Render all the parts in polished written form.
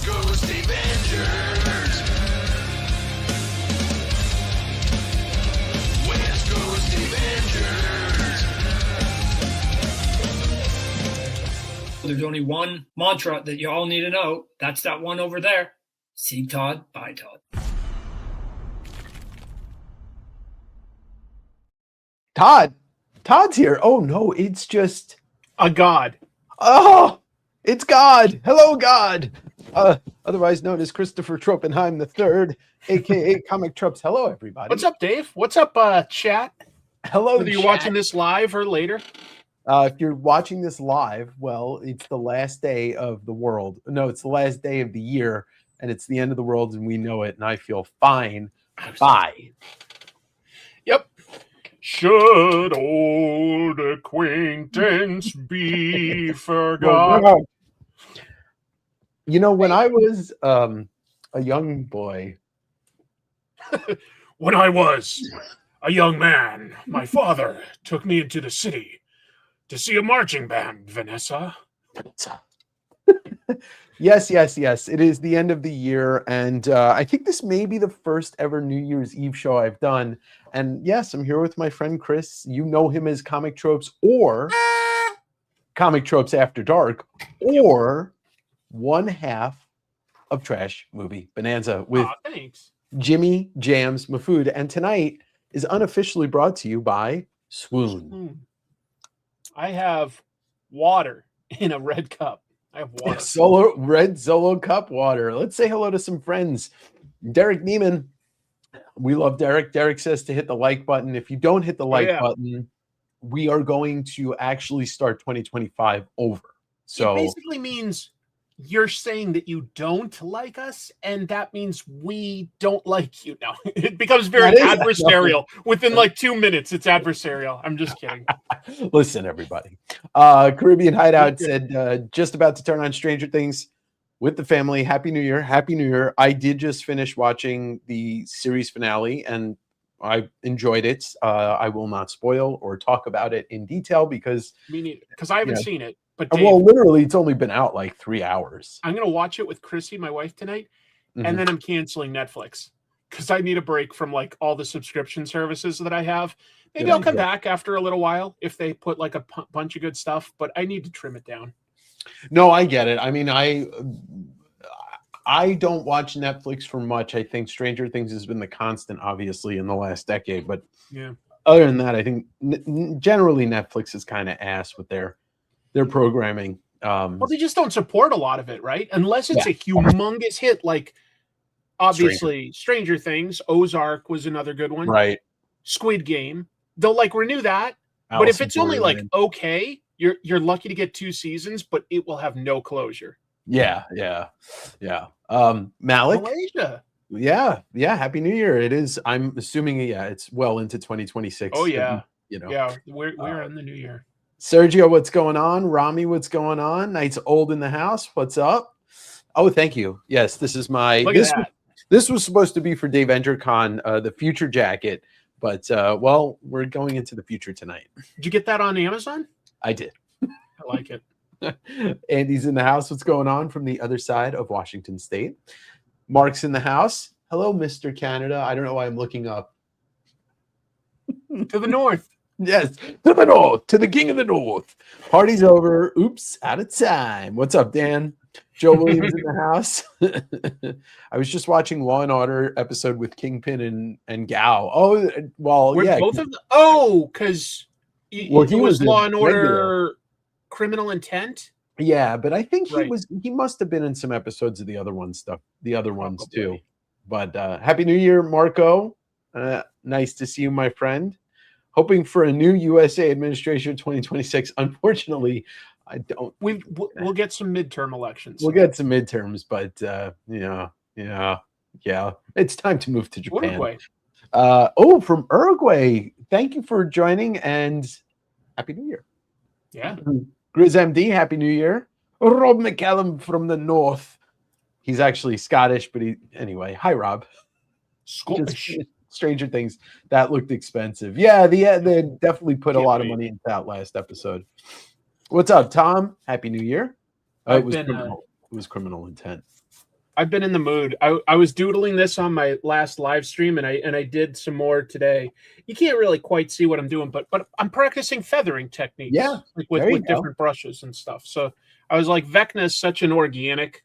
West Coast Davengers. West Coast Davengers. There's only one mantra that you all need to know. That's that one over there. See Todd, bye Todd. Todd's here. Oh no, it's just a god. Oh, it's God. Hello, God. Otherwise known as Christopher Tropenheim III, aka Comic Tropes. Hello, everybody. What's up, Dave? What's up, chat? Hello, whether you're chat. watching this live or later. If you're watching this live, well, it's the last day of the world. No, it's the last day of the year, and it's the end of the world, and we know it, and I feel fine. Bye. Yep. Should old acquaintance be forgot? You know, when I was a young boy. When I was a young man, my father took me into the city to see a marching band, Vanessa. Yes. It is the end of the year, and I think this may be the first ever New Year's Eve show I've done. And yes, I'm here with my friend Chris. You know him as Comic Tropes or Comic Tropes After Dark, or one half of Trash Movie Bonanza with Jimmy Jams Mafood. And tonight is unofficially brought to you by Swoon. I have water in a red cup. I have water. Red Solo cup water. Let's say hello to some friends. Derek Neiman. We love Derek. Derek says to hit the like button. If you don't hit the like button, we are going to actually start 2025 over. So it basically means you're saying that you don't like us, and that means we don't like you now. It becomes very adversarial. Within like 2 minutes, it's adversarial. I'm just kidding. Listen, everybody. Caribbean Hideout said, just about to turn on Stranger Things with the family. Happy New Year. Happy New Year. I did just finish watching the series finale, and I enjoyed it. I will not spoil or talk about it in detail because I haven't seen it. But Dave, well, literally, it's only been out like 3 hours. I'm going to watch it with Chrissy, my wife, tonight, and then I'm canceling Netflix because I need a break from like all the subscription services that I have. Maybe I'll come back after a little while if they put like a bunch of good stuff, but I need to trim it down. No, I get it. I mean, I don't watch Netflix for much. I think Stranger Things has been the constant, obviously, in the last decade. But other than that, I think generally Netflix is kind of ass with their programming. Well, they just don't support a lot of it, right? Unless it's a humongous hit, like obviously Stranger Things. Ozark was another good one, right? Squid Game. They'll like renew that, but if it's only like okay, you're lucky to get 2 seasons, but it will have no closure. Yeah. Malik. Malaysia. Yeah. Happy New Year. It is. I'm assuming. Yeah, it's well into 2026. Oh yeah. Yeah, we're in the new year. Sergio, what's going on? Rami, what's going on? Night's Old in the house. What's up? Oh, thank you. Yes, this is my. This was supposed to be for Dave EngerCon, the future jacket, but well, we're going into the future tonight. Did you get that on Amazon? I did. I like it. Andy's in the house. What's going on from the other side of Washington State? Mark's in the house. Hello, Mr. Canada. I don't know why I'm looking up. To the north. Yes, to the north, to the king of the north. Party's over. Oops, out of time. What's up, Dan? Joe Williams in the house. I was just watching Law and Order episode with Kingpin and Gao. Oh, well, both of them. Oh, because he was Law and Order Criminal Intent. Yeah, but I think he must have been in some episodes of the other ones too. But Happy New Year, Marco. Nice to see you, my friend. Hoping for a new USA administration 2026. Unfortunately, I don't. We'll get some midterm elections. We'll get some midterms, but yeah. It's time to move to Japan. Uruguay. From Uruguay. Thank you for joining and Happy New Year. Yeah. Grizz MD, Happy New Year. Rob McCallum from the north. He's actually Scottish, but anyway. Hi, Rob. Scottish. Stranger Things, that looked expensive. Yeah, they definitely put a lot of money into that last episode. What's up, Tom? Happy New Year. It was criminal intent. I've been in the mood. I was doodling this on my last live stream, and I did some more today. You can't really quite see what I'm doing, but I'm practicing feathering techniques, Yeah, like there you with go. different brushes and stuff. So I was like, Vecna is such an organic,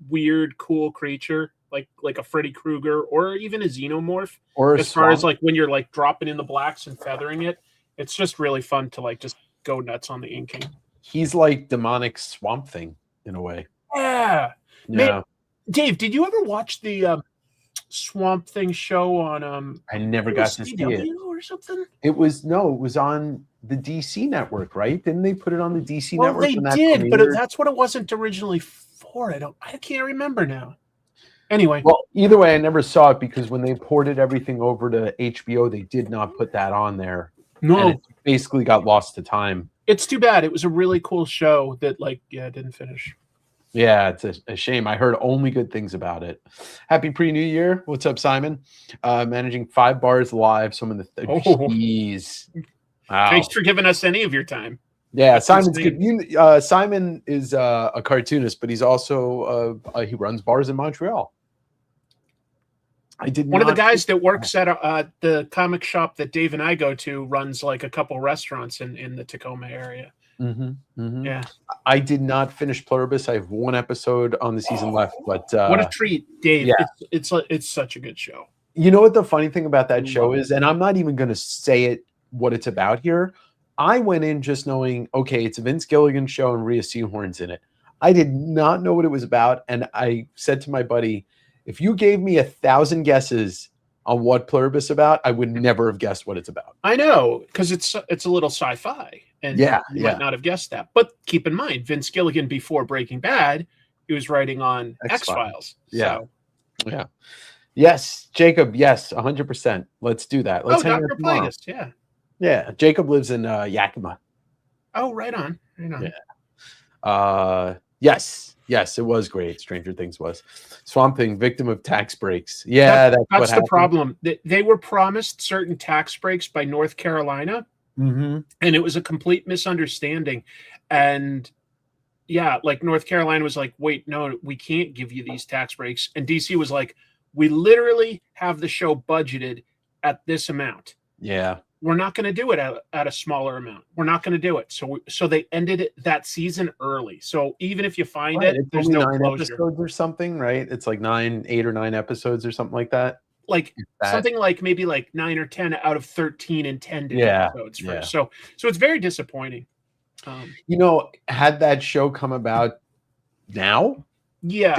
weird, cool creature, like a Freddy Krueger or even a xenomorph. Or a As far as swamp. like when you're like dropping in the blacks and feathering it, it's just really fun to like just go nuts on the inking. He's like demonic Swamp Thing in a way. Yeah. Yeah. Dave, did you ever watch the Swamp Thing show on I never got to see it. or something? It was on the DC network, right? Didn't they put it on the DC Well, network? they when that did, but premiered? that's what it wasn't originally for. I can't remember now. Anyway, Well, either way, I never saw it because when they ported everything over to HBO, they did not put that on there. no, And it basically got lost to time. it's too bad. It was a really cool show that didn't finish. Yeah, it's a shame. I heard only good things about it. Happy pre-New Year. What's up, Simon? Managing 5 bars live. Some of the jeez. Wow. Thanks for giving us any of your time. Yeah, That's Simon's insane. good. Simon is a cartoonist, but he's also he runs bars in Montreal. I did One of the not- guys that works at the comic shop that Dave and I go to runs like a couple restaurants in the Tacoma area. Mhm, mhm. Yeah. I did not finish Pluribus. I have 1 episode on the season left, but What a treat, Dave. yeah. It's such a good show. you know what the funny thing about that show Love it. is, and I'm not even going to say it what it's about here. I went in just knowing, okay, it's a Vince Gilligan show and Rhea Seahorn's in it. I did not know what it was about, and I said to my buddy, if you gave me 1,000 guesses on what Pluribus about, I would never have guessed what it's about. I know, because it's a little sci-fi, and Yeah, you yeah. might not have guessed that. But keep in mind, Vince Gilligan before Breaking Bad, he was writing on X-Files. Yeah. So. Yeah. Yes, Jacob. Yes, 100%. Let's do that. Let's hang out Dr. tomorrow. Plagueis, yeah. Yeah, Jacob lives in Yakima. Oh, right on. Right on. Yeah. Yes, it was great. Stranger Things was. Swamp Thing, victim of tax breaks. Yeah, that's what the happened. problem. They were promised certain tax breaks by North Carolina, Mm-hmm. and it was a complete misunderstanding. And yeah, like North Carolina was like, wait, no, we can't give you these tax breaks. And DC was like, we literally have the show budgeted at this amount. Yeah. We're not going to do it at a smaller amount. We're not going to do it. So they ended it that season early. So even if you find Right, it, it's there's only no 9 closure. episodes or something, right? It's like 8 or 9 episodes or something like that. Like That- something like maybe like 9 or 10 out of 13 intended Yeah, episodes. yeah. So it's very disappointing. Had that show come about now, Yeah,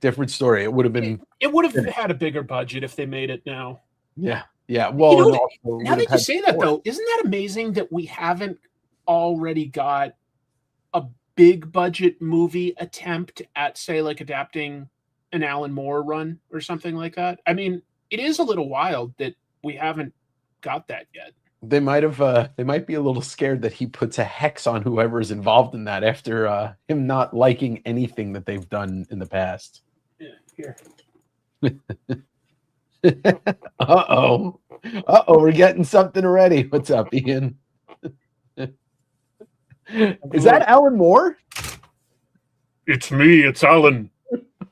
different story. It would have been, it would have had a bigger budget if they made it now. yeah. Well, You know, and also Now would that have you had say that, more. though, isn't that amazing that we haven't already got a big budget movie attempt at, say, like adapting an Alan Moore run or something like that? I mean, it is a little wild that we haven't got that yet. They might be a little scared that he puts a hex on whoever is involved in that after him not liking anything that they've done in the past. Yeah, here. Uh-oh, we're getting something already. What's up, Ian? Is that Alan Moore? It's me, it's Alan.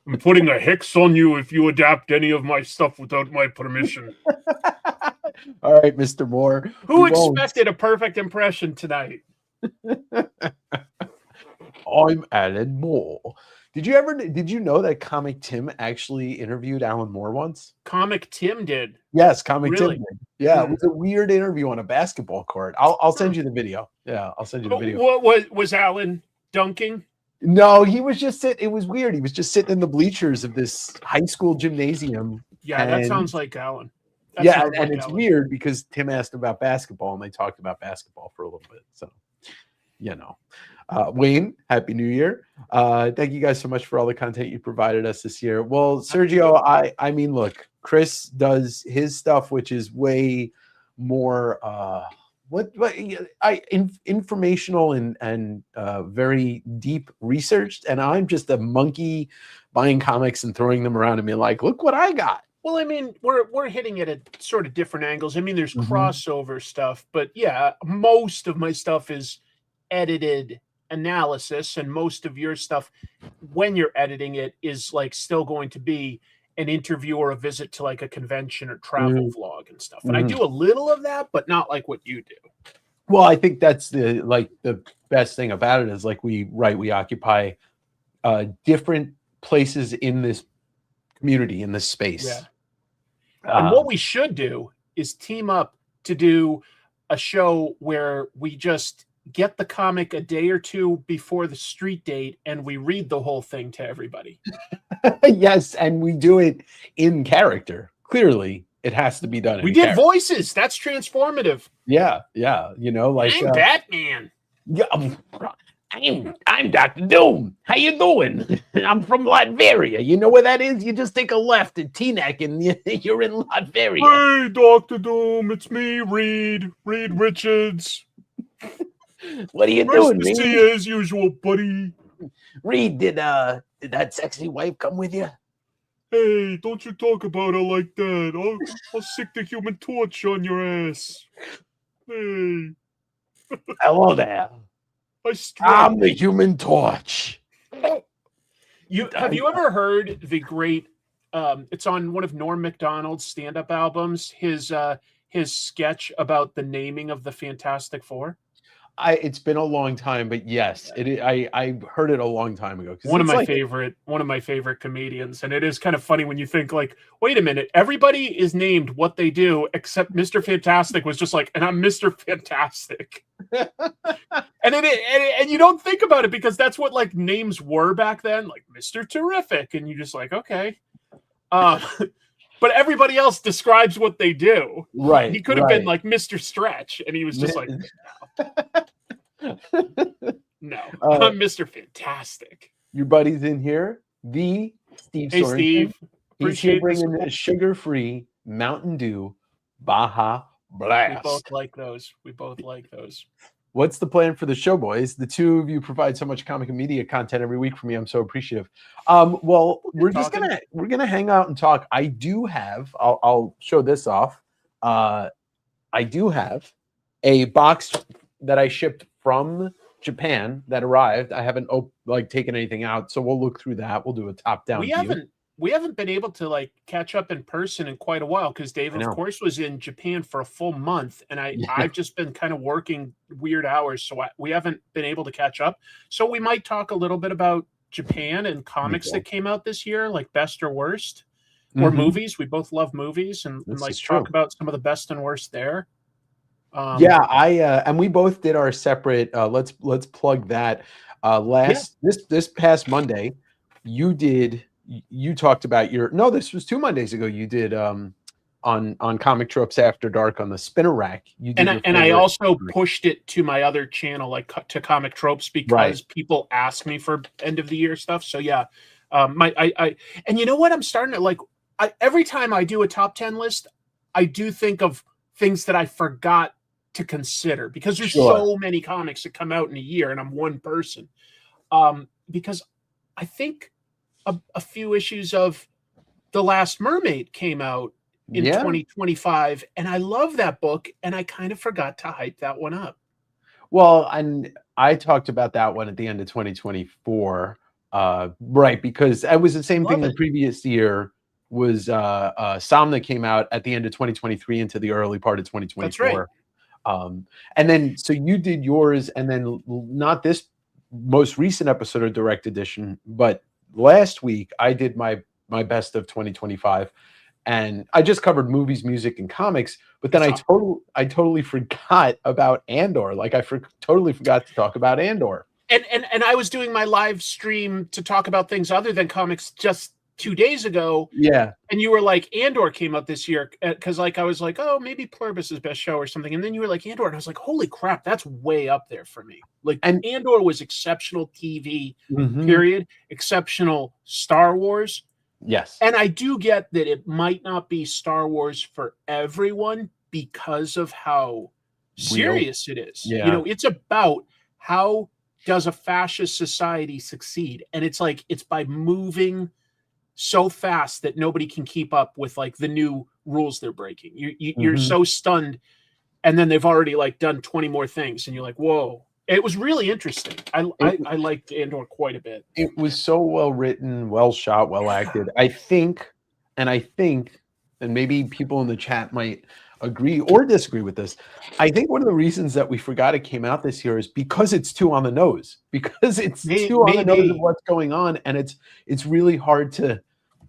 I'm putting a hex on you if you adapt any of my stuff without my permission. All right, Mr. Moore. Who we won't. expected a perfect impression tonight? I'm Alan Moore. Did you know that Comic Tim actually interviewed Alan Moore once? Comic Tim did. Yes, Comic Really? Tim did. Yeah, it Hmm. was a weird interview on a basketball court. I'll send you the video. Yeah, I'll send you the video. What was Alan dunking? No, he was just sitting. It was weird. He was just sitting in the bleachers of this high school gymnasium. Yeah, that And- sounds like Alan. That Yeah, sounds and like it's Alan. weird because Tim asked about basketball and they talked about basketball for a little bit. So, Wayne, Happy New Year. Thank you guys so much for all the content you provided us this year. Well, Sergio, I mean, look, Chris does his stuff, which is way more informational and very deep researched. And I'm just a monkey buying comics and throwing them around and being like, look what I got. Well, I mean, we're hitting it at sort of different angles. I mean, there's Mhm. crossover stuff, but yeah, most of my stuff is edited analysis, and most of your stuff when you're editing it is like still going to be an interview or a visit to like a convention or travel vlog and stuff. And I do a little of that, but not like what you do. Well, I think that's the best thing about it is like we occupy different places in this community, in this space. Yeah. And what we should do is team up to do a show where we just get the comic a day or two before the street date and we read the whole thing to everybody. Yes, and we do it in character. Clearly, it has to be done. We did voices. That's transformative. Yeah, yeah. You know, like I'm Batman. Yeah, I'm Dr. Doom. How you doing? I'm from Latveria. You know where that is? You just take a left at Teaneck and you're in Latveria. Hey, Dr. Doom, it's me, Reed Richards. What are you doing, Reed? See you as usual, buddy. Reed, did that sexy wife come with you? Hey, don't you talk about her like that. I'll stick the Human Torch on your ass. Hey. Hello there. I'm the Human Torch. Have you ever heard the great it's on one of Norm Macdonald's stand-up albums, his sketch about the naming of the Fantastic Four? It's been a long time, but yes, I heard it a long time ago. One of my favorite comedians, and it is kind of funny when you think like, wait a minute, everybody is named what they do except Mr. Fantastic was just like, and I'm Mr. Fantastic. and you don't think about it because that's what like names were back then, like Mr. Terrific, and you just like, okay. But everybody else describes what they do. Right. He could have been like Mr. Stretch, and he was just like, no, I'm Mr. Fantastic. Your buddy's in here, the Steve Hey, Sorensen. Steve. He's here bringing a sugar-free Mountain Dew Baja Blast. We both like those. What's the plan for the show, boys? The two of you provide so much comic and media content every week for me. I'm so appreciative. Well, we're gonna hang out and talk. I do have. I'll show this off. I do have a box that I shipped from Japan that arrived. I haven't taken anything out, so we'll look through that. We'll do a top-down view. We haven't been able to like catch up in person in quite a while because Dave, of course, was in Japan for a full month, and I've just been kind of working weird hours, so we haven't been able to catch up. So we might talk a little bit about Japan and comics that came out this year, like best or worst, or movies. We both love movies, and like talk about some of the best and worst there. And we both did our separate. Let's plug that. This past Monday, you talked about this was 2 Mondays ago. You did on Comic Tropes After Dark on the spinner rack. I also pushed it to my other channel, like to Comic Tropes, because people ask me for end of the year stuff. So yeah, and you know what? I'm starting to like. Every time I do a top 10 list, I do think of things that I forgot to consider because there's so many comics that come out in a year, and I'm one person. Because I think a few issues of The Last Mermaid came out in 2025, and I love that book, and I kind of forgot to hype that one up. Well, and I talked about that one at the end of 2024, because it was the same thing the previous year was Somna came out at the end of 2023 into the early part of 2024. That's right. And then so you did yours, and then not this most recent episode of Direct Edition, but last week I did my best of 2025, and I just covered movies, music, and comics. But then I totally forgot about Andor. Like I totally forgot to talk about Andor. And I was doing my live stream to talk about things other than comics just 2 days ago. Yeah. And you were like, Andor came out this year. Because like I was like, oh, maybe Pluribus is best show or something. And then you were like, Andor. And I was like, holy crap, that's way up there for me. Like, and Andor was exceptional TV, period. Exceptional Star Wars. Yes. And I do get that it might not be Star Wars for everyone because of how serious it is. Yeah. You know, it's about how does a fascist society succeed? And it's like, it's by moving so fast that nobody can keep up with like the new rules they're breaking. You're so stunned, and then they've already like done 20 more things, and you're like, whoa. It was really interesting. I liked Andor quite a bit. It was so well written, well shot, well acted. I think, and maybe people in the chat might agree or disagree with this. I think one of the reasons that we forgot it came out this year is because it's too on the nose. Because it's too on the nose of what's going on, and it's really hard to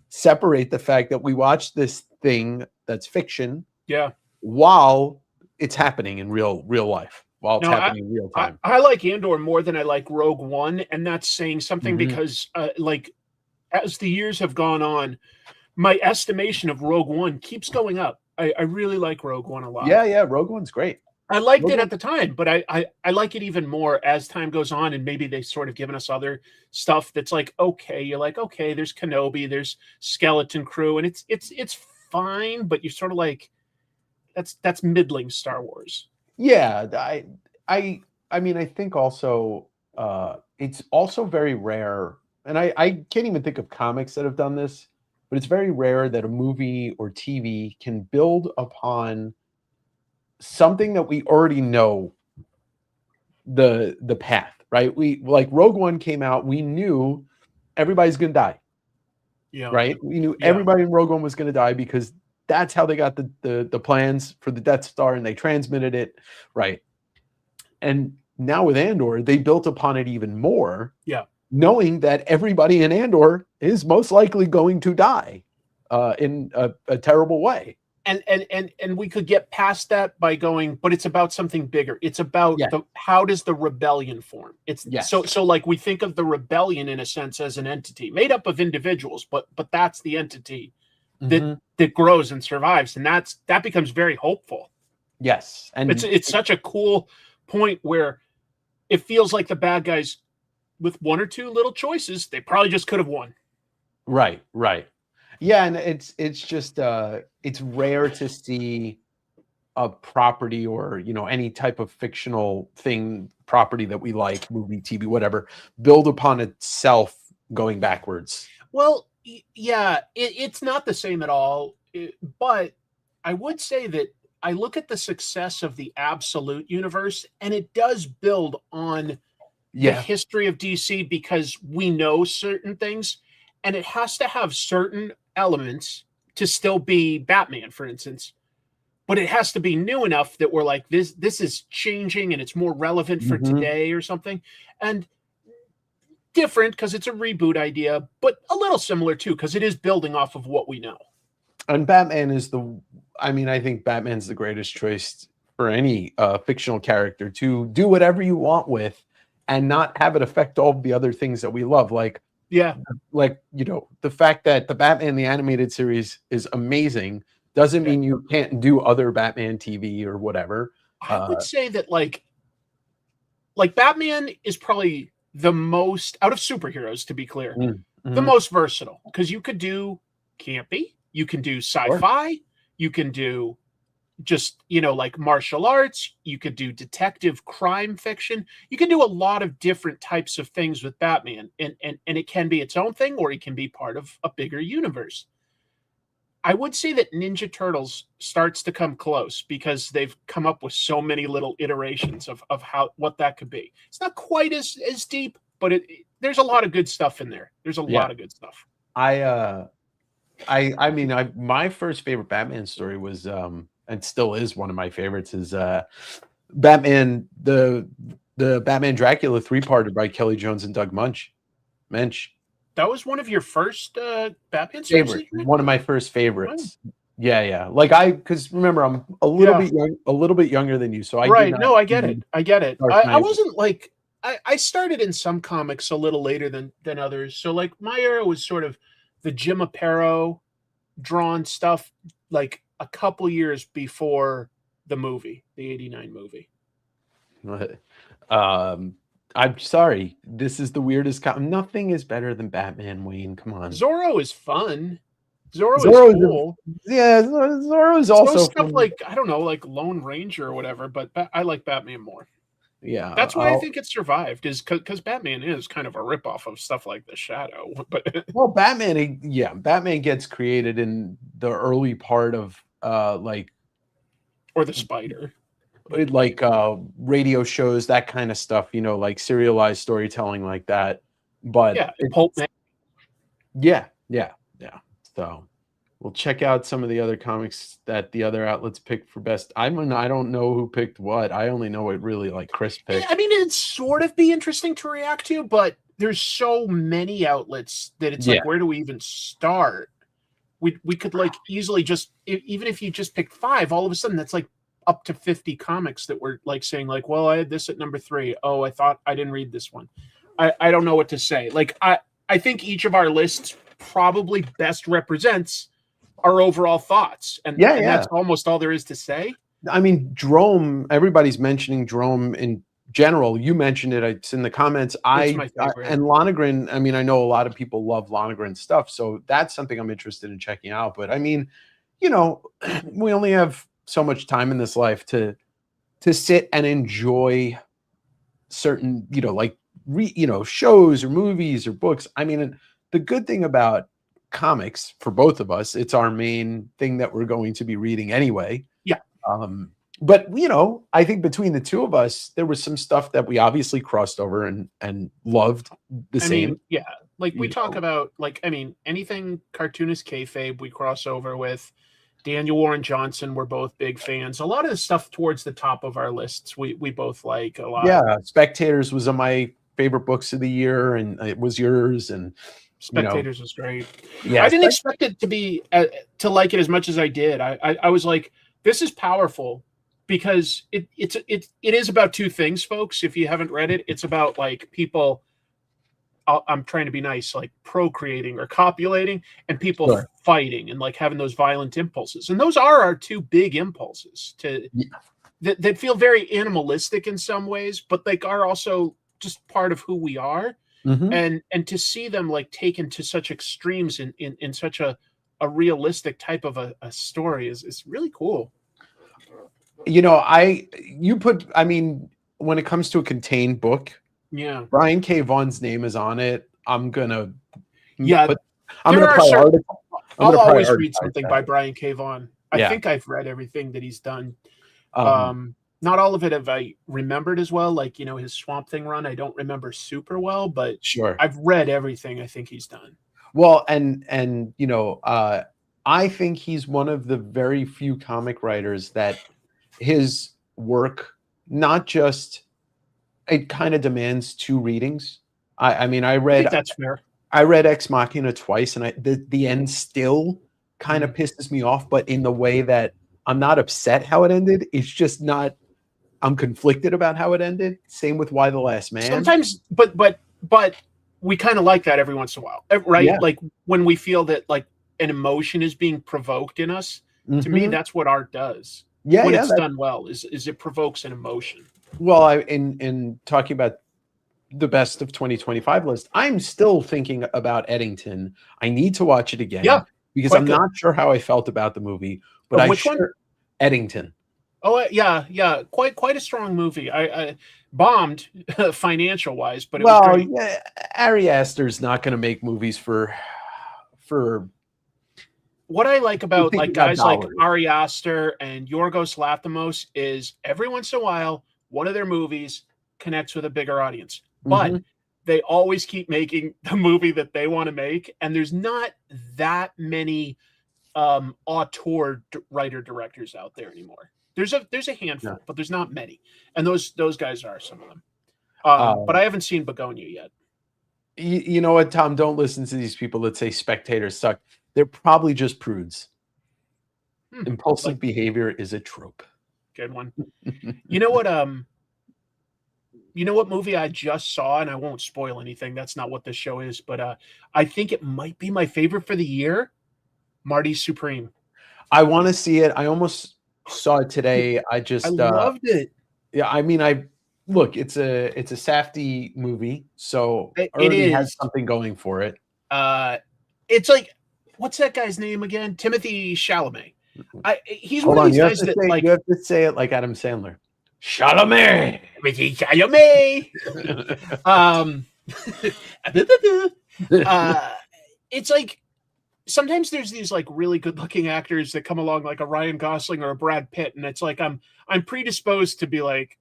separate the fact that we watch this thing that's fiction, while it's happening in real life. While it's happening in real time. I like Andor more than I like Rogue One, and that's saying something because, like, as the years have gone on, my estimation of Rogue One keeps going up. I really like Rogue One a lot. Yeah, Rogue One's great. I liked it at the time, but I like it even more as time goes on, and maybe they sort of given us other stuff that's like, okay, you're like, okay, there's Kenobi, there's Skeleton Crew, and it's fine, but you're sort of like, that's middling Star Wars. Yeah, I mean, I think also it's also very rare, and I can't even think of comics that have done this, but it's very rare that a movie or TV can build upon something that we already know the path, right? We like Rogue One came out, we knew everybody's gonna die. Yeah. Right? We knew everybody in Rogue One was gonna die because that's how they got the plans for the Death Star, and they transmitted it, right? And now with Andor, they built upon it even more, knowing that everybody in Andor is most likely going to die in a terrible way. And we could get past that by going, but it's about something bigger. It's about how does the rebellion form? It's so like we think of the rebellion in a sense as an entity made up of individuals, but that's the entity that grows and survives, and that becomes very hopeful. Yes, and it's such a cool point where it feels like the bad guys, with one or two little choices, they probably just could have won. Right. Yeah, and it's just it's rare to see a property or any type of fictional property that we like, movie, TV, whatever, build upon itself going backwards. Well, yeah, it's not the same at all, but I would say that I look at the success of the Absolute universe, and it does build on the history of DC because we know certain things, and it has to have certain elements to still be Batman, for instance, but it has to be new enough that we're like, this is changing and it's more relevant for today or something, and different because it's a reboot idea, but a little similar too because it is building off of what we know. And Batman is I think Batman's the greatest choice for any fictional character to do whatever you want with and not have it affect all the other things that we love. Like, the fact that the Batman the animated series is amazing doesn't mean you can't do other Batman TV or whatever. I would say that like Batman is probably the most, out of superheroes, to be clear, the most versatile, because you could do campy, you can do sci-fi, you can do just, like martial arts, you could do detective crime fiction, you can do a lot of different types of things with Batman, and it can be its own thing or it can be part of a bigger universe. I would say that Ninja Turtles starts to come close because they've come up with so many little iterations of what that could be. It's not quite as deep, but there's a lot of good stuff in there. There's a lot of good stuff. My first favorite Batman story was and still is one of my favorites is Batman the Batman Dracula 3-parter by Kelly Jones and Doug Mensch. That was one of your first Batman stories? One of my first favorites. Oh. Yeah. Like because remember, I'm a little bit younger than you, so I No, I get it. I wasn't like I started in some comics a little later than others. So like my era was sort of the Jim Aparo drawn stuff, like a couple years before the movie, the '89 movie. I'm sorry. This is the weirdest. Nothing is better than Batman, Wayne. Come on. Zorro is fun. Zorro is cool. Zorro is also stuff fun. Like, I don't know, like Lone Ranger or whatever, but I like Batman more. Yeah. That's why I think it survived, is because Batman is kind of a ripoff of stuff like The Shadow. But well, Batman gets created in the early part of or the Spider. like radio shows, that kind of stuff, you know, like serialized storytelling like that. But Yeah, Pulp Man. yeah. So we'll check out some of the other comics that the other outlets picked for best. I don't know who picked what. I only know what really like Chris picked. I mean, it'd sort of be interesting to react to, but there's so many outlets that it's like, where do we even start? We could like easily just, even if you just picked 5, all of a sudden that's like up to 50 comics that were like saying like, well, I had this at number 3. Oh, I thought I didn't read this one. I don't know what to say. Like, I think each of our lists probably best represents our overall thoughts. And that's almost all there is to say. I mean, Drome, everybody's mentioning Drome in general. You mentioned it. It's in the comments. It's my favorite. And Lonergan, I mean, I know a lot of people love Lonergan stuff, so that's something I'm interested in checking out. But I mean, you know, we only have so much time in this life to sit and enjoy certain, you know, like shows or movies or books. I mean, the good thing about comics for both of us, it's our main thing that we're going to be reading anyway. Yeah. But you know, I think between the two of us, there was some stuff that we obviously crossed over and loved the same. Mean, yeah. Like we talk about, like, I mean, anything cartoonist kayfabe we cross over with. Daniel Warren Johnson, we're both big fans. A lot of the stuff towards the top of our lists, we both like a lot. Yeah, Spectators was on my favorite books of the year, and it was yours. And Spectators was great. Yeah, I didn't expect it to be to like it as much as I did. I was like, this is powerful because it is about 2 things, folks. If you haven't read it, it's about like people. I'm trying to be nice, like procreating or copulating, and people fighting and like having those violent impulses. And those are our 2 big impulses that feel very animalistic in some ways, but they are also just part of who we are. Mm-hmm. And to see them like taken to such extremes in such a realistic type of a story is really cool. You know, I mean, when it comes to a contained book, Brian K. Vaughan's name is on it. I'm gonna I'll always read something by Brian K. Vaughan. I think I've read everything that he's done. Not all of it have I remembered as well. Like, you know, his Swamp Thing run, I don't remember super well, but I've read everything I think he's done. Well, and you know, I think he's one of the very few comic writers that his work not just it kind of demands 2 readings. I mean, I think that's fair. I read Ex Machina twice, and the end still kind of pisses me off, but in the way that I'm not upset how it ended. It's just not. I'm conflicted about how it ended. Same with Why the Last Man. Sometimes, but we kind of like that every once in a while, right? Yeah. Like when we feel that like an emotion is being provoked in us. Mm-hmm. To me, that's what art does. Yeah, when it's done well, is it provokes an emotion. Well, in talking about the best of 2025 list, I'm still thinking about Eddington. I need to watch it again. Yeah, because I'm not sure how I felt about the movie. But which one? Eddington. Oh yeah, quite a strong movie. I bombed financial wise, but it was great. Yeah, Ari Aster's not going to make movies for. What I like about like guys like Ari Aster and Yorgos Lanthimos is every once in a while one of their movies connects with a bigger audience, but they always keep making the movie that they want to make, and there's not that many auteur writer directors out there anymore. There's a handful, but there's not many, and those guys are some of them. But I haven't seen Begonia yet. You know what, Tom? Don't listen to these people that say Spectators suck. They're probably just prudes. Impulsive behavior is a trope. Good one. You know what movie I just saw, and I won't spoil anything. That's not what this show is, but I think it might be my favorite for the year. Marty Supreme. I want to see it. I almost saw it today. I loved it. Yeah, I mean, it's a Safdie movie, so it already has something going for it. It's like, what's that guy's name again? Timothy Chalamet. He's Hold one on, of these guys that like you have to say it like Adam Sandler. Chalamet. Timothy Chalamet. It's like sometimes there's these like really good looking actors that come along, like a Ryan Gosling or a Brad Pitt, and it's like I'm predisposed to be like,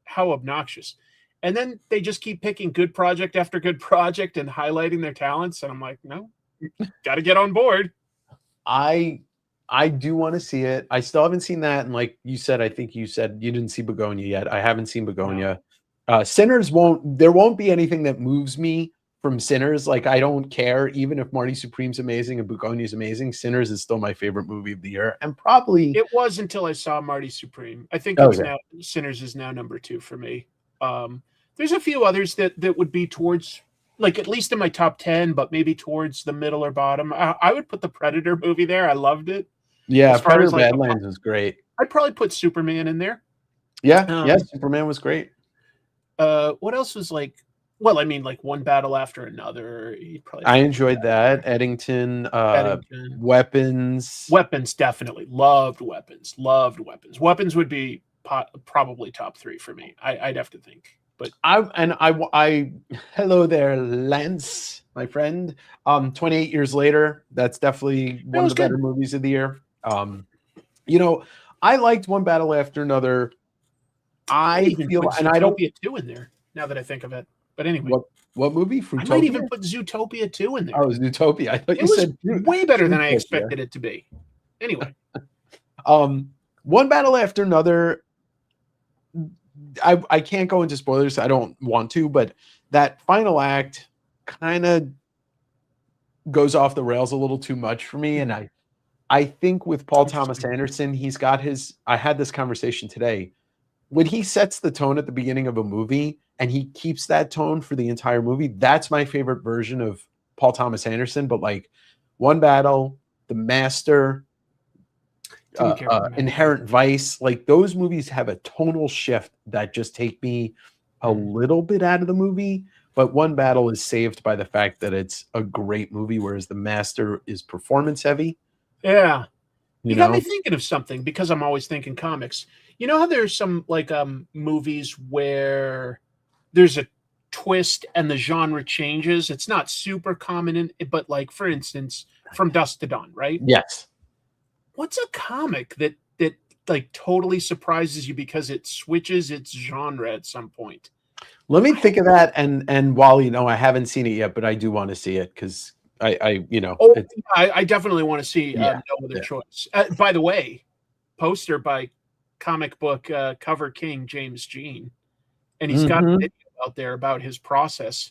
how obnoxious. And then they just keep picking good project after good project and highlighting their talents, and I'm like, no, got to get on board. I do want to see it. I still haven't seen that, and like you said, I think you said you didn't see Begonia yet. I haven't seen Begonia. Sinners there won't be anything that moves me from Sinners. Like, I don't care, even if Marty Supreme's amazing and Begonia's amazing. Sinners is still my favorite movie of the year, and probably it was until I saw Marty Supreme. I think now Sinners is now number 2 for me. There's a few others that would be towards, like, at least in my top 10, but maybe towards the middle or bottom. I would put the Predator movie there. I loved it. Yeah, Predator Badlands was great. I'd probably put Superman in there. Yeah, Superman was great. What else was like? Well, I mean, like One Battle After Another. I enjoyed that. Eddington. Weapons. Weapons, definitely. Loved Weapons. Weapons would be probably top 3 for me. I'd have to think. But I hello there, Lance, my friend. 28 years later, that's definitely one of the better movies of the year. I liked One Battle After Another. I feel, and I don't Zootopia 2 in there now that I think of it. But anyway, what movie? Fruitopia? I might even put Zootopia 2 in there. Oh, Zootopia. I thought you said way better than I expected it to be. Anyway, One Battle After Another. I can't go into spoilers. I don't want to, but that final act kind of goes off the rails a little too much for me. And I think with Paul Thomas Anderson, he's got his. I had this conversation today. When he sets the tone at the beginning of a movie and he keeps that tone for the entire movie, that's my favorite version of Paul Thomas Anderson. But like One Battle, The Master, Inherent Vice, like those movies have a tonal shift that just take me a little bit out of the movie. But One Battle is saved by the fact that it's a great movie, whereas The Master is performance heavy. Yeah. You got me thinking of something because I'm always thinking comics. You know how there's some like movies where there's a twist and the genre changes? It's not super common, but like, for instance, From Dusk to Dawn, right? Yes. What's a comic that like totally surprises you because it switches its genre at some point? Let me think of that. And while I haven't seen it yet, but I do want to see it because I definitely want to see No Other Choice. By the way, poster by comic book cover king James Jean, and he's got a video out there about his process.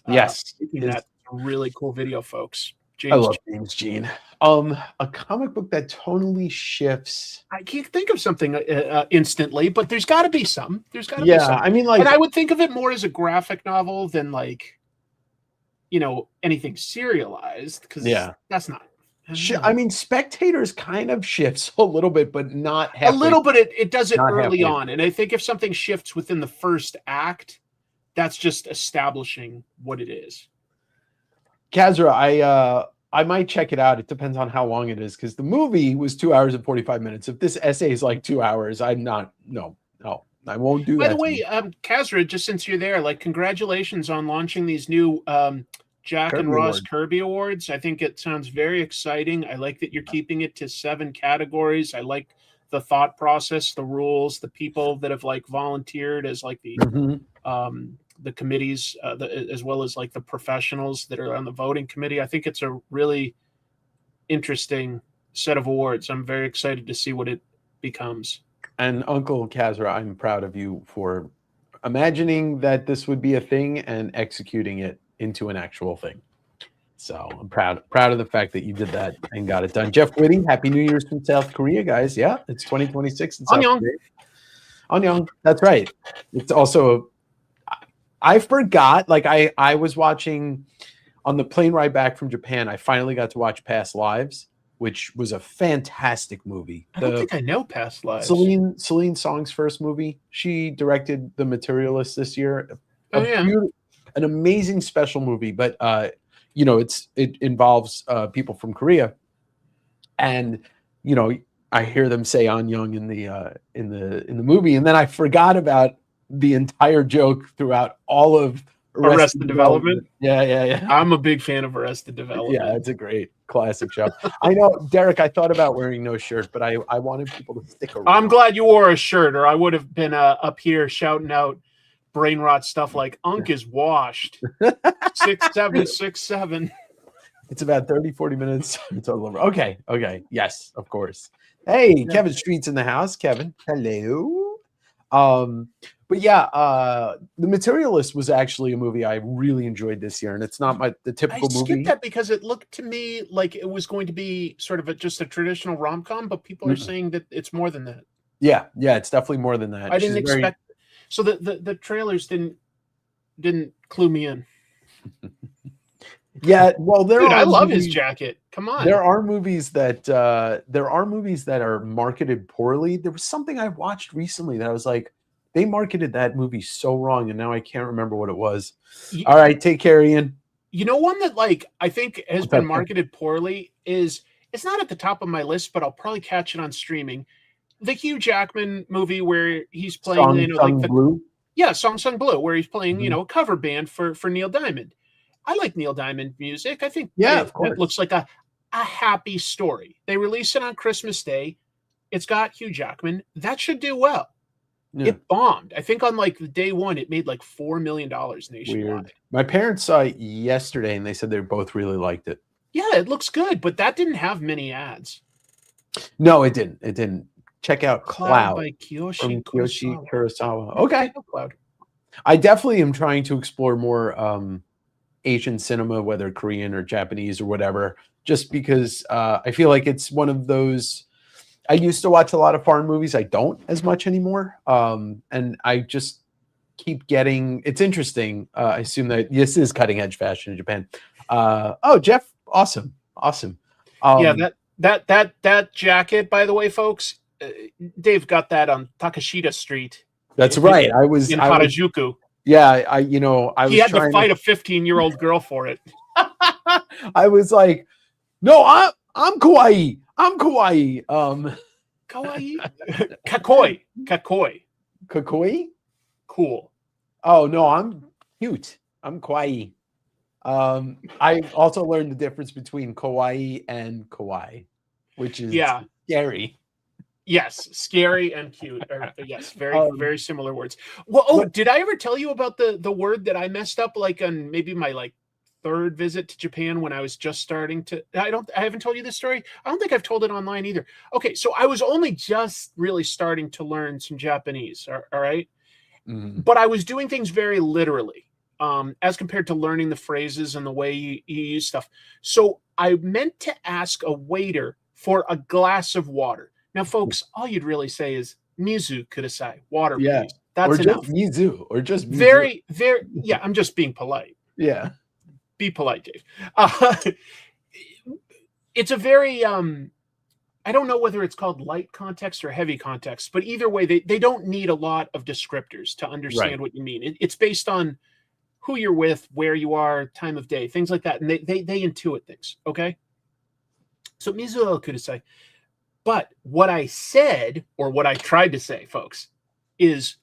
Yes, that's a really cool video, folks. I love James Jean. A comic book that tonally shifts. I can't think of something instantly, but there's got to be some. There's got to be some. I mean, like, and I would think of it more as a graphic novel than like, anything serialized, because that's not. I mean, Spectators kind of shifts a little bit, but not halfway. A little, but it does it early on. And I think if something shifts within the first act, that's just establishing what it is. Kazra, I might check it out. It depends on how long it is, because the movie was 2 hours and 45 minutes. If this essay is like 2 hours, I'm not. No, I won't do that. By the way, Kazra, just since you're there, like, congratulations on launching these new Jack and Ross Kirby Awards. I think it sounds very exciting. I like that you're keeping it to 7 categories. I like the thought process, the rules, the people that have like volunteered as like the committees, as well as like the professionals that are on the voting committee. I think it's a really interesting set of awards. I'm very excited to see what it becomes. And Uncle Kazra, I'm proud of you for imagining that this would be a thing and executing it into an actual thing. So I'm proud of the fact that you did that and got it done. Jeff Whitty, Happy New Year's from South Korea, guys. Yeah, it's 2026 in South Korea. Annyeong. That's right. It's also I forgot, like I was watching on the plane ride back from Japan. I finally got to watch Past Lives, which was a fantastic movie. I don't think I know Past Lives. Celine Song's first movie. She directed The Materialist this year. An amazing special movie, but it involves people from Korea, and I hear them say Annyeong in the movie, and then I forgot about the entire joke throughout all of Arrested Development. Yeah. I'm a big fan of Arrested Development. Yeah, it's a great classic show. I know, Derek, I thought about wearing no shirt, but I wanted people to stick around. I'm glad you wore a shirt, or I would have been up here shouting out brain rot stuff like Unk is washed. 6767. It's about 30, 40 minutes. It's all over. Okay. Yes, of course. Hey, Kevin Street's in the house. Kevin, hello. But yeah, The Materialist was actually a movie I really enjoyed this year, and it's not the typical movie. I skipped that because it looked to me like it was going to be sort of just a traditional rom-com, but people are saying that it's more than that. Yeah, it's definitely more than that. I didn't expect. So the trailers didn't clue me in. Yeah, well, I love his jacket. Come on. There are movies that are marketed poorly. There was something I watched recently that I was like, they marketed that movie so wrong, and now I can't remember what it was. All right, take care, Ian. You know, one that I think has been marketed poorly is, it's not at the top of my list, but I'll probably catch it on streaming. The Hugh Jackman movie where he's playing Blue. Yeah, Song Sung Blue, where he's playing a cover band for Neil Diamond. I like Neil Diamond music. I think it looks like a happy story. They release it on Christmas Day. It's got Hugh Jackman. That should do well. Yeah. It bombed. I think on day one, it made $4 million nationwide. Weird. My parents saw it yesterday, and they said they both really liked it. Yeah, it looks good, but that didn't have many ads. No, it didn't. It didn't. Check out Cloud by Kiyoshi from Kiyoshi Kurosawa. Okay. Cloud. I definitely am trying to explore more Asian cinema, whether Korean or Japanese or whatever, just because I feel like it's one of those. I used to watch a lot of foreign movies. I don't as much anymore. And I just keep getting, it's interesting. I assume that this is cutting edge fashion in Japan. Jeff. Awesome. Yeah. That jacket, by the way, folks, Dave got that on Takashita Street. That's right. I was in Harajuku. He had to fight a 15-year-old girl for it. I was like, no, I'm kawaii. I'm kawaii. Kawaii? Kakoi. Kakoi? Cool. Oh, no, I'm cute. I'm kawaii. I also learned the difference between kawaii and kawaii, which is scary. Yes, scary and cute. Yes, very similar words. Well, did I ever tell you about the word that I messed up on maybe my third visit to Japan when I was just starting to? I haven't told you this story. I don't think I've told it online either. Okay, so I was only just really starting to learn some Japanese. All right, but I was doing things very literally, as compared to learning the phrases and the way you use stuff. So I meant to ask a waiter for a glass of water. Now, folks, all you'd really say is "mizu kudasai," water, please. That's enough. Mizu, or just mizu. Very. Yeah, I'm just being polite. Yeah, be polite, Dave. It's a very I don't know whether it's called light context or heavy context, but either way, they don't need a lot of descriptors to understand what you mean. It's based on who you're with, where you are, time of day, things like that, and they intuit things. Okay, so "mizu kudasai." But what I said, or what I tried to say, folks, is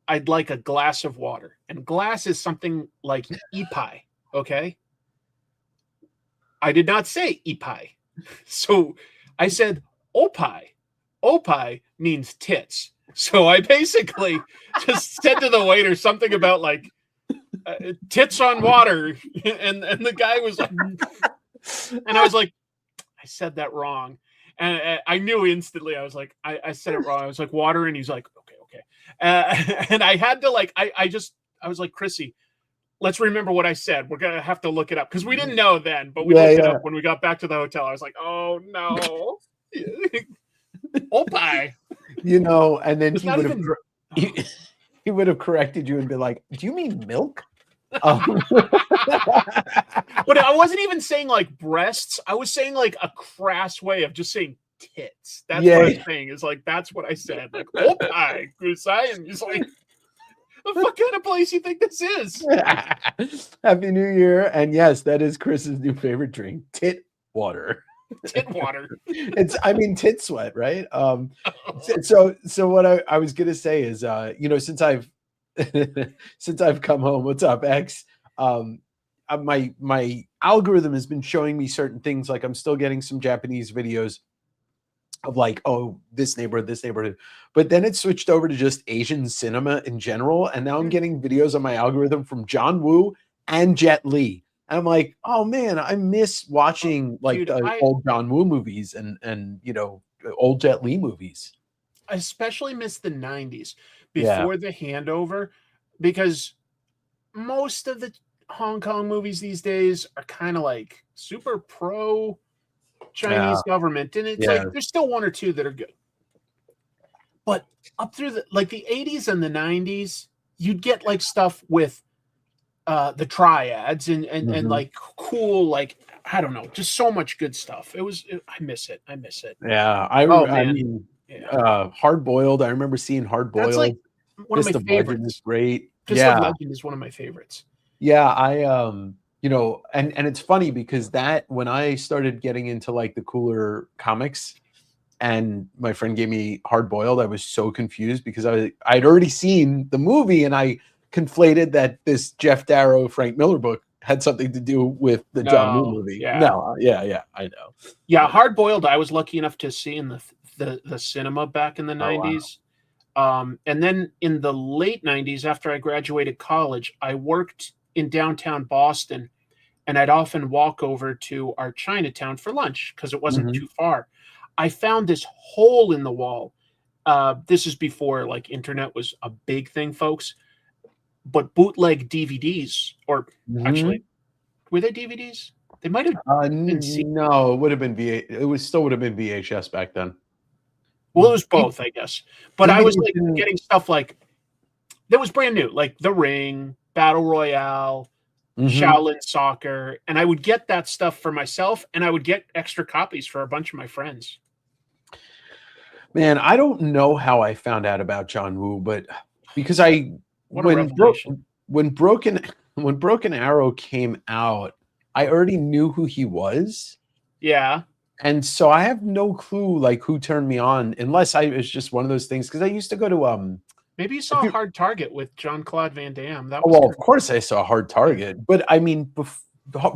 I'd like a glass of water. And glass is something like ipai, okay? I did not say ipai. So I said opai. Opai means tits. So I basically just said to the waiter something about tits on water. And the guy was like, and I was like, I said that wrong. And I knew instantly. I was like, I said it wrong. I was like, water, and he's like, okay. And I had to I was like, Chrissy, let's remember what I said. We're gonna have to look it up because we didn't know then, but we looked it up when we got back to the hotel. I was like, oh no, opai. And then he would have corrected you and been like, "Do you mean milk?" But I wasn't even saying breasts. I was saying a crass way of just saying tits. That's what I'm saying. Is that's what I said. Opai, Gusai, and he's like, what kind of place you think this is? Happy New Year. And yes, that is Chris's new favorite drink, tit water. Tit water. Tit sweat, right? So what I was gonna say is, since I've since I've come home. What's up, X? My algorithm has been showing me certain things. Like I'm still getting some Japanese videos of like, oh, this neighborhood. But then it switched over to just Asian cinema in general. And now I'm getting videos on my algorithm from John Woo and Jet Li. And I'm like, oh man, I miss watching like Dude, the old John Woo movies and you know, old Jet Li movies. I especially miss the 90s Yeah. before the handover, because most of the Hong Kong movies these days are kind of like super pro Chinese government, and it's like there's still one or two that are good. But up through the 80s and the 90s, you'd get like stuff with the triads and like cool, like I don't know, just so much good stuff. I miss it. Yeah, I mean, Hard Boiled. I remember seeing Hard Boiled. That's like one of my favorites. Is great. Fist of Legend is one of my favorites. Yeah, I you know, and it's funny because that when I started getting into like the cooler comics, and my friend gave me Hard Boiled, I was so confused because I'd already seen the movie and I conflated that this Jeff Darrow Frank Miller book had something to do with the John Woo movie. Yeah. No, yeah, I know. Yeah, Hard Boiled I was lucky enough to see in the cinema back in the 90s. Wow. And then in the late 90s, after I graduated college, I worked in downtown Boston, and I'd often walk over to our Chinatown for lunch because it wasn't too far. I found this hole in the wall. This is before like internet was a big thing, folks. But bootleg DVDs, or actually, were they DVDs? They might have been no, it would have been still would have been VHS back then. Well, it was both, I guess. But I was like getting stuff like that was brand new, like The Ring, Battle Royale, Shaolin Soccer, and I would get that stuff for myself, and I would get extra copies for a bunch of my friends. Man, I don't know how I found out about John Woo, but because when Broken Arrow came out, I already knew who he was. Yeah. And so I have no clue like who turned me on, unless it was just one of those things. Because I used to go to maybe you saw Hard Target with Jean-Claude Van Damme. That was well, of course I saw Hard Target, but I mean,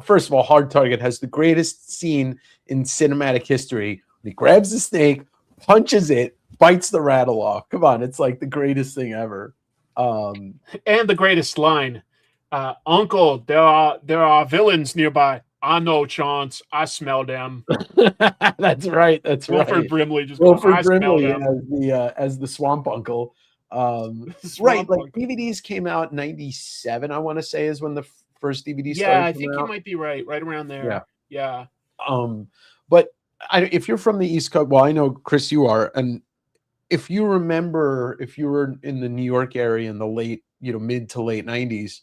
first of all, Hard Target has the greatest scene in cinematic history. He grabs the snake, punches it, bites the rattle off. Come on, it's like the greatest thing ever. And the greatest line, Uncle, there are villains nearby. I know, Chance. I smell them. That's right. That's Wilford right. Brimley just Wilford Brimley as the Swamp Uncle. Right, like DVDs came out in '97. I want to say is when the first DVD started. Yeah, I think you might be right around there. Yeah. But if you're from the East Coast, well, I know Chris, you are, and if you remember, if you were in the New York area in the late, mid to late '90s,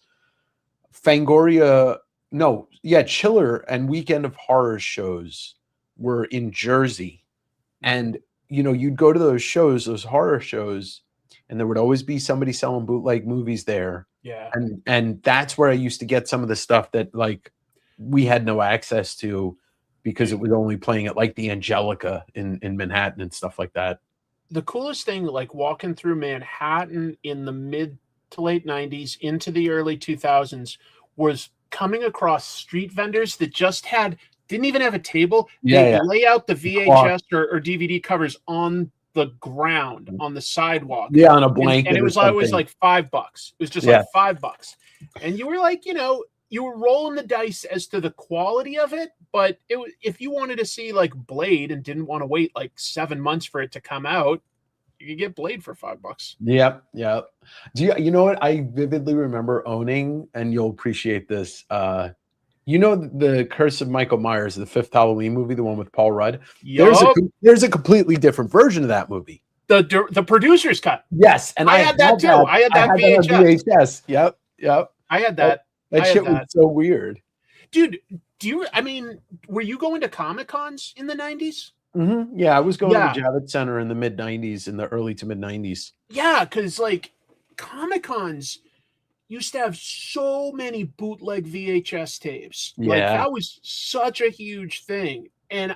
Chiller and Weekend of Horror shows were in Jersey. And, you'd go to those shows, those horror shows, and there would always be somebody selling bootleg movies there. Yeah. And that's where I used to get some of the stuff that like we had no access to because it was only playing at like the Angelica in Manhattan and stuff like that. The coolest thing, like walking through Manhattan in the mid to late 90s into the early 2000s, was coming across street vendors that just didn't even have a table. They lay out the VHS or DVD covers on the ground on the sidewalk. Yeah, on a blanket. And it was always like $5. It was just like $5. And you were like, you were rolling the dice as to the quality of it, but if you wanted to see like Blade and didn't want to wait like 7 months for it to come out, you could get Blade for $5. Yep. Do you know what I vividly remember owning, and you'll appreciate this. The Curse of Michael Myers, the 5th Halloween movie, the one with Paul Rudd. Yep. There's a completely different version of that movie. The producer's cut. Yes, and I had that too. I had that VHS. Yep. I had that. That shit was so weird. Dude, were you going to Comic-Cons in the 90s? Mm-hmm. Yeah, I was going to the Javits Center in the mid 90s, in the early to mid 90s. Yeah, because like Comic-Cons used to have so many bootleg VHS tapes. Yeah. Like that was such a huge thing. And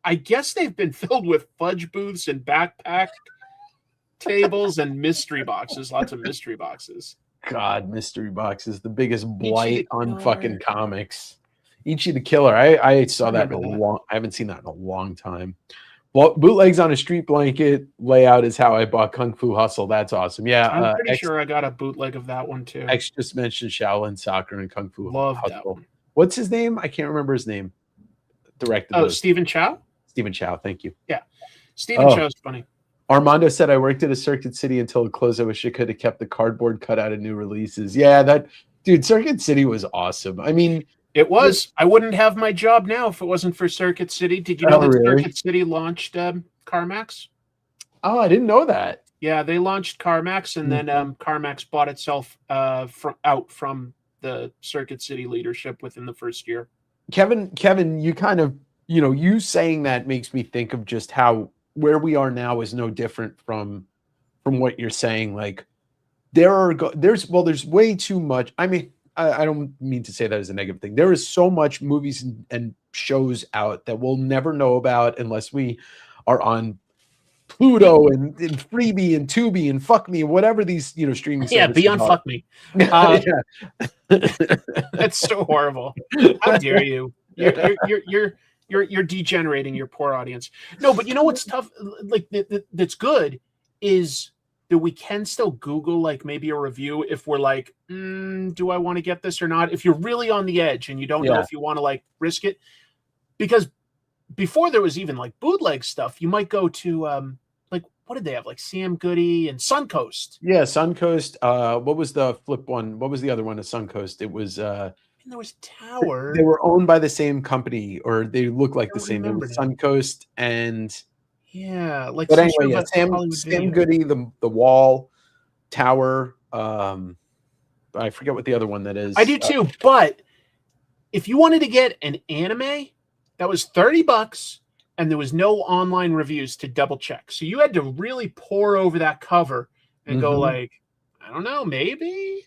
I guess they've been filled with fudge booths and backpack tables and mystery boxes, lots of mystery boxes. God, mystery box is the biggest the blight on Killer. fucking comics. Ichi the Killer. I saw that in a Remember that. long. I haven't seen that in a long time. Well, bootlegs on a street blanket layout is how I bought Kung Fu Hustle. That's awesome. Yeah, I'm pretty sure I got a bootleg of that one too. X just mentioned Shaolin Soccer and Kung Fu Love that Hustle. one. What's his name? I can't remember his name. Directed Oh, those. Stephen Chow? Stephen Chow. Thank you. Stephen Oh. Chow's funny. Armando said, I worked at a Circuit City until it closed. I wish I could have kept the cardboard cut out of new releases. Yeah, that dude, Circuit City was awesome. I mean, It was. I wouldn't have my job now if it wasn't for Circuit City. Did you know that really? Circuit City launched CarMax? Oh, I didn't know that. Yeah, they launched CarMax, and then CarMax bought itself out from the Circuit City leadership within the first year. Kevin, you kind of, you saying that makes me think of just how where we are now is no different from what you're saying. Like there's way too much. I mean, I don't mean to say that as a negative thing. There is so much movies and shows out that we'll never know about unless we are on Pluto and Freebie and Tubi and Fuck Me and whatever these streaming services. Yeah, be on are. Fuck Me. Yeah. That's so horrible. How dare you? You're degenerating your poor audience. No, but you know what's tough? Like that's good is that we can still Google like maybe a review if we're like, do I want to get this or not? If you're really on the edge and you don't know if you want to like risk it, because before there was even like bootleg stuff, you might go to like what did they have like Sam Goody and Suncoast? Yeah, Suncoast. What was the flip one? What was the other one of Suncoast? It was And there was Tower. They were owned by the same company, or they look like the same. It was that. Suncoast and like. But anyway, sort of yeah, a Hollywood Sam video. Goody, the Wall, Tower. I forget what the other one that is. I do too, but if you wanted to get an anime, that was $30, and there was no online reviews to double check. So you had to really pour over that cover and go like, I don't know, maybe.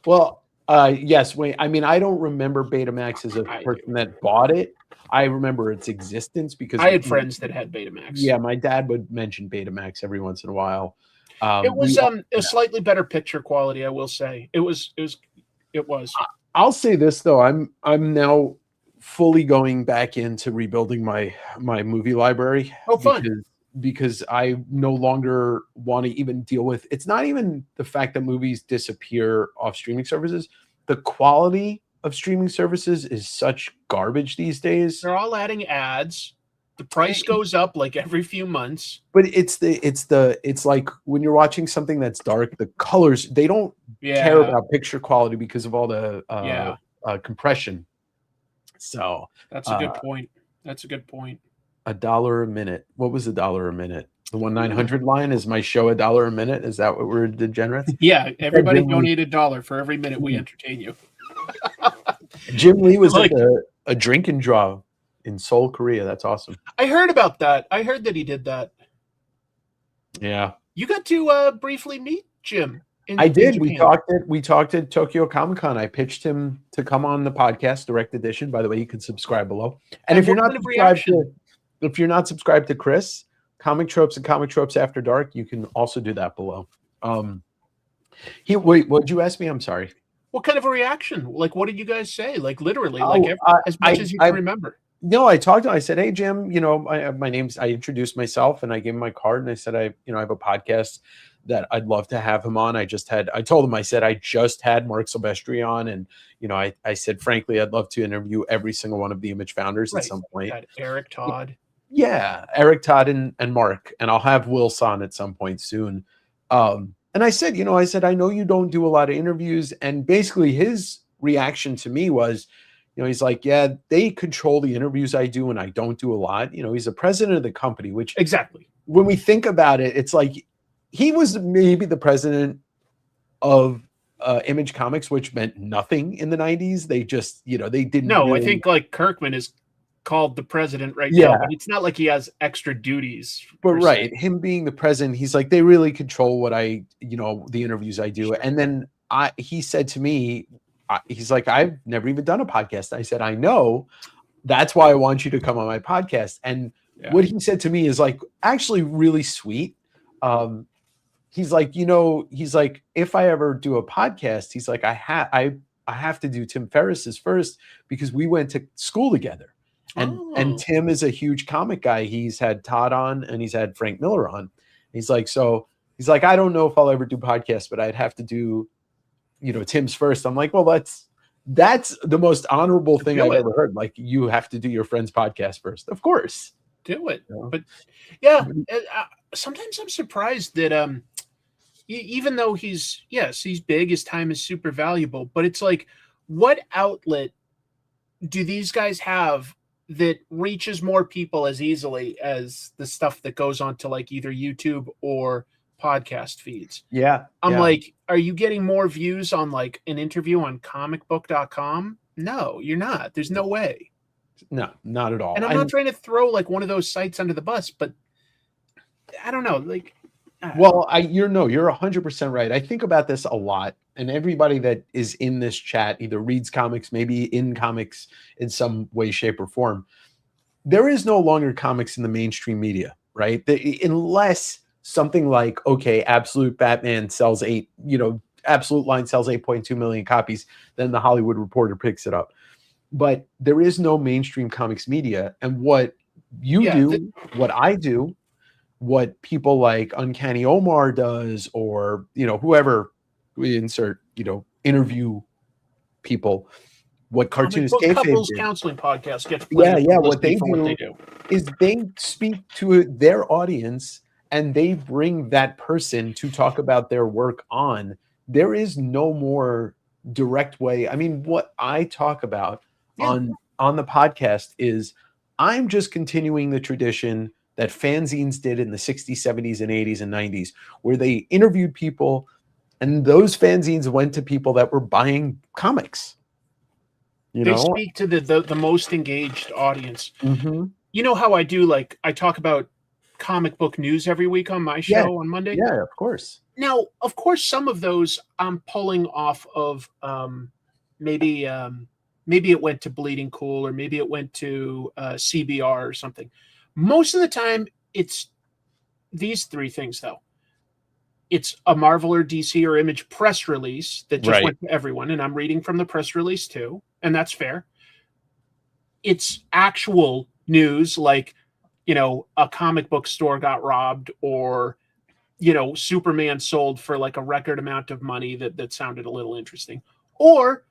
Well, yes. Wait, I mean, I don't remember Betamax as a person that bought it. I remember its existence because I had friends that had Betamax. Yeah, my dad would mention Betamax every once in a while. It was a slightly better picture quality, I will say. It was. I'll say this though, I'm now fully going back into rebuilding my movie library. Oh, fun. Because I no longer want to even deal with. It's not even the fact that movies disappear off streaming services. The quality of streaming services is such garbage these days. They're all adding ads. The price goes up like every few months. But it's like when you're watching something that's dark, the colors, they don't care about picture quality because of all the compression. So that's a good point. That's a good point. $1 a minute. What was $1 a minute? The 1-900 line is my show $1 a minute. Is that what we're degenerates? Yeah, everybody donate $1 for every minute we entertain you. Jim Lee was like a drink and draw in Seoul, Korea. That's awesome. I heard about that. I heard that he did that. Yeah. You got to briefly meet Jim. I did. We talked at Tokyo Comic Con. I pitched him to come on the podcast, Direct Edition. By the way, you can subscribe below. And if you're not subscribed to Chris, Comic Tropes and Comic Tropes After Dark, you can also do that below. Wait, what did you ask me? I'm sorry. What kind of a reaction? Like, what did you guys say? Like, literally, as much as you can remember. No, I talked to him. I said, "Hey, Jim, my name's." I introduced myself and I gave him my card and I said, I have a podcast that I'd love to have him on. I told him, I said, I just had Mark Silvestri on, and I said, frankly, I'd love to interview every single one of the Image founders at some point. Eric Todd. Yeah, Eric Todd and Mark, and I'll have Wills on at some point soon. And I said, I know you don't do a lot of interviews, and basically his reaction to me was, he's like, yeah, they control the interviews I do, and I don't do a lot. He's the president of the company, which exactly when we think about it, it's like he was maybe the president of Image Comics, which meant nothing in the 90s. They just, they didn't. No, I think like Kirkman is called the president now, but it's not like he has extra duties. But him being the president, he's like, they really control what the interviews I do. And then he said to me, he's like, I've never even done a podcast. I said, I know. That's why I want you to come on my podcast. And what he said to me is like actually really sweet. he's like, he's like, if I ever do a podcast, he's like, I have to do Tim Ferriss's first because we went to school together. And Tim is a huge comic guy. He's had Todd on and he's had Frank Miller on. He's like, I don't know if I'll ever do podcasts, but I'd have to do, Tim's first. I'm like, well, that's the most honorable thing I've ever heard. Like, you have to do your friend's podcast first. Of course. Do it. But yeah, sometimes I'm surprised that even though he's big, his time is super valuable, but it's like, what outlet do these guys have that reaches more people as easily as the stuff that goes on to like either YouTube or podcast feeds? I'm like, are you getting more views on like an interview on comicbook.com? No, you're not. There's no way. No, not at all. And I'm not trying to throw like one of those sites under the bus, but I don't know. Like, well, you're 100% right. I think about this a lot, and everybody that is in this chat either reads comics, maybe in comics in some way, shape, or form. There is no longer comics in the mainstream media, right? Unless something like, okay, Absolute Batman sells Absolute line sells 8.2 million copies, then the Hollywood Reporter picks it up. But there is no mainstream comics media, and what you do, what I do, what people like Uncanny Omar does, or whoever we insert, interview people, what Cartoonist Couples Counseling Podcast gets what they do is they speak to their audience and they bring that person to talk about their work on. There is no more direct way. I mean, what I talk about on the podcast is I'm just continuing the tradition that fanzines did in the 60s, 70s, and 80s and 90s, where they interviewed people, and those fanzines went to people that were buying comics. They speak to the most engaged audience. Mm-hmm. You know how I do, like, I talk about comic book news every week on my show on Monday? Yeah, of course. Now, of course, some of those I'm pulling off of maybe it went to Bleeding Cool, or maybe it went to CBR or something. Most of the time, it's these three things, though. It's a Marvel or DC or Image press release that just went to everyone, and I'm reading from the press release too, and that's fair. It's actual news, like, a comic book store got robbed, or, Superman sold for like a record amount of money that sounded a little interesting. Or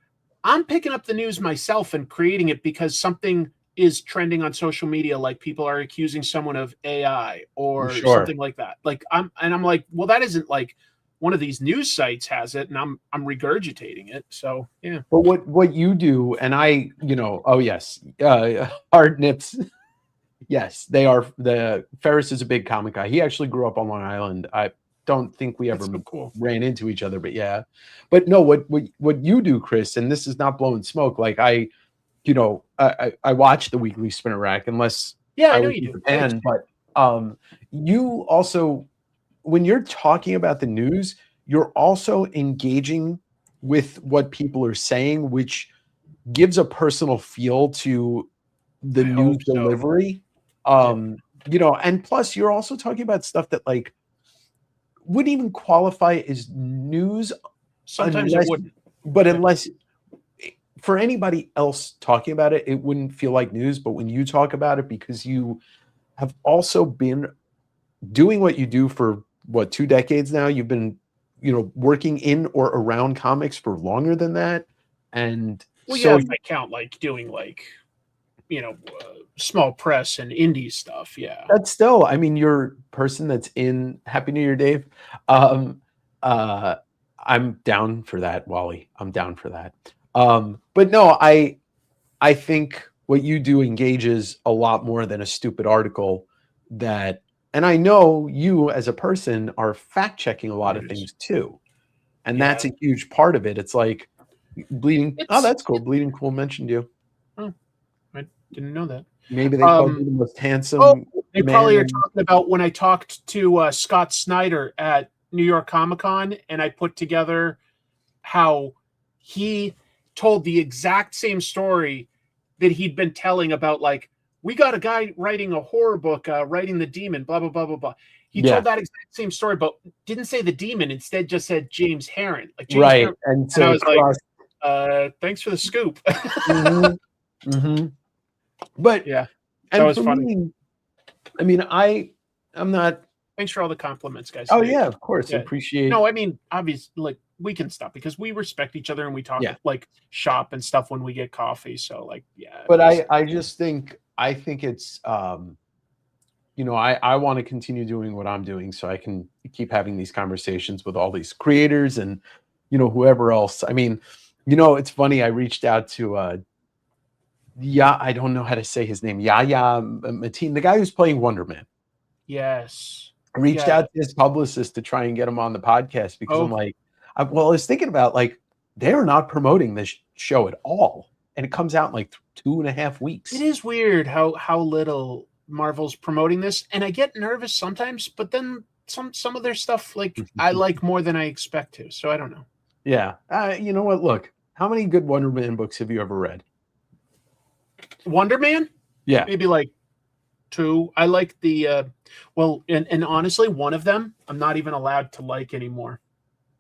I'm picking up the news myself and creating it because something is trending on social media, like people are accusing someone of AI or something like that. Like I'm like, well, that isn't like one of these news sites has it, and I'm regurgitating it. So yeah. But what you do, and I, Hard Nips, yes, they are. The Ferris is a big comic guy. He actually grew up on Long Island. I don't think we ever ran into each other, but yeah. But no, what you do, Chris, and this is not blowing smoke. Like I watch the Weekly Spinner Rack, unless I know you do. But you also, when you're talking about the news, you're also engaging with what people are saying, which gives a personal feel to the news delivery. And plus you're also talking about stuff that like wouldn't even qualify as news. Sometimes it wouldn't. But unless for anybody else talking about it, it wouldn't feel like news. But when you talk about it, because you have also been doing what you do for 2 decades now, you've been, working in or around comics for longer than that. And if I count like doing like, small press and indie stuff. Yeah. That's still, I mean, you're a person that's in Happy New Year, Dave. I'm down for that, Wally. I'm down for that. But no, I think what you do engages a lot more than a stupid article that, and I know you as a person are fact checking a lot of things too. And that's a huge part of it. It's like that's cool. Bleeding Cool mentioned you. Oh, I didn't know that. Maybe they called you the most handsome. They probably are talking about when I talked to Scott Snyder at New York Comic Con, and I put together how he told the exact same story that he'd been telling about, like, we got a guy writing a horror book, writing The Demon, blah, blah, blah, blah, blah. He told that exact same story, but didn't say the demon. Instead, just said James Heron. Like James right. Heron. And And I so was like, thanks for the scoop. But Yeah, that and was for funny. me, I mean, I'm not. Thanks for all the compliments, guys. Oh yeah, of course, Yeah. appreciate. No, I mean, obviously, like we can stop because we respect each other and we talk like shop and stuff when we get coffee. So like, yeah. But I just think it's you know, I want to continue doing what I'm doing so I can keep having these conversations with all these creators and, you know, whoever else. I mean, you know, it's funny. I reached out to I don't know how to say his name. Yaya Mateen, the guy who's playing Wonder Man. Yes. I reached out to his publicist to try and get him on the podcast because I'm like, I was thinking about like, they're not promoting this show at all. And it comes out in like 2.5 weeks. It is weird how little Marvel's promoting this. And I get nervous sometimes, but then some of their stuff, like I like more than I expect to. So I don't know. Yeah. You know what? Look, how many good Wonder Man books have you ever read? Wonder Man? Yeah. Maybe like 2. I like the and honestly, one of them I'm not even allowed to like anymore.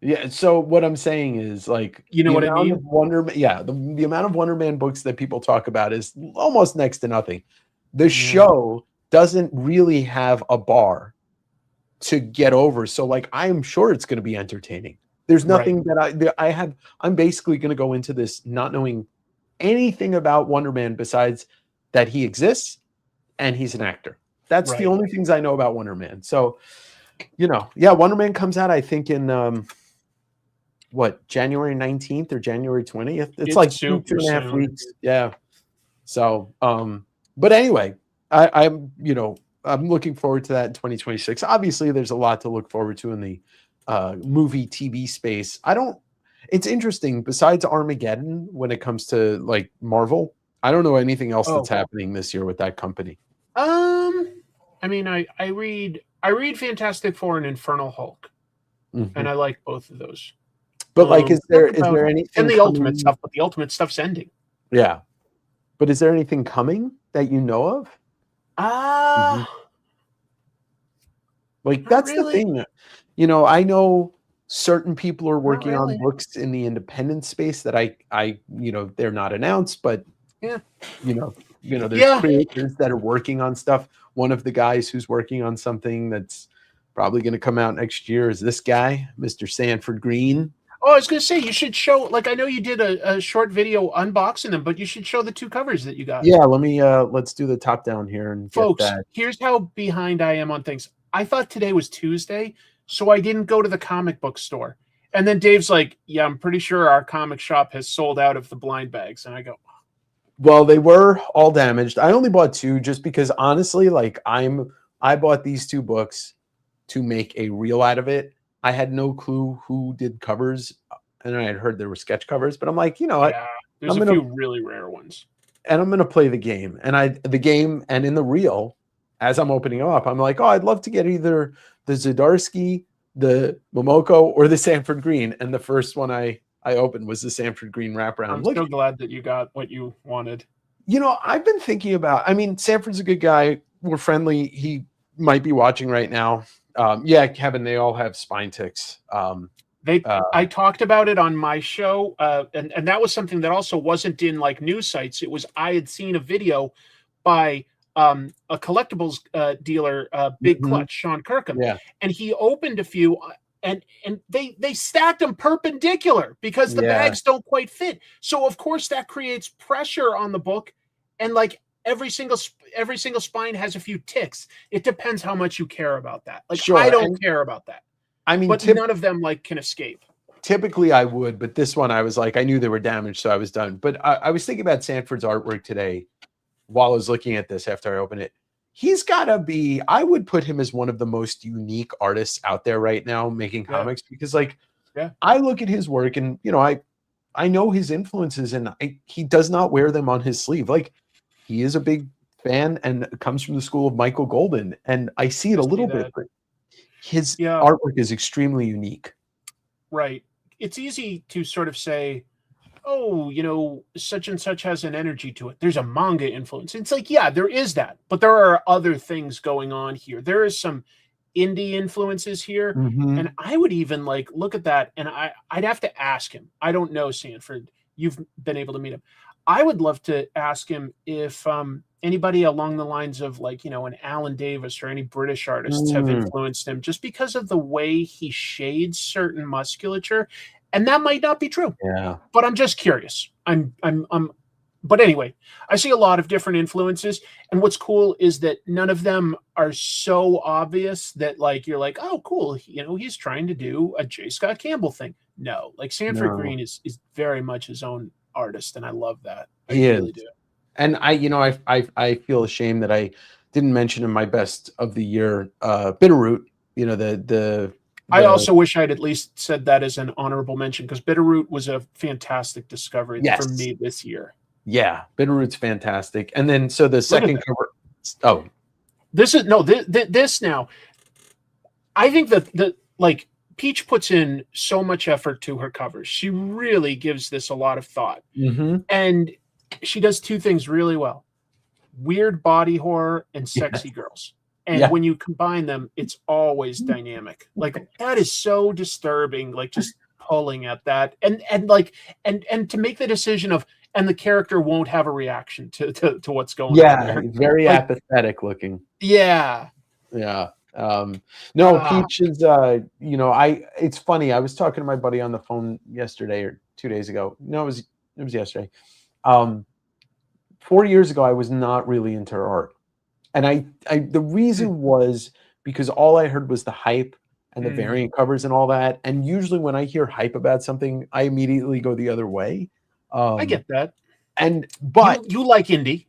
Yeah, so what I'm saying is like, you know what I mean? The amount of Wonder Man books that people talk about is almost next to nothing. The show doesn't really have a bar to get over. So like, I'm sure it's going to be entertaining. There's nothing that I'm basically going to go into this not knowing anything about Wonder Man besides that he exists and he's an actor. That's the only things I know about Wonder Man. So, you know, Wonder Man comes out, I think in, January 19th or January 20th? It's like 2.5 weeks. Yeah. So, but anyway, I'm looking forward to that in 2026. Obviously, there's a lot to look forward to in the movie TV space. It's interesting. Besides Armageddon, when it comes to like Marvel, I don't know anything else that's happening this year with that company. I mean, I read Fantastic Four and Infernal Hulk, and I like both of those. But like, is there anything? And the Ultimate stuff, but the Ultimate stuff's ending. Yeah, but is there anything coming that you know of? Like that's the thing. You know, I know certain people are working on books in the independent space that I they're not announced, but there's creators that are working on stuff. One of the guys who's working on something that's probably going to come out next year is this guy, Mr. Sanford Green. Oh, I was going to say, you should show, like, I know you did a short video unboxing them, but you should show the 2 covers that you got. Yeah, let's do the top down here and folks, get that. Here's how behind I am on things. I thought today was Tuesday, so I didn't go to the comic book store. And then Dave's like, yeah, I'm pretty sure our comic shop has sold out of the blind bags. And I go, well, they were all damaged. I only bought 2 just because honestly, like I bought these 2 books to make a reel out of it. I had no clue who did covers, and I had heard there were sketch covers, but I'm like, there's a few really rare ones. And I'm going to play the game. And and in the reel, as I'm opening them up, I'm like, oh, I'd love to get either the Zdarsky, the Momoko, or the Sanford Green. And the first one I opened was the Sanford Green wraparound. I'm so glad that you got what you wanted. You know, I've been thinking about, Sanford's a good guy. We're friendly. He might be watching right now. Kevin, they all have spine ticks. I talked about it on my show, and that was something that also wasn't in like news sites. It was, I had seen a video by a collectibles dealer, Big Clutch, Sean Kirkham, and he opened a few, and they stacked them perpendicular because the bags don't quite fit. So of course that creates pressure on the book, and like every single spine has a few ticks. It depends how much you care about that. Like I don't care about that. But none of them like can escape. Typically I would, but this one I was like, I knew they were damaged, so I was done. But I was thinking about Sanford's artwork today while I was looking at this after I opened it. He's got to be, I would put him as one of the most unique artists out there right now making comics, because like, I look at his work and, I know his influences, and he does not wear them on his sleeve. Like, he is a big fan and comes from the school of Michael Golden, and I see it a little bit, but his artwork is extremely unique. Right. It's easy to sort of say, oh, such and such has an energy to it. There's a manga influence. It's like, yeah, there is that, but there are other things going on here. There is some indie influences here. Mhm. And I would even like look at that, and I'd have to ask him. I don't know Sanford. You've been able to meet him. I would love to ask him if anybody along the lines of like, you know, an Alan Davis or any British artists have influenced him, just because of the way he shades certain musculature. And that might not be true. Yeah. But I'm just curious. But anyway, I see a lot of different influences, and what's cool is that none of them are so obvious that like you're like, oh, cool, you know, he's trying to do a J. Scott Campbell thing. No, like Sanford No. Green is very much his own artist, and I love that. I He really is. do. And I feel ashamed that I didn't mention in my best of the year Bitterroot. You know, the I also wish I'd at least said that as an honorable mention, because Bitterroot was a fantastic discovery for Yes. me this year. Yeah, Bitterroot's fantastic. And then so the second cover. Oh, This is no this now. I think that like Peach puts in so much effort to her covers. She really gives this a lot of thought. mhm. And she does two things really well: weird body horror and sexy girls. And Yeah. when you combine them, it's always dynamic. Like that is so disturbing, like just pulling at that. And like and to make the decision of, and the character won't have a reaction to what's going on Yeah, there. very Like- apathetic looking. Yeah. Yeah. No, Ah. Peach is you know, it's funny. I was talking to my buddy on the phone yesterday or 2 days ago. No, it was yesterday. 4 years ago I was not really into her art. And I the reason was because all I heard was the hype and the variant covers and all that. And usually when I hear hype about something, I immediately go the other way. I get that. But you like indie.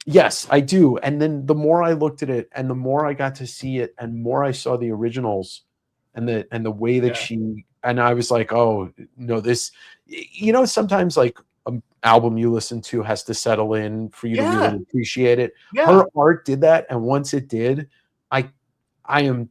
yes, I do. And then the more I looked at it and the more I got to see it and more I saw the originals and the way that and I was like, oh no, this, you know, sometimes like an album you listen to has to settle in for you to really appreciate it. Yeah. Her art did that. And once it did, I am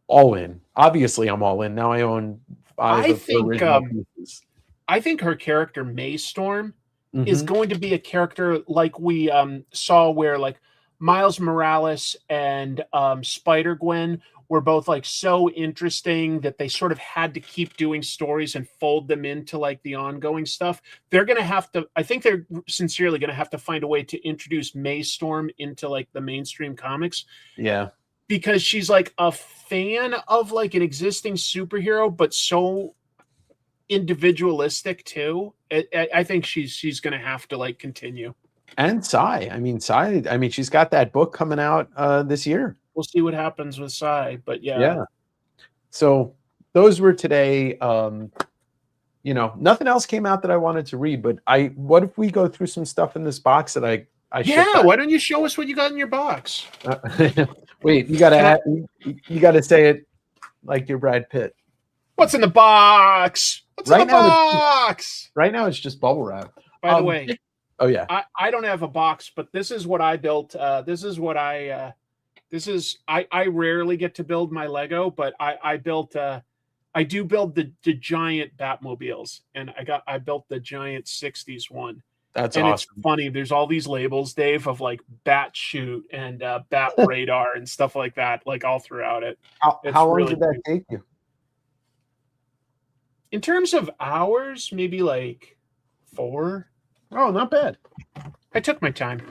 all in. Obviously I'm all in. Now I own 5 of the original pieces. I think her character Maystorm Mhm. is going to be a character like we saw where like Miles Morales and Spider-Gwen were both like so interesting that they sort of had to keep doing stories and fold them into like the ongoing stuff. They're going to have to, I think they're sincerely going to have to find a way to introduce Maystorm into like the mainstream comics. Yeah. Because she's like a fan of like an existing superhero, but so individualistic too. I think she's going to have to like continue. And Psy. I mean, she's got that book coming out this year. We'll see what happens with Psy, but Yeah. So those were today. You know, nothing else came out that I wanted to read, but what if we go through some stuff in this box that I shipped out? Why don't you show us what you got in your box? Wait, you gotta say it like you're Brad Pitt. What's in the box? What's in the box? Right now it's just bubble wrap. By the way, oh yeah, I don't have a box, but this is what I built. I rarely get to build my Lego, but I do build the giant Batmobiles, and I built the giant 60s one. That's and awesome. It's funny. There's all these labels, Dave, of like Bat Shoot and Bat Radar and stuff like that, like all throughout it. How long did that take you? In terms of hours, maybe like 4. Oh, not bad. I took my time.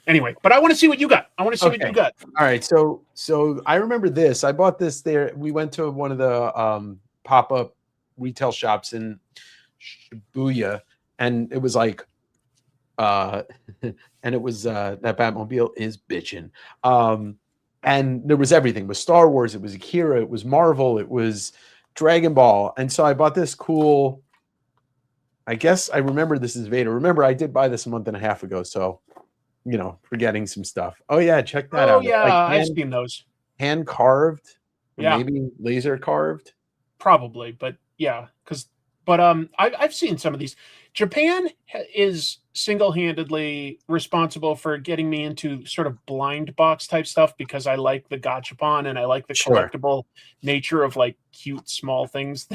Anyway, but I want to see what you got. What you got. All right. So I remember this. I bought this there. We went to one of the pop-up retail shops in Shibuya, and it was like and it was that Batmobile is bitching. And there was everything. It was Star Wars, it was Akira, it was Marvel, it was Dragon Ball. And so I bought this cool, I guess I remember this is Vader. Remember, I did buy this a month and a half ago, so you know, forgetting some stuff. Oh yeah, check that out. Oh yeah, like I've seen those. Hand carved, yeah, maybe laser carved. Probably, but yeah, I've seen some of these. Japan is single-handedly responsible for getting me into sort of blind box type stuff because I like the gachapon and I like the collectible nature of like cute small things.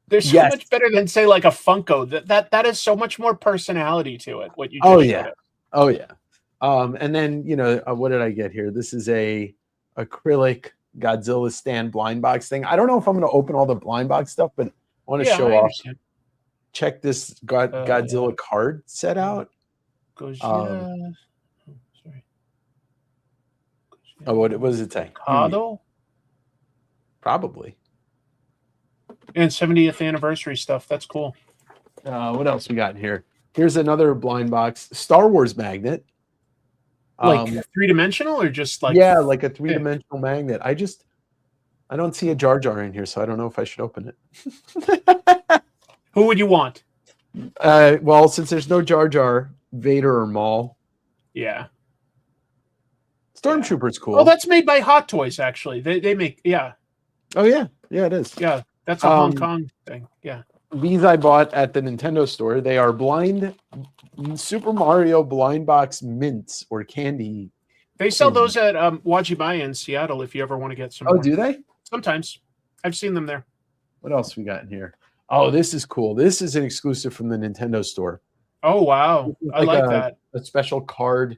They're so much better than say like a Funko. That is so much more personality to it. What you just showed. Oh yeah. And then you know what did I get here? This is a acrylic Godzilla stand blind box thing. I don't know if I'm going to open all the blind box stuff, but I want to Yeah, show I off. understand. Check this Godzilla card set out. Gojira. Sorry. Oh, what does it say? Kado? Probably. And 70th anniversary stuff. That's cool. What else we got in here? Here's another blind box. Star Wars magnet. Like three-dimensional or just like... Yeah, like a three-dimensional magnet. I don't see a Jar Jar in here, so I don't know if I should open it. Who would you want? Well, since there's no Jar Jar, Vader or Maul. Yeah. Stormtrooper's cool. Oh, that's made by Hot Toys, actually. They make... Yeah. Oh, yeah. Yeah, it is. Yeah, that's a Hong Kong thing. Yeah. These I bought at the Nintendo store. They are blind Super Mario blind box mints or candy. They sell those at Wajibaya in Seattle if you ever want to get some. Oh, more. do they? Sometimes. I've seen them there. What else we got in here? Oh, this is cool. This is an exclusive from the Nintendo store. Oh, wow. I like that. A special card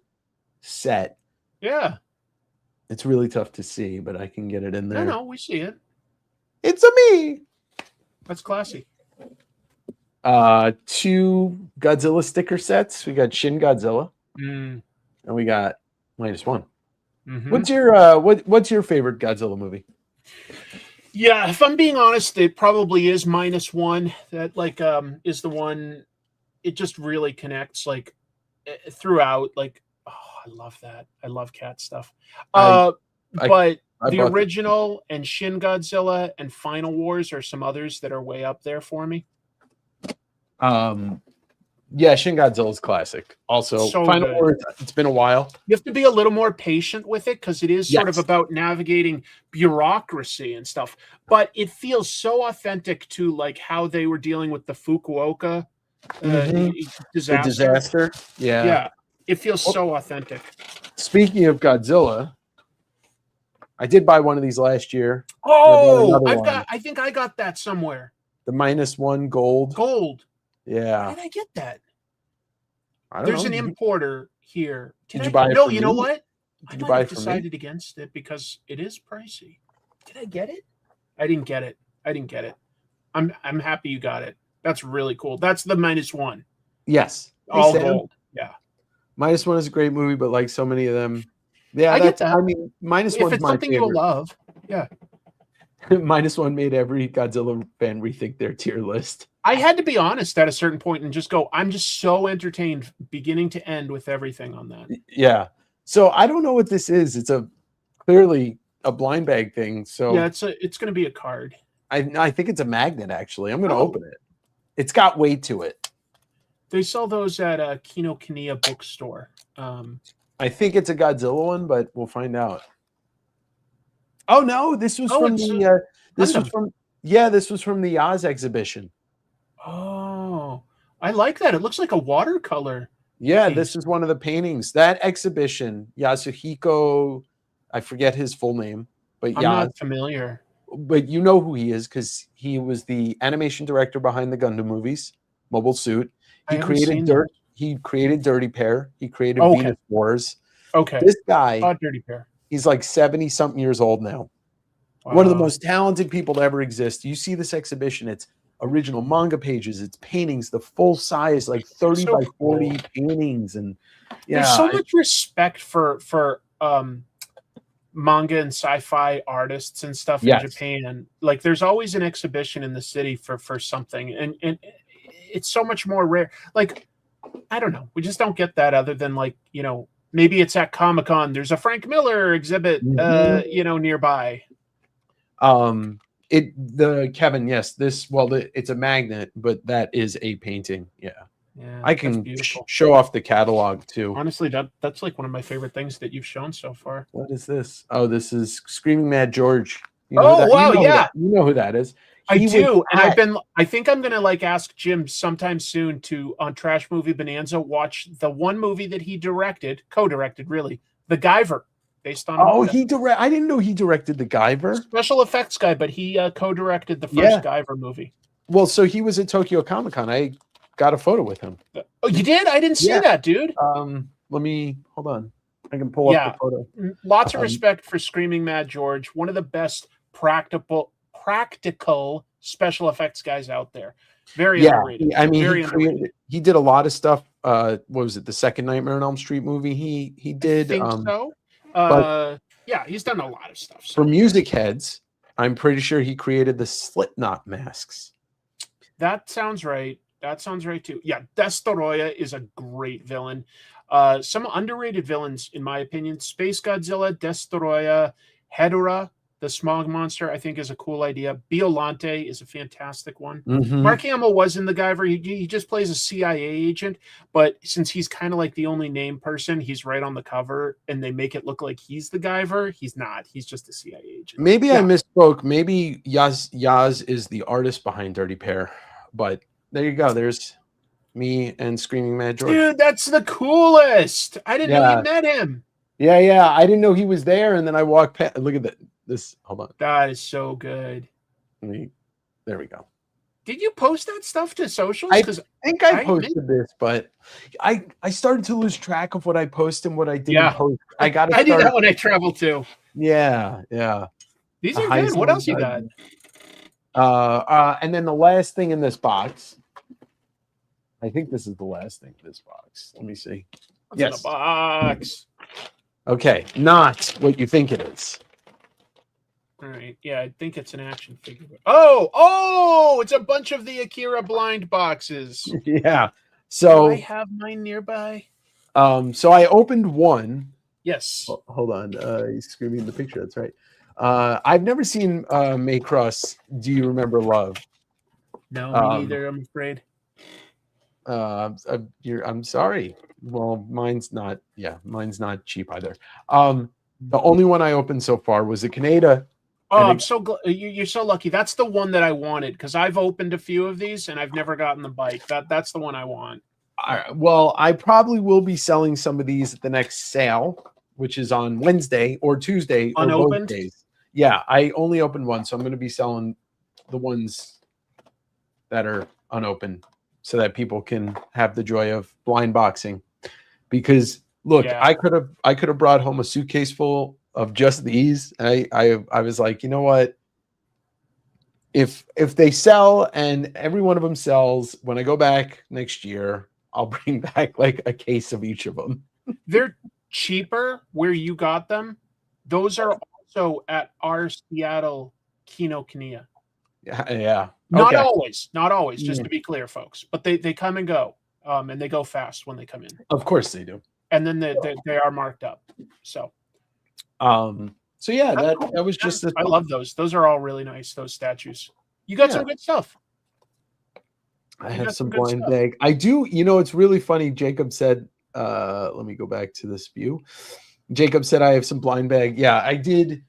set. Yeah. It's really tough to see, but I can get it in there. No, we see it. It's a me. That's classy. 2 Godzilla sticker sets. We got Shin Godzilla, and we got -1. Mm-hmm. What's your favorite Godzilla movie? Yeah, if I'm being honest, it probably is -1. That like is the one. It just really connects like throughout. Like, oh, I love that. I love cat stuff. But the original and Shin Godzilla and Final Wars are some others that are way up there for me. Yeah, Shin Godzilla's classic. Also, So Final good. Wars, it's been a while. You have to be a little more patient with it because it is sort of about navigating bureaucracy and stuff. But it feels so authentic to like how they were dealing with the Fukuoka disaster. The disaster. Yeah. Yeah, it feels so authentic. Speaking of Godzilla, I did buy one of these last year. Oh, I think I got that somewhere. The -1 gold. Gold. Yeah. How did I get that? I don't There's know. an importer here. Did you buy it No, from you know me? what? Did you I buy might it have from me? decided against it because it is pricey. Did I get it? I didn't get it. I'm happy you got it. That's really cool. That's the -1. Yes. All Hey, Sam. gold. Yeah. -1 is a great movie, but like so many of them, yeah, I get that. I mean, -1's If it's my something you'll favorite. love. Yeah. -1 made every Godzilla fan rethink their tier list. I had to be honest at a certain point and just go, I'm just so entertained beginning to end with everything on that. Yeah. So I don't know what this is. It's clearly a blind bag thing. So Yeah, it's going to be a card. I think it's a magnet, actually. I'm going to open it. It's got weight to it. They sell those at a Kinokuniya bookstore. I think it's a Godzilla one, but we'll find out. Oh no, this was from the this was from the Oz exhibition. Oh, I like that. It looks like a watercolor. Yeah, piece. this is one of the paintings. That exhibition, Yasuhiko, I forget his full name, but I'm not familiar. But you know who he is because he was the animation director behind the Gundam movies, Mobile Suit. He created He created Dirty Pair. He created Venus Wars. Okay. This guy, Dirty Pair. He's like 70-something years old now. Wow. One of the most talented people to ever exist. You see this exhibition, it's original manga pages, it's paintings, the full size, like 30 by 40 paintings. And there's so much respect for manga and sci-fi artists and stuff in Japan. Like there's always an exhibition in the city for something. And it's so much more rare. Like, I don't know. We just don't get that other than like, you know, maybe it's at Comic-Con. There's a Frank Miller exhibit, you know, nearby. Kevin, yes, it's a magnet, but that is a painting. Yeah. I can show off the catalog too. Honestly, that's like one of my favorite things that you've shown so far. What is this? Oh, this is Screaming Mad George. You know you know who that is. I do, and I think I'm gonna like ask Jim sometime soon to on Trash Movie Bonanza watch the one movie that he co-directed, really, The Guyver, based on. Oh, I didn't know he directed The Guyver. Special effects guy, but he co-directed the first Guyver movie. Well, so he was at Tokyo Comic-Con. I got a photo with him. Oh, you did? I didn't see that, dude. Let me hold on. I can pull up the photo. Lots of respect for Screaming Mad George, one of the best practical special effects guys out there. Very underrated. I mean, Very he did a lot of stuff. What was it? The second Nightmare on Elm Street movie. He did. I think so. But yeah, he's done a lot of stuff. For music heads, I'm pretty sure he created the Slipknot masks. That sounds right. That sounds right too. Yeah, Destoroyah is a great villain. Some underrated villains, in my opinion: Space Godzilla, Destoroyah, Hedorah, the Smog Monster, I think is a cool idea. Biolante is a fantastic one. Mark Hamill was in the Guyver. He just plays a CIA agent, but since he's kind of like the only named person, he's right on the cover, and they make it look like he's the Guyver. He's not. He's just a CIA agent. Maybe I misspoke. Maybe Yaz is the artist behind Dirty Pair, but there you go. There's me and Screaming Mad George. Dude, that's the coolest. I didn't know you met him. Yeah. I didn't know he was there, and then I walked past. Look at that. This, hold on. That is so good. There we go. Did you post that stuff to socials? I think I posted this, but I started to lose track of what I posted and what I didn't post. I do that when I travel too. Yeah. These are good. What else you got? And then the last thing in this box. I think this is the last thing in this box. Let me see. What's in the box? Okay, not what you think it is. All right. Yeah, I think it's an action figure. Oh, it's a bunch of the Akira blind boxes. Yeah. So do I have mine nearby? So I opened one. Yes. Hold on. He's screaming the picture. That's right. I've never seen Maycross. Do you remember Love? No, me neither. I'm afraid. I'm sorry. Well, mine's not cheap either. The only one I opened so far was the Canada. Oh, I'm so glad you're so lucky. That's the one that I wanted because I've opened a few of these and I've never gotten the bike. That's the one I want. Well, I probably will be selling some of these at the next sale, which is on Wednesday or Tuesday. Unopened? Or both days. Yeah, I only opened one, so I'm going to be selling the ones that are unopened so that people can have the joy of blind boxing. Because look, I could have brought home a suitcase full of just these. I was like, you know what? If they sell and every one of them sells, when I go back next year, I'll bring back like a case of each of them. They're cheaper where you got them. Those are also at our Seattle Kinokuniya. Yeah. Not always, just to be clear, folks. But they come and go. And they go fast when they come in. Of course they do. And then they are marked up. So yeah, that was just I love those. Those are all really nice, those statues. You got some good stuff. I have some blind bag. I do, it's really funny. Jacob said, let me go back to this view. Jacob said I have some blind bag. Yeah, I did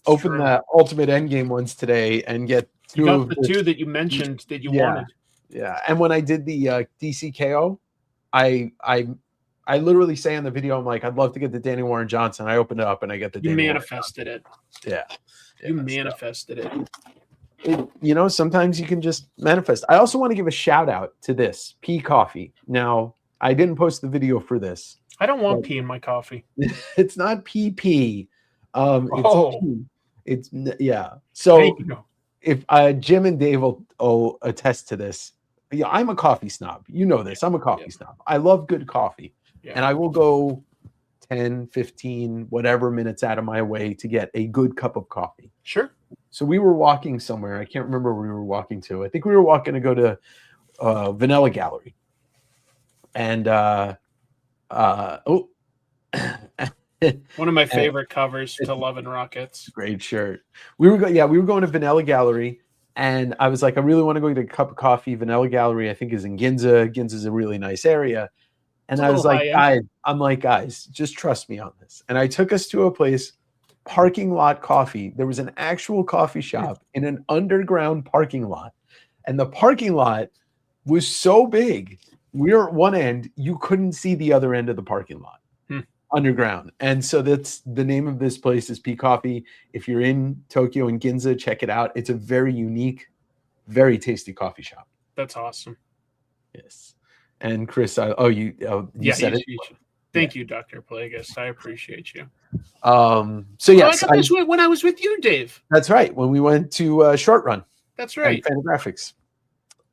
open the Ultimate Endgame ones today and get two of the two that you mentioned that you wanted. Yeah. And when I did the DCKO, I literally say in the video, I'm like, I'd love to get the Danny Warren Johnson. I opened it up and I get the Danny manifested it. Yeah. You manifested it. Sometimes you can just manifest. I also want to give a shout out to this Pea Coffee. Now, I didn't post the video for this. I don't want pea in my coffee. It's not PP. It's yeah. So if Jim and Dave will attest to this. Yeah, I'm a coffee snob. You know this. I'm a coffee snob. I love good coffee. Yeah. And I will go 10, 15, whatever minutes out of my way to get a good cup of coffee. Sure. So we were walking somewhere. I can't remember where we were walking to. I think we were walking to go to Vanilla Gallery. And one of my favorite covers to Love and Rockets. Great shirt. We were going to Vanilla Gallery. And I was like, I really want to go get a cup of coffee. Vanilla Gallery, I think, is in Ginza. Ginza is a really nice area. And I was like, guys, just trust me on this. And I took us to a place, parking lot coffee. There was an actual coffee shop in an underground parking lot. And the parking lot was so big. We were at one end. You couldn't see the other end of the parking lot. Underground. And so that's the name of this place is Pea Coffee. If you're in Tokyo and Ginza, check it out. It's a very unique, very tasty coffee shop. That's awesome. Yes. And Chris, you said it. Thank you, Dr. Plagueis. I appreciate you. So yes, I got this when I was with you, Dave. that's right. When we went to Short Run That's and right. Fantagraphics.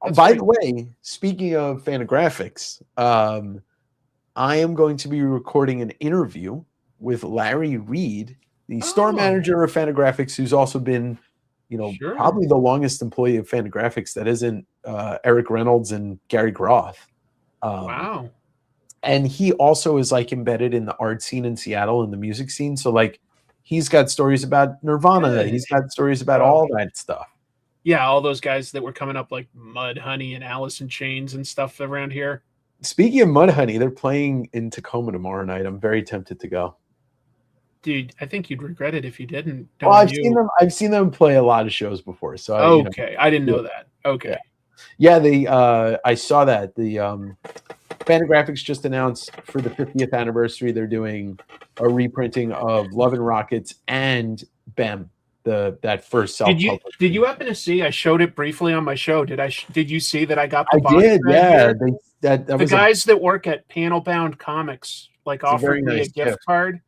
That's By right. the way, speaking of Fantagraphics, I am going to be recording an interview with Larry Reed, the store Oh. manager of Fantagraphics, who's also been, Sure. probably the longest employee of Fantagraphics that isn't Eric Reynolds and Gary Groth. Wow. And he also is like embedded in the art scene in Seattle and the music scene. So like he's got stories about Nirvana. Good. He's got stories about Oh. all that stuff. Yeah, all those guys that were coming up like Mudhoney and Alice in Chains and stuff around here. Speaking of Mudhoney, they're playing in Tacoma tomorrow night. I'm very tempted to go. Dude, I think you'd regret it if you didn't. Well, I've seen them play a lot of shows before. So Okay, I didn't know that. Okay. Yeah, they I saw that. The Fantagraphics just announced for the 50th anniversary they're doing a reprinting of Love and Rockets and BEM, that first self. Did you happen to see? I showed it briefly on my show. Did you see that I got the I box did, right yeah. here? The The guys that work at Panel Bound Comics like a very offered me a nice gift gift. card,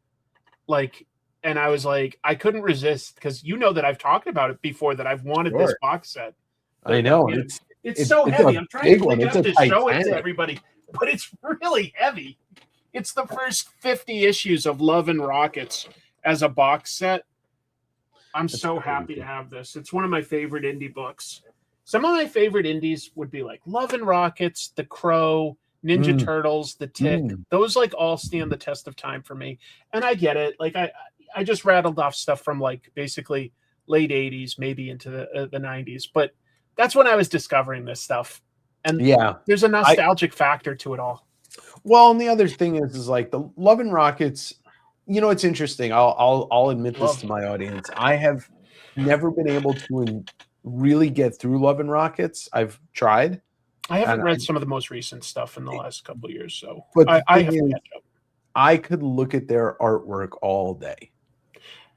like, and I was like, I couldn't resist because that I've talked about it before, that I've wanted this Sure. box set. I know. Yeah. It's It's so it's heavy. a I'm trying big to one. pick it It's up a to show it to Titanic. everybody, but it's really heavy. It's the first 50 issues of Love and Rockets as a box set. I'm That's so crazy. happy to have this. It's one of my favorite indie books. Some of my favorite indies would be like Love and Rockets, The Crow, Ninja Turtles, The Tick. Those like all stand the test of time for me. And I get it. Like I just rattled off stuff from like basically late 80s, maybe into the 90s. But that's when I was discovering this stuff. And yeah. there's a nostalgic factor to it all. Well, and the other thing is like the Love and Rockets. It's interesting. I'll admit this to my audience. I have never been able to really get through Love and Rockets. I've tried. I haven't read some of the most recent stuff in the last couple of years, so But I have to catch up. I could look at their artwork all day.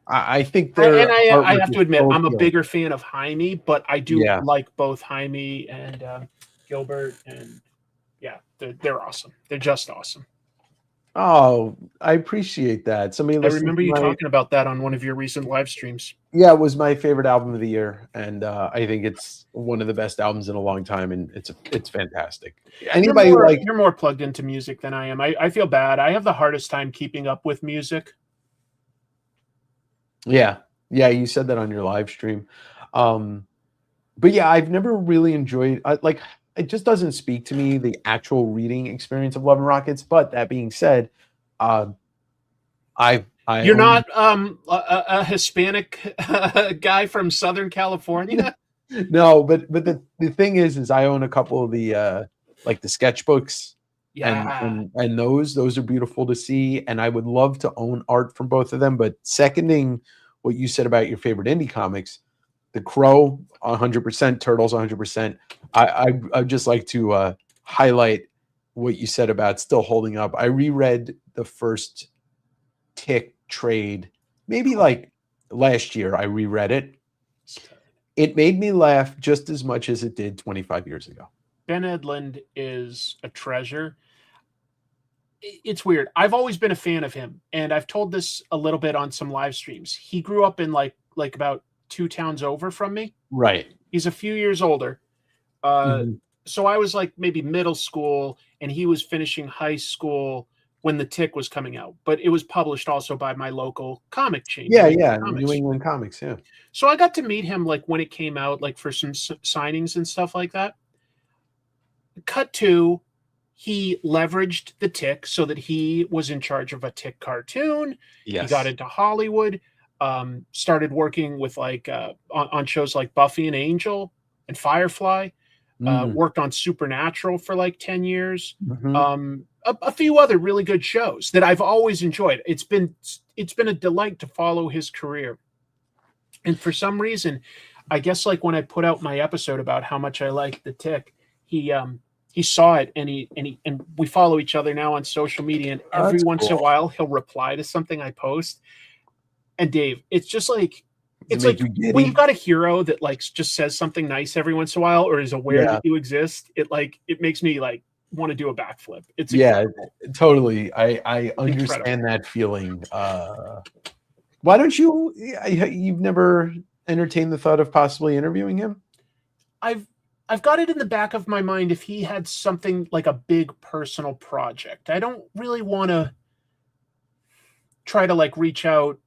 I think I have to admit, I'm a bigger fan of Jaime, but I do like both Jaime and Gilbert, and yeah, they're awesome. They're just awesome. Oh, I appreciate that. I remember you talking about that on one of your recent live streams. Yeah, it was my favorite album of the year, and I think it's one of the best albums in a long time, and it's fantastic. Anybody you're more plugged into music than I am. I feel bad. I have the hardest time keeping up with music. Yeah, you said that on your live stream. But yeah, I've never really enjoyed it just doesn't speak to me, the actual reading experience of Love and Rockets. But that being said, you're not a Hispanic guy from Southern California. No, but the thing is I own a couple of the like the sketchbooks. Yeah, and those are beautiful to see, and I would love to own art from both of them. But seconding what you said about your favorite indie comics, The Crow 100%, Turtles 100%. I'd just like to highlight what you said about still holding up. I reread the first Tick trade maybe like last year. I reread it. It made me laugh just as much as it did 25 years ago. Ben Edlund is a treasure. It's weird. I've always been a fan of him, and I've told this a little bit on some live streams. He grew up in like about 2 towns over from me. Right. He's a few years older. So I was like maybe middle school, and he was finishing high school when The Tick was coming out. But it was published also by my local comic chain. Yeah, New England Comics, yeah. So I got to meet him like when it came out, like for some signings and stuff like that. Cut to, he leveraged The Tick so that he was in charge of a Tick cartoon. Yes. He got into Hollywood, started working with like on shows like Buffy and Angel and Firefly, worked on Supernatural for like 10 years. A few other really good shows that I've always enjoyed. It's been a delight to follow his career. And for some reason, I guess like when I put out my episode about how much I like The Tick, he saw it, and we follow each other now on social media, and every once in a while he'll reply to something I post. And Dave, it's just like it's like when you've got a hero that like just says something nice every once in a while or is aware that you exist, it makes me like want to do a backflip. It's Yeah, incredible. totally. I understand that feeling. Why don't you? You've never entertained the thought of possibly interviewing him? I've got it in the back of my mind if he had something like a big personal project. I don't really want to try to like reach out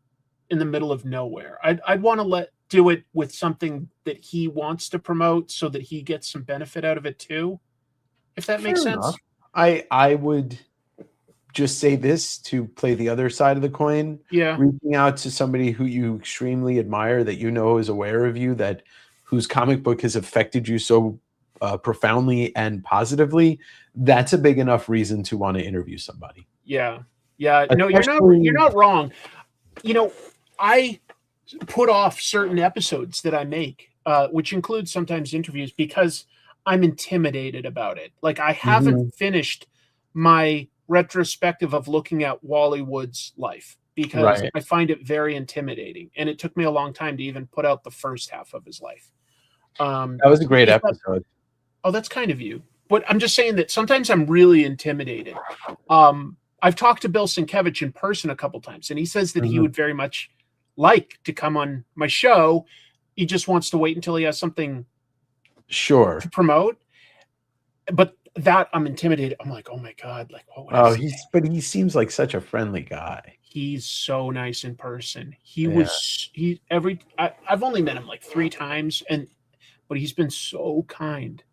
in the middle of nowhere. I'd want to do it with something that he wants to promote so that he gets some benefit out of it too. If that makes Fair sense. enough. I would just say this to play the other side of the coin. Yeah. Reaching out to somebody who you extremely admire, that you know is aware of you, that whose comic book has affected you so profoundly and positively, that's a big enough reason to want to interview somebody. Yeah. Yeah. No, Especially- you're not wrong. You know, I put off certain episodes that I make, which includes sometimes interviews, because I'm intimidated about it. Like I haven't finished my retrospective of looking at Wally Wood's life because Right. I find it very intimidating. And it took me a long time to even put out the first half of his life. That was a great episode. Oh, that's kind of you. But I'm just saying that sometimes I'm really intimidated. I've talked to Bill Sienkiewicz in person a couple times, and he says that he would very much like to come on my show. He just wants to wait until he has something Sure. to promote. But that I'm intimidated. I'm like, oh my God, like what would I say? But he seems like such a friendly guy. He's so nice in person. I've only met him like 3 times, but he's been so kind.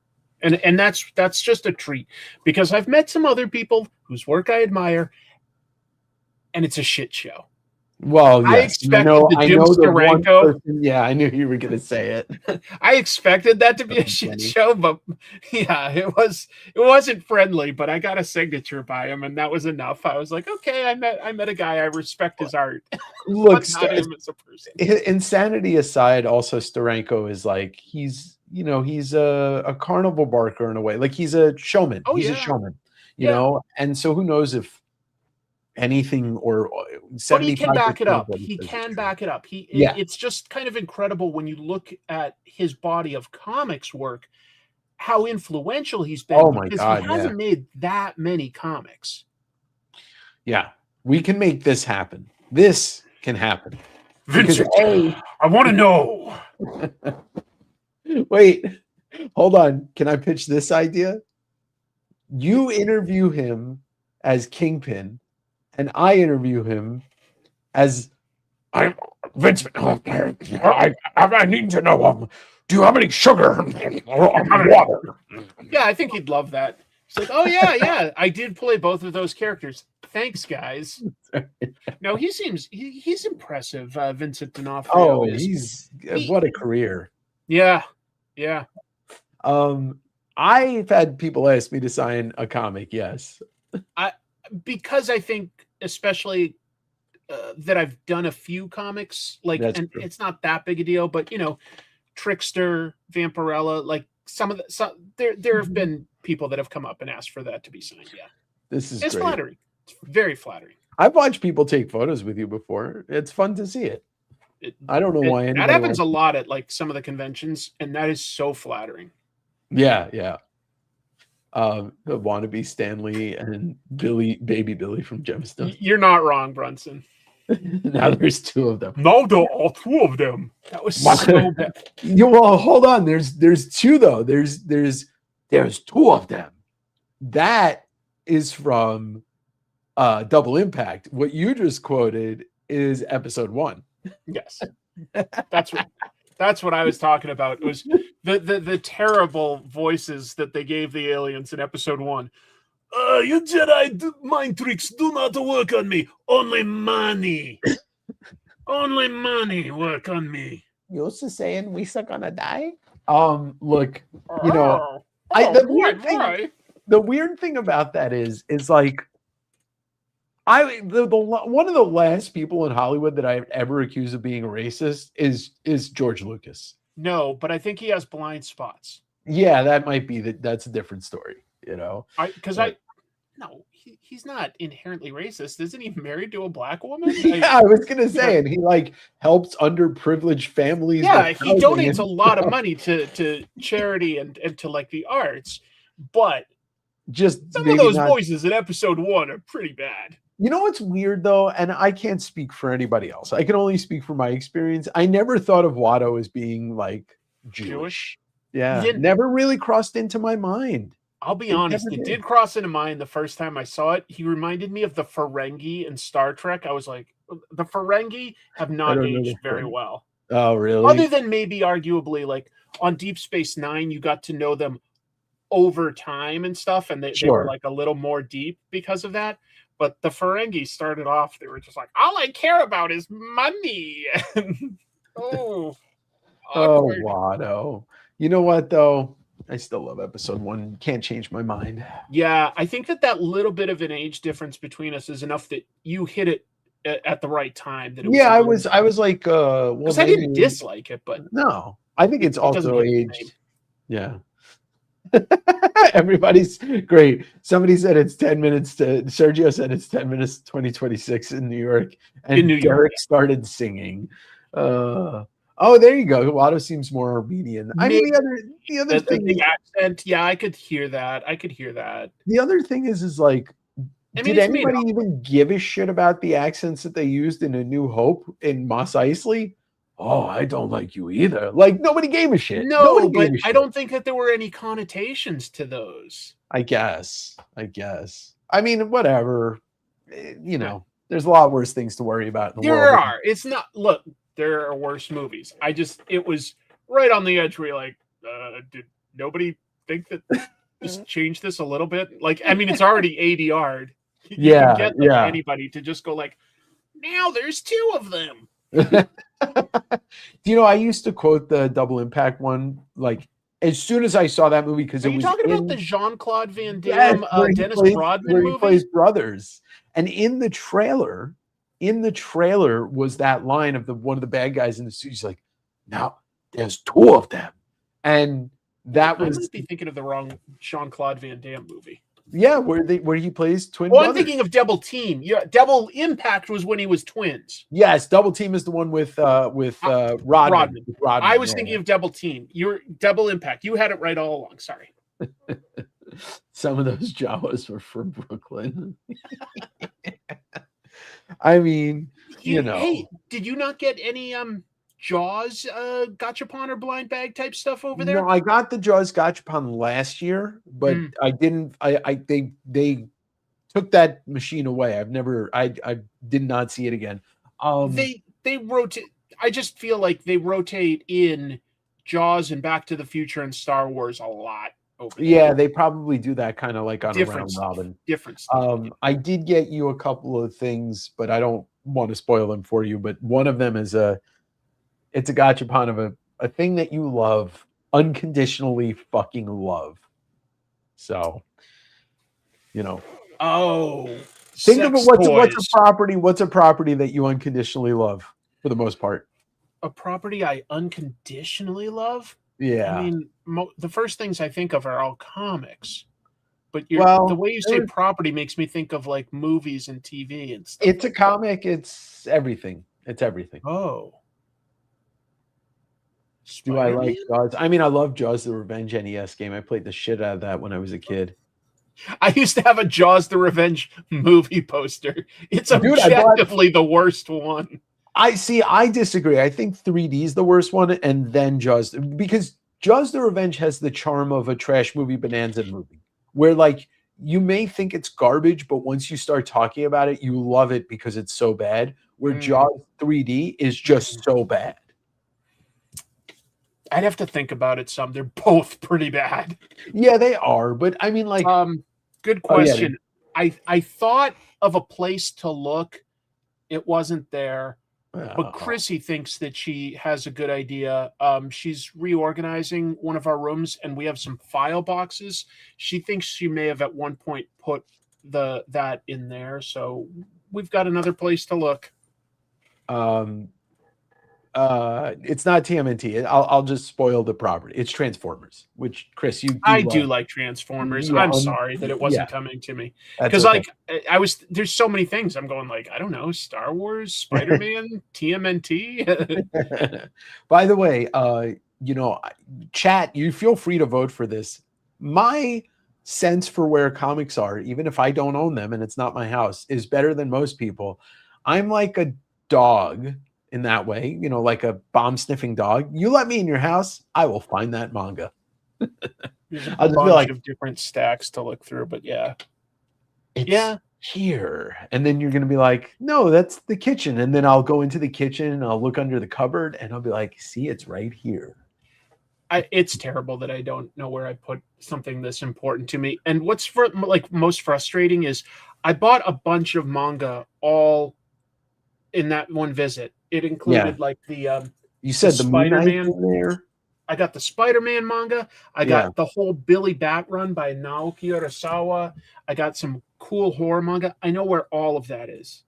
And that's just a treat, because I've met some other people whose work I admire, and it's a shit show. Well, yes. I expected the Jim the one Steranko. person- yeah, I knew you were going to say it. I expected that to be a That's shit funny. show, but yeah, it wasn't friendly, but I got a signature by him, and that was enough. I was like, okay, I met a guy, I respect his art. Look, but not him as a person. insanity aside, also Steranko is like he's a carnival barker in a way. Like he's a showman. Oh, he's a yeah. showman, you Yeah. know. And so who knows if anything or But he can back it 75% of up. what He says is can true. back it up. Yeah. It's just kind of incredible when you look at his body of comics work, how influential he's been. Oh my because God, he hasn't made that many comics. Yeah, we can make this happen. This can happen. Vincent, Because I want to know. wait, hold on. Can I pitch this idea? You interview him as Kingpin, and I interview him as I'm Vincent. I need to know. Do you have any sugar or water? Yeah, I think he'd love that. He's like, oh yeah, I did play both of those characters. Thanks, guys. No, he's impressive. Vincent D'Onofrio. Oh, is. what a career. Yeah. I've had people ask me to sign a comic. Yes, Because I think, especially that I've done a few comics, like, That's and true. it's not that big a deal, but Trickster, Vampirella, like there have been people that have come up and asked for that to be signed. Yeah, this is it's great. flattering. It's very flattering. I've watched people take photos with you before. It's fun to see it. I don't know why That anybody happens a wants- lot at like some of the conventions, and that is so flattering. Yeah. The wannabe Stanley and baby Billy from Gemstone. You're not wrong, Brunson. Now there's 2 of them. No, there are 2 of them. That was so bad. Well, hold on. There's 2 though. There's 2 of them. That is from Double Impact. What you just quoted is episode 1. Yes, that's what I was talking about. It was the terrible voices that they gave the aliens in episode 1. You Jedi mind tricks do not work on me. Only money. Only money work on me. You also saying we suck on a die? Look, the weird thing about that is like one of the last people in Hollywood that I've ever accused of being racist is George Lucas. No, but I think he has blind spots. Yeah, that might be that's a different story, He's not inherently racist. Isn't he married to a black woman? Yeah, I was gonna say, and he like helps underprivileged families. Yeah, with he housing donates and a lot of stuff. money to charity and to like the arts, but just Some of maybe those not. voices in episode 1 are pretty bad. You know what's weird though, and I can't speak for anybody else. I can only speak for my experience. I never thought of Watto as being like Jewish. Yeah, never really crossed into my mind. I'll be It honest, never it did. did cross into mind the first time I saw it. He reminded me of the Ferengi in Star Trek. I was like, the Ferengi have not don't know aged the very Ferengi. well. Oh, really? Other than maybe arguably like on Deep Space Nine, you got to know them over time and stuff, and they were Sure. like a little more deep because of that. But the Ferengi started off, they were just like, all I care about is money. Oh, awkward. Watto. You know what though? I still love episode 1. Can't change my mind. Yeah, I think that little bit of an age difference between us is enough that you hit it at the right time. That it Yeah, I was was like, well, because I didn't dislike it, but no, I think it's it doesn't also hit the same. aged. Yeah. Everybody's great. Somebody said it's 10 minutes to Sergio said it's 10 minutes 2026 in New York. And In New York, Derek started singing. Oh, there you go. Watto seems more Armenian. I mean, the other thing the accent, yeah, I could hear that. The other thing is like, I mean, did it's made anybody even give a shit about the accents that they used in A New Hope in Mos Eisley? Oh, I don't like you either. Like nobody gave a shit. No, Nobody but gave a I shit. don't think that there were any connotations to those. I guess. I mean, whatever. You know, there's a lot worse things to worry about in the world. There are. It's not. Look, there are worse movies. It was right on the edge where you're like, did nobody think that just change this a little bit? Like, I mean, it's already ADR'd. You can get anybody to just go like, now there's 2 of them. You know, I used to quote the Double Impact one like as soon as I saw that movie because Are it you was talking about the Jean-Claude Van Damme, Dennis Rodman where movie? he plays brothers, and in the trailer was that line of one of the bad guys in the suit. He's like, "Now there's 2 of them," and that I was must be thinking of the wrong Jean-Claude Van Damme movie. yeah, where he plays twin. Well, brothers. I'm thinking of Double Team. Yeah, Double Impact was when he was twins. Yes, Double Team is the one with Rodman. Rodman. I was yeah, thinking of Double Team. You're Double Impact. You had it right all along. Sorry. Some of those Jawas were from Brooklyn. I mean, you know. Hey, did you not get any Jaws gachapon or blind bag type stuff over there? No, I got the Jaws gachapon last year, but I didn't. They took that machine away. I did not see it again. They rotate. I just feel like they rotate in Jaws and Back to the Future and Star Wars a lot. Over there. Yeah, they probably do that kind of like on a round robin. Different stuff. I did get you a couple of things, but I don't want to spoil them for you. But one of them is it's a gachapon of a thing that you love, unconditionally fucking love. So, you know. Oh, think of it. What's a property that you unconditionally love for the most part? A property I unconditionally love? Yeah. I mean, the first things I think of are all comics. But the way you say property makes me think of like movies and TV and stuff. It's a comic. It's everything. Oh. Do I like Jaws? I mean, I love Jaws the Revenge NES game. I played the shit out of that when I was a kid. I used to have a Jaws the Revenge movie poster. It's objectively the worst one. I disagree. I think 3D is the worst one, and then Jaws, because Jaws the Revenge has the charm of a trash movie bonanza movie, where like you may think it's garbage, but once you start talking about it, you love it because it's so bad. Where Jaws 3D is just so bad. I'd have to think about it some. They're both pretty bad. Yeah, they are. But I mean, like, good question. I thought of a place to look. It wasn't there. But Chrissy thinks that she has a good idea. She's reorganizing one of our rooms, and we have some file boxes. She thinks she may have at one point put that in there. So we've got another place to look. It's not TMNT. I'll just spoil the property. It's Transformers, which Chris, I do like Transformers. Yeah, I'm sorry that it wasn't coming to me because okay. like there's so many things I'm going like I don't know, Star Wars, Spider-Man, TMNT. By the way, chat, you feel free to vote for this. My sense for where comics are, even if I don't own them and it's not my house, is better than most people. I'm like a dog in that way, you know, like a bomb sniffing dog. You let me in your house, I will find that manga. There's a I'll just be bunch like, of different stacks to look through, but yeah. it's here. And then you're going to be like, no, that's the kitchen. And then I'll go into the kitchen and I'll look under the cupboard and I'll be like, see, it's right here. It's terrible that I don't know where I put something this important to me. And what's most frustrating is I bought a bunch of manga all in that one visit. It included like the you said the Spider-Man in there. I got the Spider-Man manga. I got the whole Billy Bat run by Naoki Urasawa. I got some cool horror manga. I know where all of that is.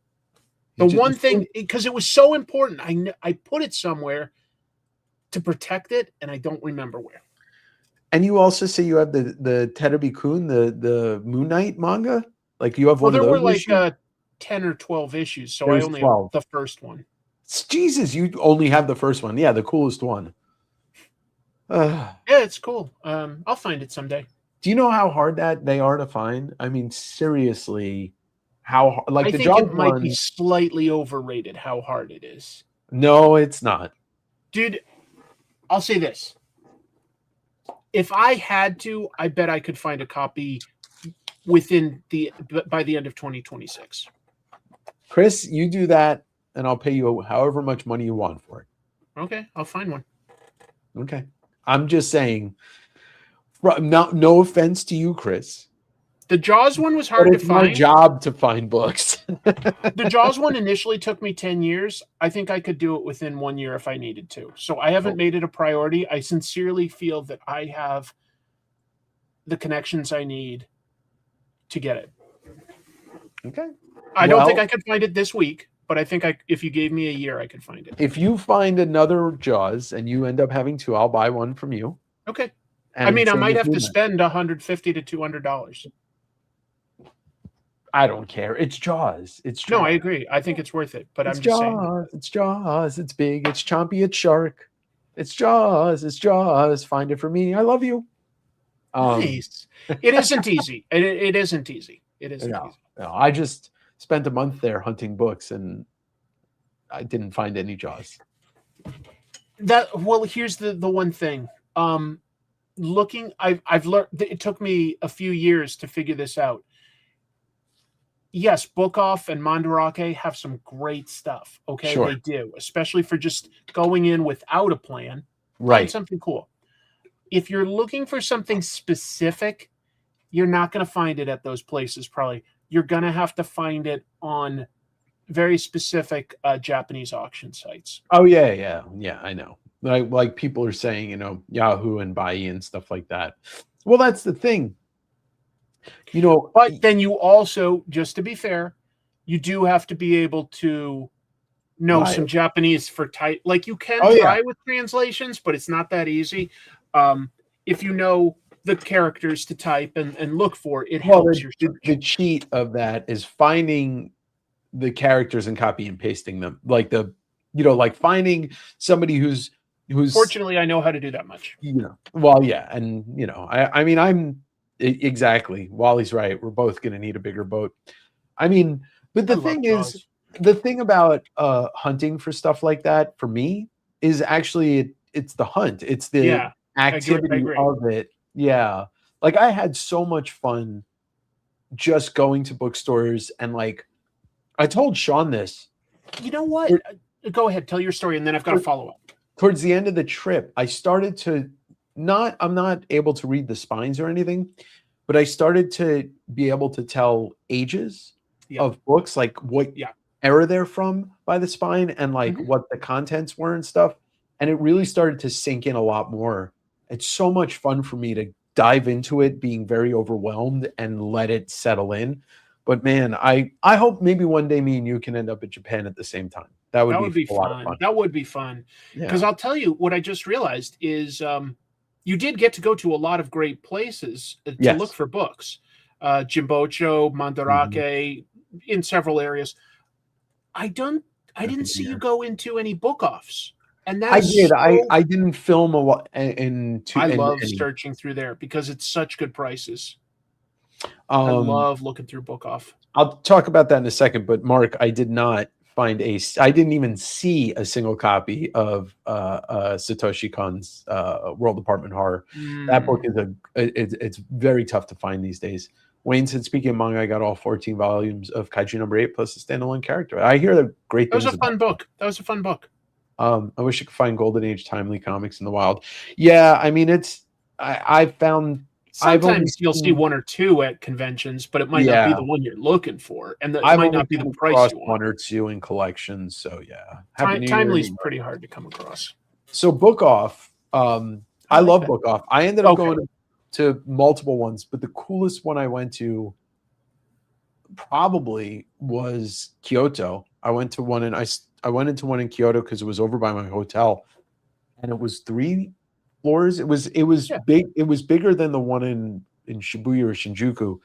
The one thing, because it was so important, I put it somewhere to protect it, and I don't remember where. And you also say you have the Terubi-kun, the Moon Knight manga? Like you have one of those? There were like 10 or 12 issues, so I only have the first one. Jesus, you only have the first one. Yeah, the coolest one. Yeah, it's cool. I'll find it someday. Do you know how hard that they are to find? I mean, seriously, how like I the think job it might be slightly overrated how hard it is. No, it's not. Dude, I'll say this. If I had to, I bet I could find a copy by the end of 2026. Chris, you do that and I'll pay you however much money you want for it. Okay, I'll find one. Okay. I'm just saying, no offense to you, Chris. The Jaws one was hard to find. It's my job to find books. The Jaws one initially took me 10 years. I think I could do it within 1 year if I needed to. So I haven't made it a priority. I sincerely feel that I have the connections I need to get it. Okay. I don't think I could find it this week, but I think if you gave me a year, I could find it. If you find another Jaws and you end up having two, I'll buy one from you. Okay. I mean, I might have to spend $150 to $200. I don't care. It's Jaws. It's Jaws. No, I agree. I think it's worth it. But it's I'm just Jaws. saying. It's Jaws. It's big. It's chompy. It's shark. It's Jaws. It's Jaws. Find it for me. I love you. Nice. It isn't easy. It isn't easy. It isn't easy. No, I just spent a month there hunting books and I didn't find any Jaws. Here's the one thing. I've learned. It took me a few years to figure this out. Yes, Book Off and Mandarake have some great stuff. Okay, sure. They do, especially for just going in without a plan. Right, find something cool. If you're looking for something specific, you're not going to find it at those places. Probably, you're going to have to find it on very specific Japanese auction sites. Oh yeah. I know. Like people are saying, you know, Yahoo and Bai and stuff like that. Well, that's the thing. You know, but then you also, just to be fair, you do have to be able to know some Japanese for type. Like you can try with translations, but it's not that easy. If you know the characters to type and look for, it helps your search. The cheat of that is finding the characters and copy and pasting them. Like like finding somebody who's. Fortunately, I know how to do that much. You know, well, yeah, and you know, I mean, I'm. Exactly. Wally's right. We're both going to need a bigger boat. I mean, but the thing is, the thing about hunting for stuff like that for me is actually it's the hunt. It's the activity of it. Yeah. Like I had so much fun just going to bookstores and like I told Sean this. You know what? Go ahead, tell your story and then I've got to follow up. Towards the end of the trip, I started to I'm not able to read the spines or anything, but I started to be able to tell ages of books, like what era they're from by the spine and like what the contents were and stuff. And it really started to sink in a lot more. It's so much fun for me to dive into it, being very overwhelmed and let it settle in. But man, I hope maybe one day me and you can end up in Japan at the same time. That would be fun. That would be fun. Because I'll tell you what I just realized is you did get to go to a lot of great places to look for books. Jimbocho, Mandarake, in several areas. I didn't see you go into any book offs. And that's I did. I didn't film a lot. I love searching through there because it's such good prices. I love looking through Book Off. I'll talk about that in a second, but Mark, I did not find I didn't even see a single copy of Satoshi Kon's World Apartment Horror. That book is it's very tough to find these days. Wayne said, speaking of manga, I got all 14 volumes of Kaiju number 8 plus a standalone character. I hear the great things. That was a fun book. That was a fun book. I wish I could find Golden Age timely comics in the wild. Yeah, I mean, I found sometimes you'll see one or two at conventions, but it might not be the one you're looking for, and it might not be the price you want. One or two in collections, so yeah. Timely's pretty hard to come across. So Book Off, I love Book Off. I ended up going to multiple ones, but the coolest one I went to probably was Kyoto. I went to one I went into one in Kyoto because it was over by my hotel, and it was 3 floors. It was big. It was bigger than the one in Shibuya or Shinjuku.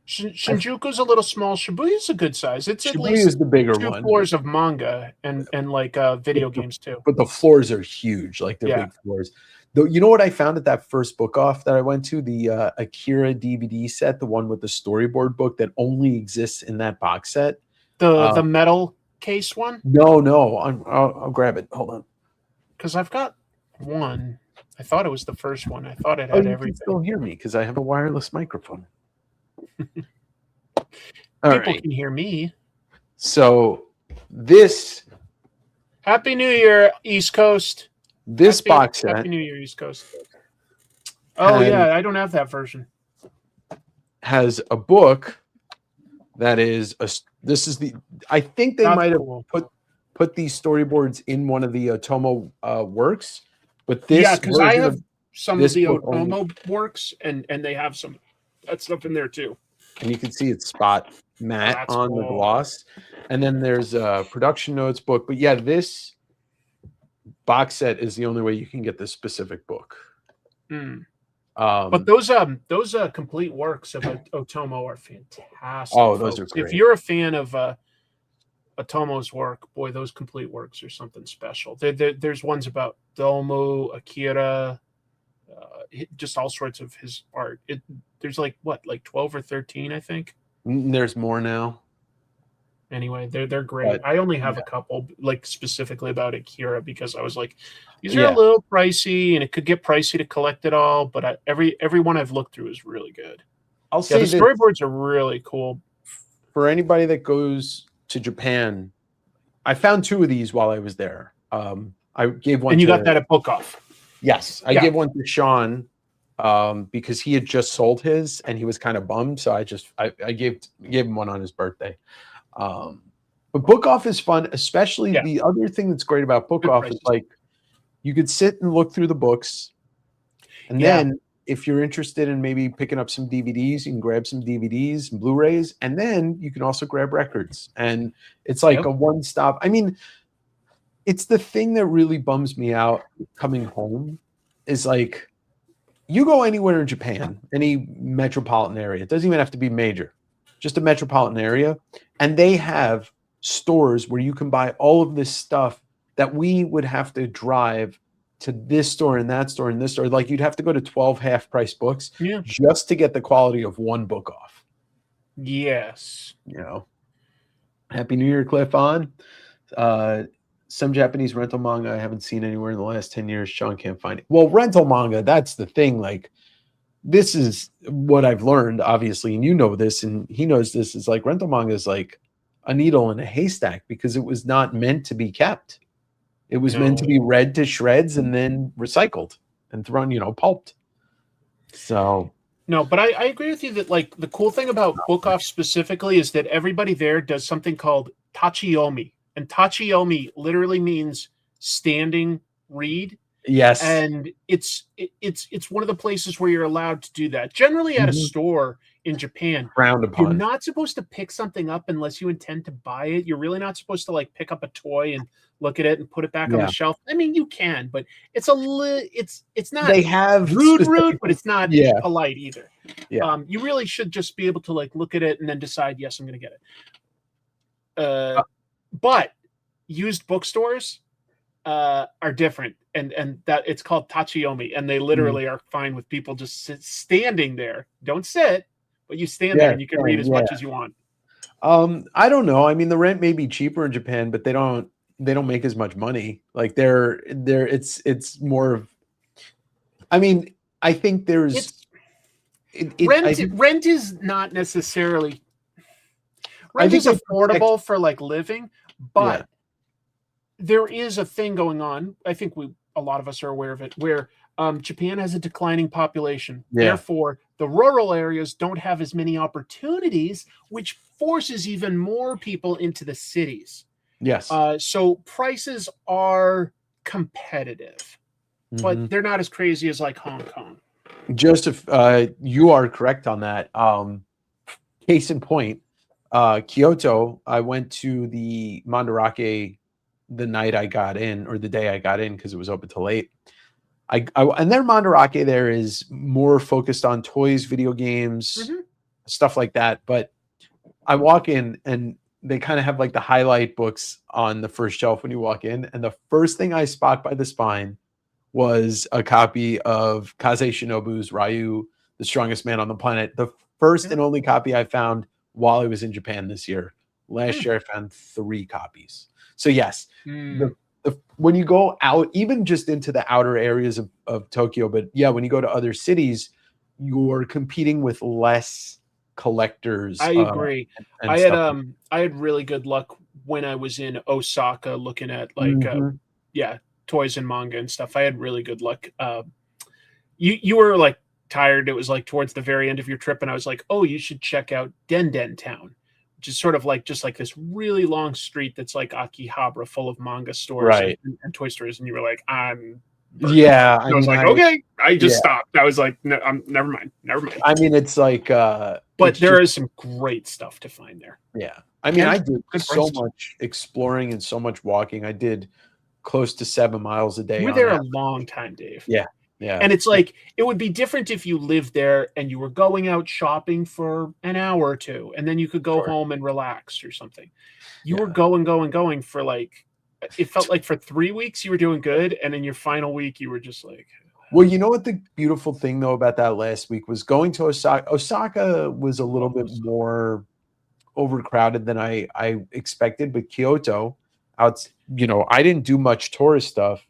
Shinjuku's a little small. Shibuya's a good size. It's at Shibuya least is the bigger 2 one. floors of manga and like video games too. But the floors are huge. Like they're big floors. Though, you know what I found at that first Book Off that I went to, the Akira DVD set, the one with the storyboard book that only exists in that box set. The metal case one? No. I'll grab it. Hold on. Because I've got one. I thought it was the first one. I thought it had everything. You can still hear me because I have a wireless microphone. People can hear me. So this. Happy New Year, East Coast. This box set. Happy New Year, East Coast. Oh yeah, I don't have that version. Has a book that is this is the. I think they might have put these storyboards in one of the Otomo works, but this because I have some of the Otomo works, and they have some that stuff in there too. And you can see it's spot matte on the gloss, and then there's a production notes book. But yeah, this box set is the only way you can get this specific book. But those complete works of Otomo are fantastic. Oh, those are great. If you're a fan of Otomo's work, boy, those complete works are something special. There's ones about Domo, Akira, just all sorts of his art. There's like 12 or 13, I think. There's more now. Anyway, they're great. I only have a couple, like specifically about Akira, because I was like, these are a little pricey, and it could get pricey to collect it all. But every one I've looked through is really good. I'll say the storyboards are really cool. For anybody that goes to Japan, I found 2 of these while I was there. I gave one. And you got that at Book Off. Yes, I gave one to Sean because he had just sold his, and he was kind of bummed. So I gave him one on his birthday. But Book Off is fun, especially the other thing that's great about Book Off is like you could sit and look through the books, and then if you're interested in maybe picking up some DVDs, you can grab some DVDs and Blu-rays, and then you can also grab records. And it's like a one-stop. I mean, it's the thing that really bums me out coming home is like you go anywhere in Japan, any metropolitan area, it doesn't even have to be major, just a metropolitan area, and they have stores where you can buy all of this stuff that we would have to drive to this store and that store and this store. Like you'd have to go to 12 half-price books just to get the quality of one Book Off. Yes. Happy New Year, Cliff on. Some Japanese rental manga I haven't seen anywhere in the last 10 years. Sean can't find it. Well, rental manga, that's the thing. Like, this is what I've learned, obviously, and you know this, and he knows this, is like rental manga is like a needle in a haystack because it was not meant to be kept. It was meant to be read to shreds and then recycled and thrown, pulped. So no, but I agree with you that like the cool thing about Book Off specifically is that everybody there does something called tachiyomi. And tachiyomi literally means standing read. Yes. And it's one of the places where you're allowed to do that. Generally at a store in Japan, frowned upon. You're not supposed to pick something up unless you intend to buy it. You're really not supposed to like pick up a toy and look at it and put it back on the shelf. I mean, you can, but it's it's not they have rude, but it's not polite either. Yeah. You really should just be able to like look at it and then decide, yes, I'm going to get it. But used bookstores, are different, and that it's called tachiyomi, and they literally are fine with people just standing there. Don't sit, but you stand there and you can read as much as you want. I don't know. I mean, the rent may be cheaper in Japan, but they don't make as much money. Like it's more of, I mean, I think there's rent is not necessarily rent is affordable for like living, but there is a thing going on. I think a lot of us are aware of it, where Japan has a declining population. Therefore, the rural areas don't have as many opportunities, which forces even more people into the cities. Yes. So prices are competitive, but they're not as crazy as like Hong Kong. Just if you are correct on that. Case in point, Kyoto, I went to the Mandarake the night I got in, or the day I got in, because it was open till late. And their Mandarake there is more focused on toys, video games, stuff like that. But I walk in and they kind of have like the highlight books on the first shelf when you walk in. And the first thing I spot by the spine was a copy of Kaze Shinobu's Ryu, The Strongest Man on the Planet. The first and only copy I found while I was in Japan this year. Last year I found 3 copies. So yes, when you go out, even just into the outer areas of Tokyo, but yeah, when you go to other cities, you're competing with less collectors. I agree. I had really good luck when I was in Osaka looking at like toys and manga and stuff. I had really good luck. You were like tired. It was like towards the very end of your trip, and I was like, oh, you should check out Den Town, which is sort of like just like this really long street that's like Akihabara, full of manga stores and toy stores. And you were like, I'm yeah. I was like, okay. I just stopped. I was like, no, never mind. I mean, it's like, but there is some great stuff to find there. Yeah. I mean, I did so much exploring and so much walking. I did close to 7 miles a day. You were there a long time, Dave. Yeah. Yeah. And it's like, it would be different if you lived there and you were going out shopping for an hour or two, and then you could go home and relax or something. You were going for like, it felt like for 3 weeks you were doing good, and in your final week you were just like, well, you know what the beautiful thing though about that last week was going to Osaka. Osaka was a little bit more overcrowded than I expected, but Kyoto, I didn't do much tourist stuff.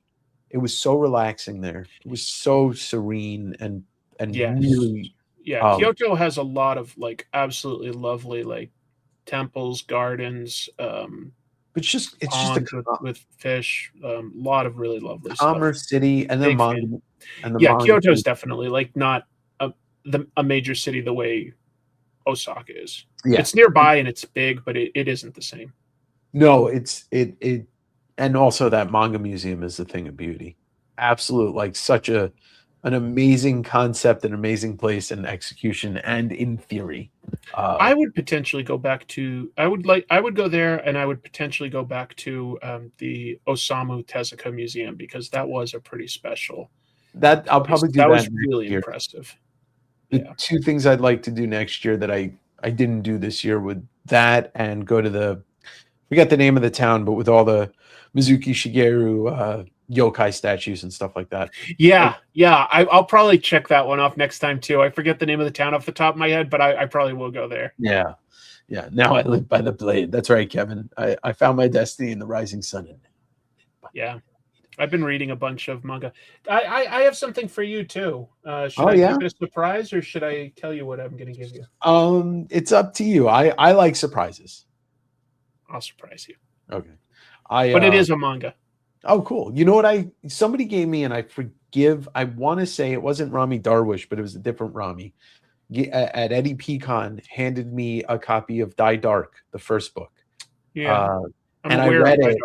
It was so relaxing there. It was so serene and really. Yeah, Kyoto has a lot of like absolutely lovely like temples, gardens. It's just with fish. A lot of really lovely commerce stuff. City, and then Kyoto is definitely like not a major city the way Osaka is. Yeah. It's nearby and it's big, but it isn't the same. No, it and also that manga museum is a thing of beauty. Absolute, like such an amazing concept, an amazing place in execution and in theory. I would potentially go back to. I would go there, and I would potentially go back to the Osamu Tezuka Museum, because that was a pretty special. That I'll probably do. That was really impressive. The 2 things I'd like to do next year that I didn't do this year would that and go to forget the name of the town, but with all the Mizuki Shigeru yokai statues and stuff like that. Yeah. I'll probably check that one off next time too. I forget the name of the town off the top of my head, but I probably will go there. Yeah. Now I live by the blade. That's right, Kevin. I found my destiny in the rising sun. Yeah. I've been reading a bunch of manga. I have something for you too. Should I keep it a surprise, or should I tell you what I'm going to give you? It's up to you. I like surprises. I'll surprise you. Okay. But it is a manga. Oh, cool. You know what somebody gave me, and I want to say it wasn't Rami Darwish, but it was a different Rami. At Eddie Pecan handed me a copy of Die Dark, the first book. Yeah. And I read it,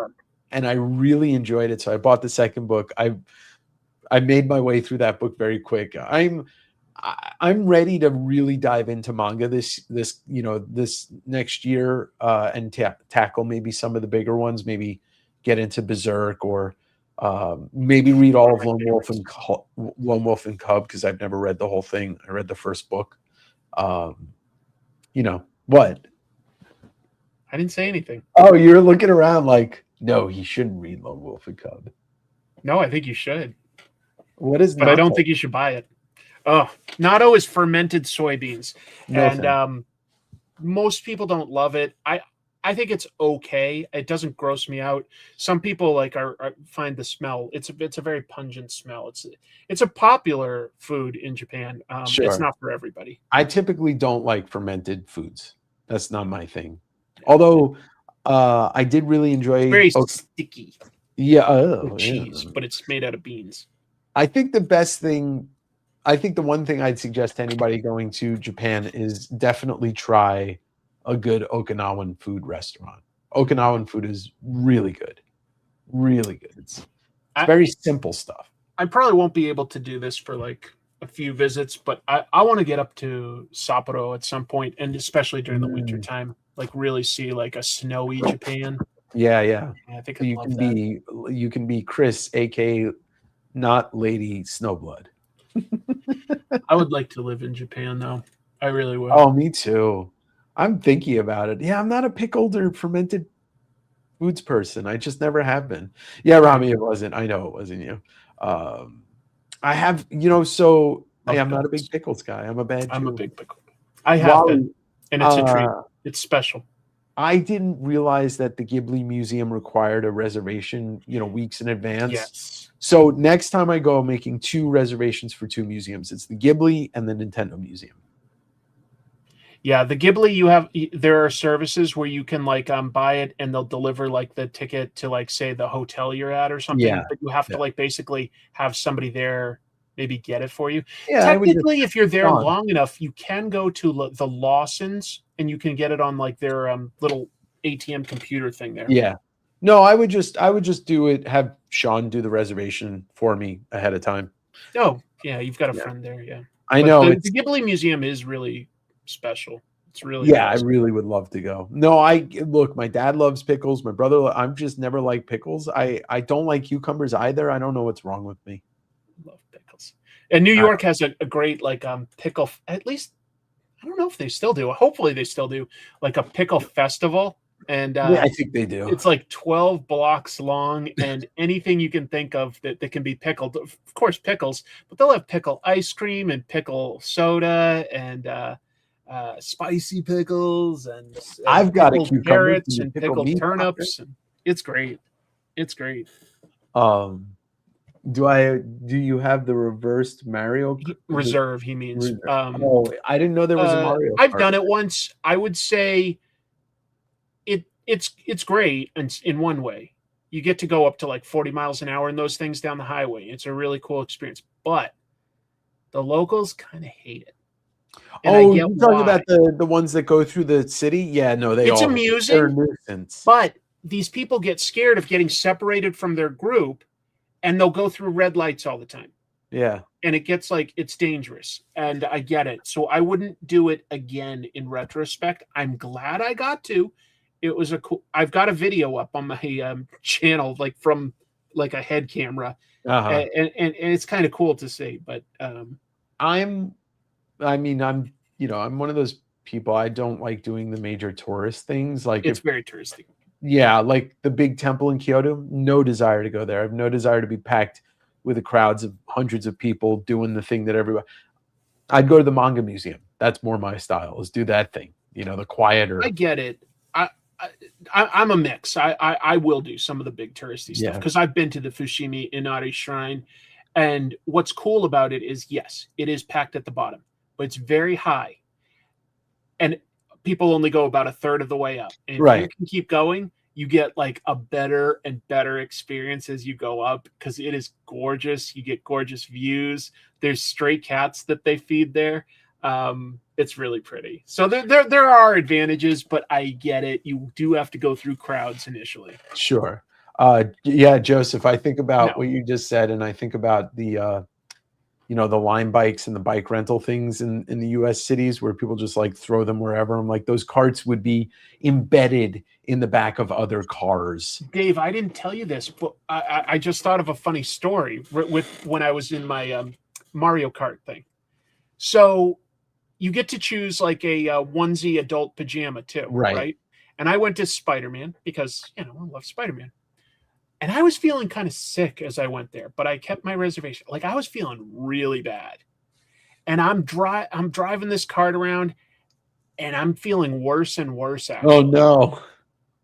and I really enjoyed it. So I bought the second book. I made my way through that book very quick. I'm ready to really dive into manga this next year and tackle maybe some of the bigger ones. Maybe get into Berserk, or maybe read all of Lone Wolf and Cub, because I've never read the whole thing. I read the first book. What? I didn't say anything. Oh, you're looking around like No, he shouldn't read Lone Wolf and Cub. No, I think you should. What is But I don't natto? think you should buy it. Oh, natto is fermented soybeans. No And thanks. most people don't love it. I think it's okay. It doesn't gross me out. Some people like are find the smell. It's a very pungent smell. It's a popular food in Japan. It's Sure. not for everybody. I typically don't like fermented foods. That's not my thing. Although I did really enjoy. Very sticky Yeah. with cheese, but it's made out of beans. I think the best thing, I think the one thing I'd suggest to anybody going to Japan is definitely try a good Okinawan food restaurant. Okinawan food is really good. Really good. It's very simple stuff. I probably won't be able to do this for like a few visits, but I want to get up to Sapporo at some point, and especially during the winter time, like really see like a snowy Japan. Yeah, yeah. I think So I'd love that. you can be Chris, aka not Lady Snowblood. I would like to live in Japan though. I really would. Oh, me too. I'm thinking about it. Yeah, I'm not a pickled or fermented foods person. I just never have been. Yeah, Rami, it wasn't. I know it wasn't you. I have, so Love I'm not a pickles. big pickles guy. I'm a bad I'm a Jew. big pickle. I have been, and it's a treat. Uh, It's special. I didn't realize that the Ghibli Museum required a reservation, weeks in advance. Yes. So next time I go, I'm making 2 reservations for 2 museums. It's the Ghibli and the Nintendo Museum. Yeah, the Ghibli, there are services where you can like buy it and they'll deliver like the ticket to like say the hotel you're at or something. Yeah, But you have to yeah. like basically have somebody there maybe get it for you. Yeah, I would just- Technically, if you're there Gone. long enough, you can go to the Lawsons and you can get it on like their little ATM computer thing there. Yeah. No, I would just do it, have Sean do the reservation for me ahead of time. Oh, yeah, you've got a Yeah. friend there, yeah. I But know. the Ghibli Museum is really special. It's really Yeah, I awesome. really would love to go. No, look, my dad loves pickles. My brother, I'm just never like pickles. I don't like cucumbers either. I don't know what's wrong with me. Love pickles. And New York has a great like pickle, at least I don't know if they still do. Hopefully they still do like a pickle festival. And Yeah, I think they do. it's like 12 blocks long, and anything you can think of that can be pickled. Of course, pickles, but they'll have pickle ice cream and pickle soda and spicy pickles and I've got a pickled cucumber. carrots Can you and pickle pickled me? turnips. And it's great. It's great. Do you have the reversed Mario Reserve, he means. I didn't know there was a Mario. I've Kart. done it once. I would say it's great in one way. You get to go up to like 40 miles an hour in those things down the highway. It's a really cool experience. But the locals kind of hate it. And I Oh, get you're talking why. about the ones that go through the city? Yeah, no, It's they're a amusing, nuisance. but these people get scared of getting separated from their group, and they'll go through red lights all the time. Yeah. And it gets like it's dangerous, and I get it. So I wouldn't do it again in retrospect. I'm glad I got to. It was a cool. I've got a video up on my channel, like from like a head camera, Uh-huh. and it's kind of cool to see. But I'm one of those people. I don't like doing the major tourist things. Like it's very touristy. Yeah, like the big temple in Kyoto, no desire to go there. I have no desire to be packed with the crowds of hundreds of people doing the thing that everybody. I'd go to the manga museum. That's more my style. Is do that thing. The quieter. I get it. I'm a mix. I will do some of the big touristy stuff because I've been to the Fushimi Inari Shrine, and what's cool about it is yes, it is packed at the bottom, but it's very high, and people only go about a third of the way up. And if you can keep going, you get like a better and better experience as you go up because it is gorgeous. You get gorgeous views. There's stray cats that they feed there. It's really pretty. So there are advantages, but I get it. You do have to go through crowds initially. Sure. Yeah, Joseph, I think about what you just said, and I think about the the Lime bikes and the bike rental things in the US cities where people just like throw them wherever. I'm like, those carts would be embedded in the back of other cars. Dave, I didn't tell you this, but I just thought of a funny story with when I was in my Mario Kart thing. So you get to choose like a onesie adult pajama too, right? And I went to Spider-Man because, I love Spider-Man. And I was feeling kind of sick as I went there, but I kept my reservation. Like I was feeling really bad. And I'm driving this cart around and I'm feeling worse and worse actually. Oh no.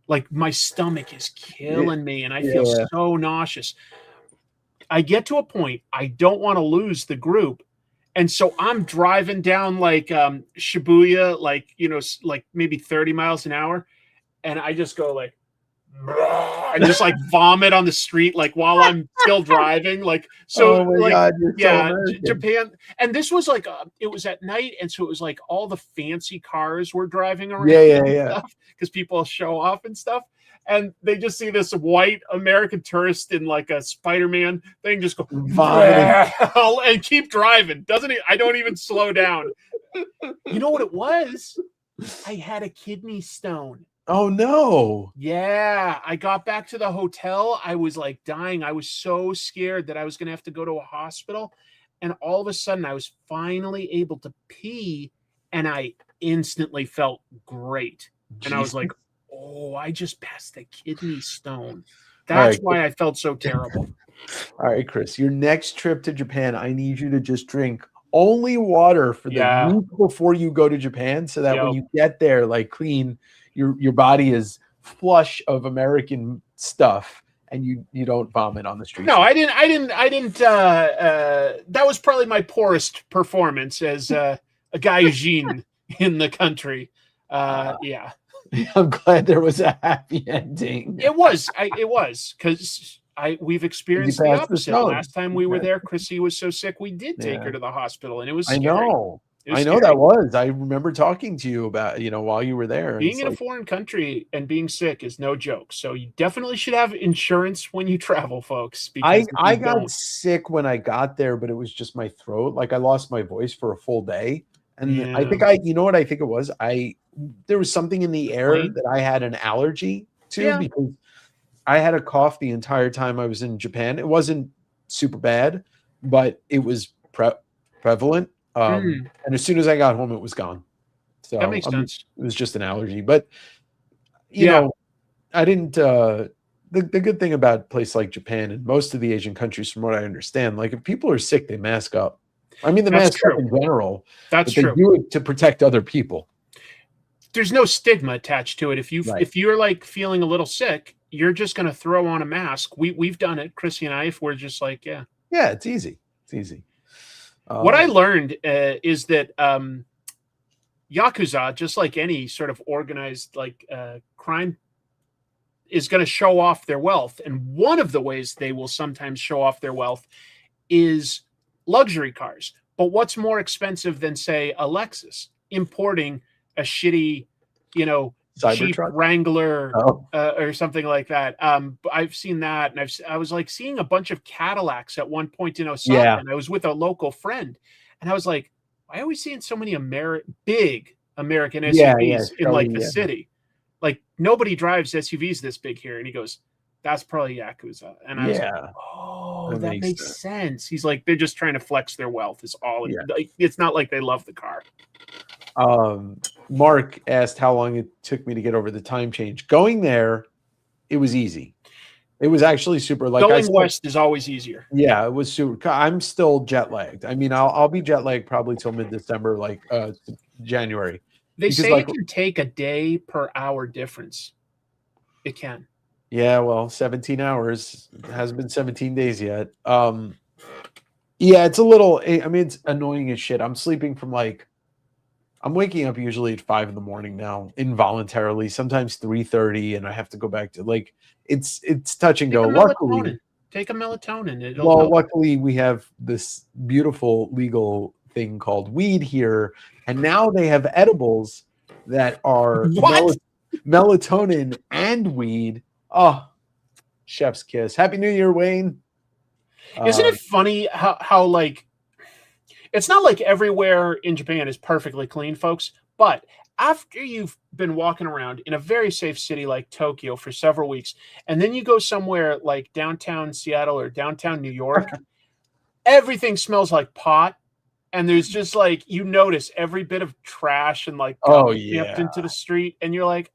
Like my stomach is killing me and I feel Yeah. so nauseous. I get to a point I don't want to lose the group. And so I'm driving down like Shibuya, like, you know, like maybe 30 miles an hour. And I just go like, and just like vomit on the street, like while I'm still driving. Like, so Oh my like, God, you're so yeah, American. Japan. And this was like, it was at night. And so it was like all the fancy cars were driving around. Yeah. Because people show off and stuff. And they just see this white American tourist in like a Spider-Man thing, just go Vomiting. and keep driving. Doesn't he? I don't even slow down. You know what it was? I had a kidney stone. Oh no. Yeah, I got back to the hotel. I was like dying. I was so scared that I was going to have to go to a hospital. And all of a sudden, I was finally able to pee, and I instantly felt great. And I was like, oh, I just passed the kidney stone. That's why I felt so terrible. All right, Chris, your next trip to Japan, I need you to just drink only water for the week before you go to Japan, so that when you get there, like clean, your body is flush of American stuff, and you don't vomit on the street. No, I didn't. That was probably my poorest performance as a gaijin in the country. Yeah. I'm glad there was a happy ending. It was because we've experienced the opposite. Last time we were there, Chrissy was so sick we did take her to the hospital, and it was scary. I know that was. I remember talking to you about, while you were there. Being in a foreign country and being sick is no joke. So you definitely should have insurance when you travel, folks. I got sick when I got there, but it was just my throat. Like I lost my voice for a full day. And I think you know what I think it was? There was something in the air that I had an allergy to because I had a cough the entire time I was in Japan. It wasn't super bad, but it was prevalent. And as soon as I got home, it was gone. So that makes sense. It was just an allergy, but you know, I didn't, the good thing about a place like Japan and most of the Asian countries, from what I understand, like if people are sick, they mask up. I mean, the mask up in general. That's true. They do it to protect other people. There's no stigma attached to it. If you're like feeling a little sick, you're just going to throw on a mask. We've done it, Chrissy and I. If we're just like, it's easy. It's easy. What I learned is that Yakuza, just like any sort of organized like crime, is going to show off their wealth. And one of the ways they will sometimes show off their wealth is luxury cars. But what's more expensive than, say, a Lexus? Importing a shitty, cheap Wrangler or something like that. I've seen that, and I was like seeing a bunch of Cadillacs at one point in Osaka, and I was with a local friend, and I was like, why are we seeing so many big American SUVs in like the city? Like nobody drives SUVs this big here. And he goes, that's probably Yakuza. And I was like, oh, that makes sense. He's like, they're just trying to flex their wealth is all. Like, it's not like they love the car. Mark asked how long it took me to get over the time change. Going there, it was easy. It was actually super. Like going west is always easier. Yeah, it was super. I'm still jet lagged. I mean, I'll be jet lagged probably till mid-December, like January. They say it can take a day per hour difference. It can. Yeah, well, 17 hours. It hasn't been 17 days yet. Yeah, it's a little. I mean, it's annoying as shit. I'm sleeping from I'm waking up usually at 5 a.m. now, involuntarily, sometimes 3:30, and I have to go back to it's touch and go. Luckily, take a melatonin. Luckily we have this beautiful legal thing called weed here, and now they have edibles that are melatonin and weed. Oh, chef's kiss. Happy New Year, Wayne. Isn't it funny how like it's not like everywhere in Japan is perfectly clean, folks, but after you've been walking around in a very safe city like Tokyo for several weeks, and then you go somewhere like downtown Seattle or downtown New York, everything smells like pot. And there's just you notice every bit of trash and dumped into the street. And you're like,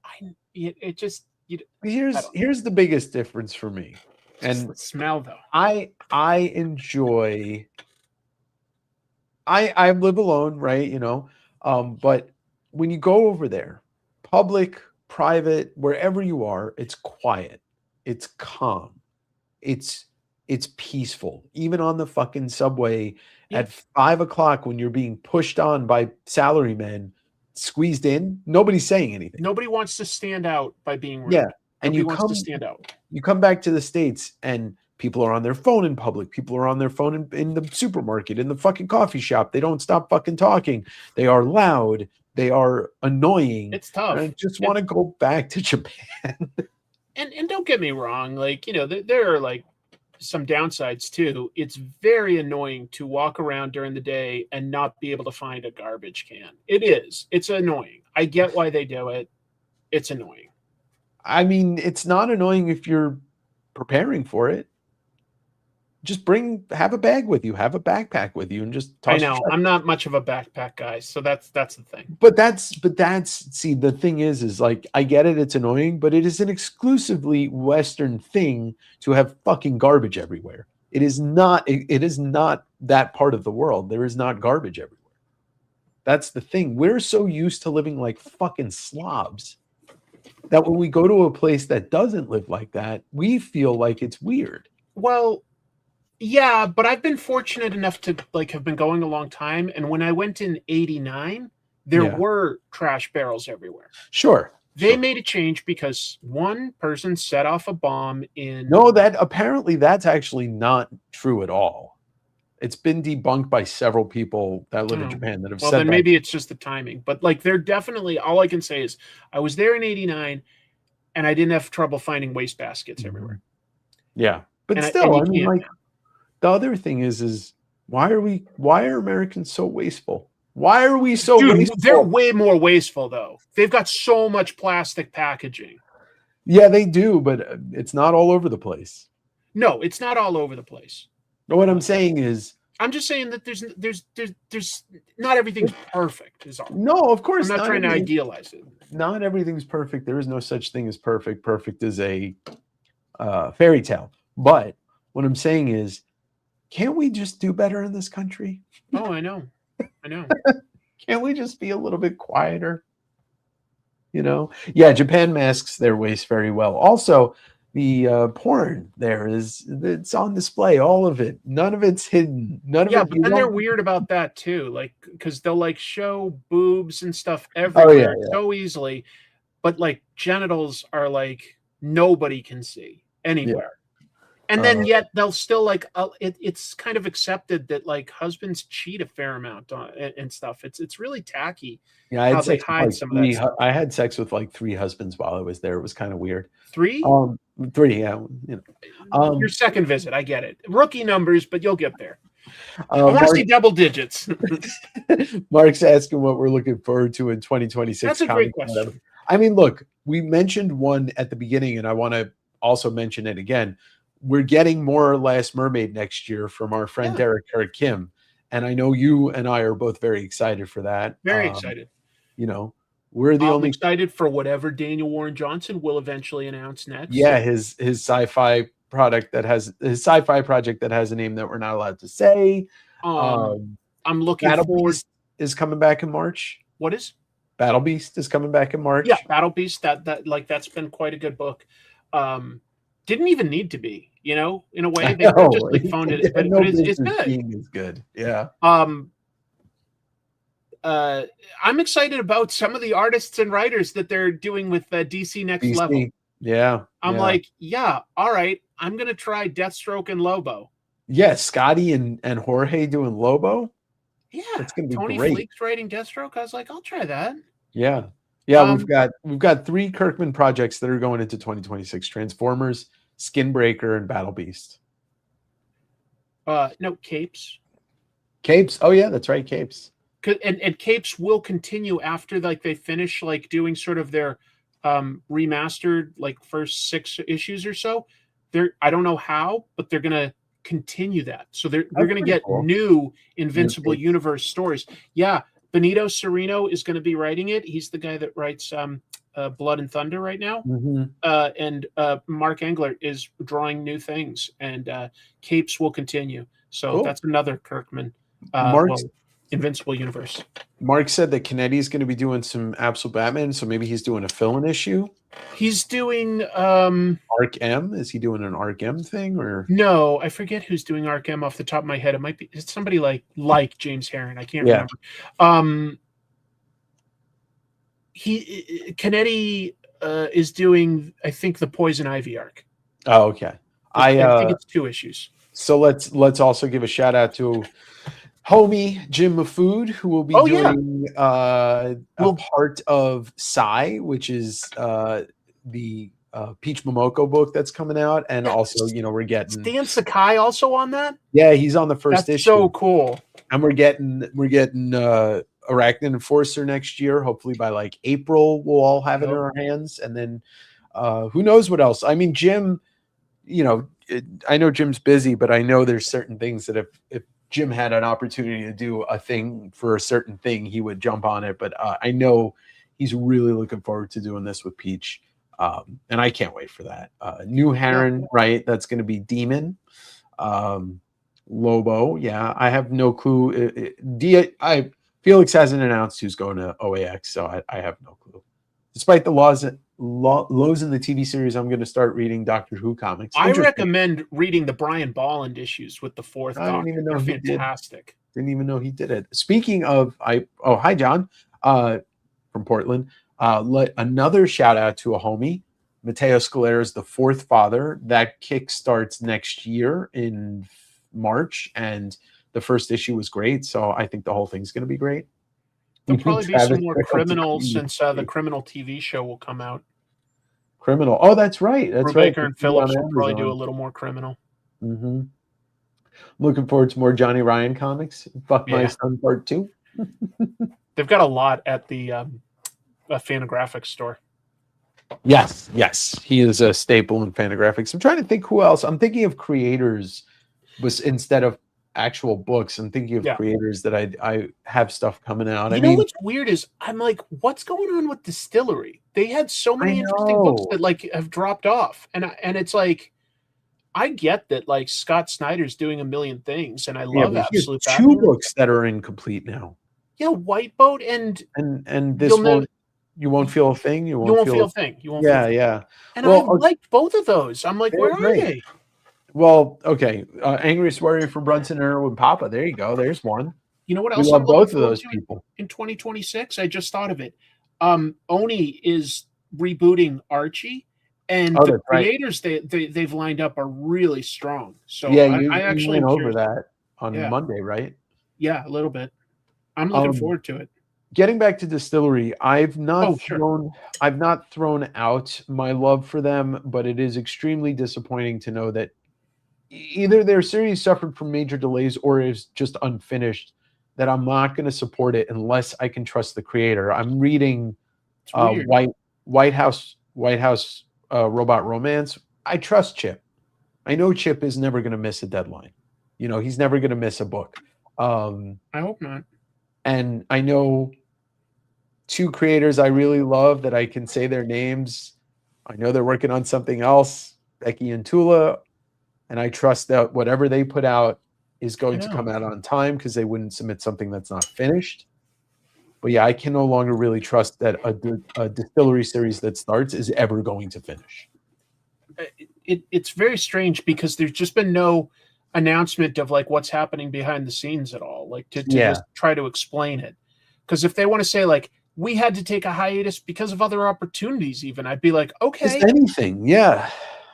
here's the biggest difference for me. And the smell, though. I enjoy. I live alone, right? You know, but when you go over there, public, private, wherever you are, it's quiet, it's calm, it's peaceful. Even on the fucking subway at 5 o'clock when you're being pushed on by salarymen, squeezed in, nobody's saying anything. Nobody wants to stand out by being rude. Yeah, and Nobody you wants come to stand out. you come back to the States and people are on their phone in public. People are on their phone in the supermarket, in the fucking coffee shop. They don't stop fucking talking. They are loud. They are annoying. It's tough. And I just want to go back to Japan. And don't get me wrong, like, you know, there are like some downsides too. It's very annoying to walk around during the day and not be able to find a garbage can. It is. It's annoying. I get why they do it. It's annoying. I mean, it's not annoying if you're preparing for it. Just have a bag with you, have a backpack with you, and just toss I know I'm not much of a backpack guy, so that's the thing. But that's see, the thing is like, I get it, it's annoying, but it is an exclusively Western thing to have fucking garbage everywhere. It is not that part of the world. There is not garbage everywhere. That's the thing. We're so used to living like fucking slobs that when we go to a place that doesn't live like that, we feel like it's weird. Well, yeah, but I've been fortunate enough to like have been going a long time. And when I went in '89, there were trash barrels everywhere. Sure. They made a change because one person set off a bomb in. No, that's actually not true at all. It's been debunked by several people that live in Japan that have said that. Well, then maybe it's just the timing. But like, they're definitely, all I can say is I was there in '89 and I didn't have trouble finding waste baskets everywhere. Yeah. But still, I mean, like, the other thing is why are Americans so wasteful? Why are we so wasteful? They're way more wasteful, though. They've got so much plastic packaging. Yeah, they do, but it's not all over the place. No, it's not all over the place. No, what I'm saying is, I'm just saying that there's not everything's perfect. Is all. No, of course I'm not trying to idealize it. Not everything's perfect. There is no such thing as perfect. Perfect is a fairy tale. But what I'm saying is, can't we just do better in this country? Oh, I know. Can't we just be a little bit quieter? You know? Yeah, Japan masks their waste very well. Also, the porn it's on display, all of it. None of it's hidden. None of it. But then they're weird about that too, like because they'll like show boobs and stuff everywhere so easily, but like genitals are like nobody can see anywhere. And then yet they'll still like it's kind of accepted that like husbands cheat a fair amount and stuff. It's really tacky. Yeah, I had sex with like 3 husbands while I was there. It was kind of weird. 3? 3, yeah. You know. Your second visit, I get it. Rookie numbers, but you'll get there. I want to see double digits. Mark's asking what we're looking forward to in 2026. That's a great question. I mean, look, we mentioned one at the beginning, and I want to also mention it again. We're getting more Last Mermaid next year from our friend Derek Kim. And I know you and I are both very excited for that. Very excited. You know, we're the only excited for whatever Daniel Warren Johnson will eventually announce next. Yeah, his sci-fi project that has a name that we're not allowed to say. I'm looking forward. Is coming back in March. What is? Battle Beast is coming back in March. Yeah, Battle Beast. That's been quite a good book. Didn't even need to be, you know, in a way they just like phoned it. But it's good. It's good. Yeah. I'm excited about some of the artists and writers that they're doing with DC Next Level. Yeah. I'm like, all right. I'm gonna try Deathstroke and Lobo. Yeah, Scotty and Jorge doing Lobo. Yeah, it's gonna be Tony great. Fleek's writing Deathstroke. I was like, I'll try that. Yeah. We've got 3 Kirkman projects that are going into 2026: Transformers, Skinbreaker, and Battle Beast. No, Capes. Capes. Oh yeah, that's right, Capes. And Capes will continue after like they finish like doing sort of their remastered like first 6 issues or so. I don't know how, but they're gonna continue that. So they're gonna get new Invincible Universe stories. Yeah. Benito Cereno is going to be writing it. He's the guy that writes Blood and Thunder right now. Mhm. And Mark Engler is drawing new things, and Capes will continue. So Cool. that's another Kirkman Invincible universe. Mark said that Canetti is going to be doing some Absolute Batman, so maybe he's doing a fill-in issue. He's doing Arc M. Is he doing an Arc M thing or no? I forget who's doing Arc M off the top of my head. It might be it's somebody like James Herron. I can't remember. Canetti is doing, I think, the Poison Ivy arc. Oh, okay. I think it's 2 issues. So let's also give a shout out to homie Jim Mafood, who will be doing a part of Psy, which is the Peach Momoko book that's coming out, and also we're getting Stan Sakai also on that. Yeah, he's on the first issue. So cool. And we're getting Arachnid Enforcer next year. Hopefully by like April, we'll all have it in our hands, and then who knows what else. I mean, Jim, I know Jim's busy, but I know there's certain things that if Jim had an opportunity to do a thing for a certain thing, he would jump on it. But I know he's really looking forward to doing this with Peach. And I can't wait for that. New Heron, right? That's going to be Demon. Lobo, yeah. I have no clue. Felix hasn't announced who's going to OAX, so I have no clue. Despite the lows in the TV series, I'm going to start reading Doctor Who comics. I recommend reading the Brian Bolland issues with the 4th Doctor. I didn't even know he fantastic. Didn't even know he did it. Speaking of, hi John, from Portland. Another shout out to a homie, Matteo Scalera's The Fourth Father. That kick starts next year in March, and the first issue was great. So I think the whole thing's going to be great. There'll probably be some more Criminal since the Criminal TV show will come out. Criminal. Oh, that's right. That's right. Baker and Phillips will probably do a little more Criminal. Mm-hmm. Looking forward to more Johnny Ryan comics. Fuck My Son Part 2. They've got a lot at the Fantagraphics store. Yes. He is a staple in Fantagraphics. I'm trying to think who else. I'm thinking of creators instead of actual books. I'm thinking of creators that I have stuff coming out. You know what's weird is I'm like, what's going on with Distillery? They had so many interesting books that have dropped off, and it's like, I get that Scott Snyder's doing a million things, and I love Absolute Batman. 2 books that are incomplete now. Yeah, White Boat and this one. You won't feel a thing. You won't feel a thing. You won't. Yeah. And I liked both of those. I'm like, where are they? Well, okay. Angriest Warrior from Brunson and Erwin Papa. There you go. There's one. You know what else? We love both of those people. In 2026, I just thought of it. Oni is rebooting Archie, and the creators they've lined up are really strong. So I actually went over that on Monday, right? Yeah, a little bit. I'm looking forward to it. Getting back to Distillery, I've not thrown out my love for them, but it is extremely disappointing to know that either their series suffered from major delays or is just unfinished, that I'm not going to support it unless I can trust the creator. I'm reading White House Robot Romance. I trust Chip. I know Chip is never going to miss a deadline. He's never going to miss a book. I hope not. And I know 2 creators I really love that I can say their names. I know they're working on something else, Becky and Tula, and I trust that whatever they put out is going to come out on time because they wouldn't submit something that's not finished. But yeah, I can no longer really trust that a Distillery series that starts is ever going to finish. It's very strange because there's just been no announcement of what's happening behind the scenes at all, to just try to explain it. Because if they want to say we had to take a hiatus because of other opportunities, even I'd be like, okay, just anything,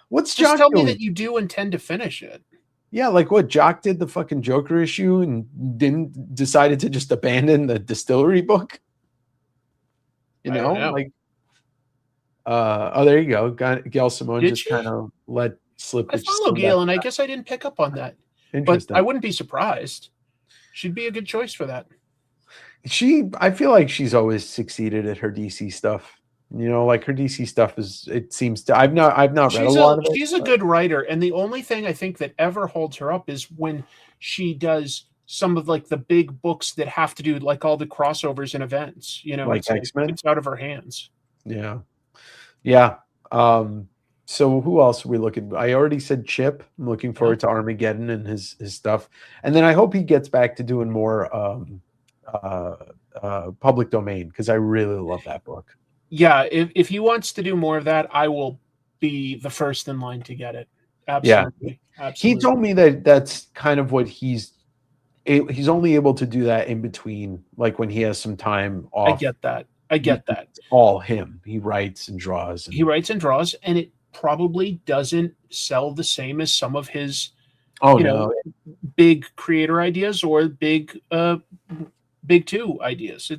What's just Jock tell doing? Me that you do intend to finish it. Yeah, what Jock did the fucking Joker issue and decided to just abandon the Distillery book. There you go. Gail Simone just kind of let slip. I follow Gail, and I guess I didn't pick up on that. But I wouldn't be surprised. She'd be a good choice for that. I feel like she's always succeeded at her DC stuff. Her DC stuff I've not read a lot of it. She's a good writer, and the only thing I think that ever holds her up is when she does some of the big books that have to do all the crossovers and events. Like X-Men. It's out of her hands. Yeah. Yeah. So who else are we looking? I already said Chip. I'm looking forward to Armageddon and his stuff. And then I hope he gets back to doing more public domain, because I really love that book. Yeah, if he wants to do more of that, I will be the first in line to get it. Absolutely. He Absolutely. told me that that's kind of what he's only able to do that in between, like when he has some time off. I get that. I get that. It's all him. He writes and draws. He writes and draws, and it probably doesn't sell the same as some of his big creator ideas or big two ideas.